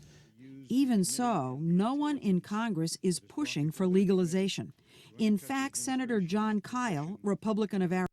[SPEAKER 31] Even so, no one in Congress is pushing for legalization. In fact, Senator John Kyle, Republican of Arizona,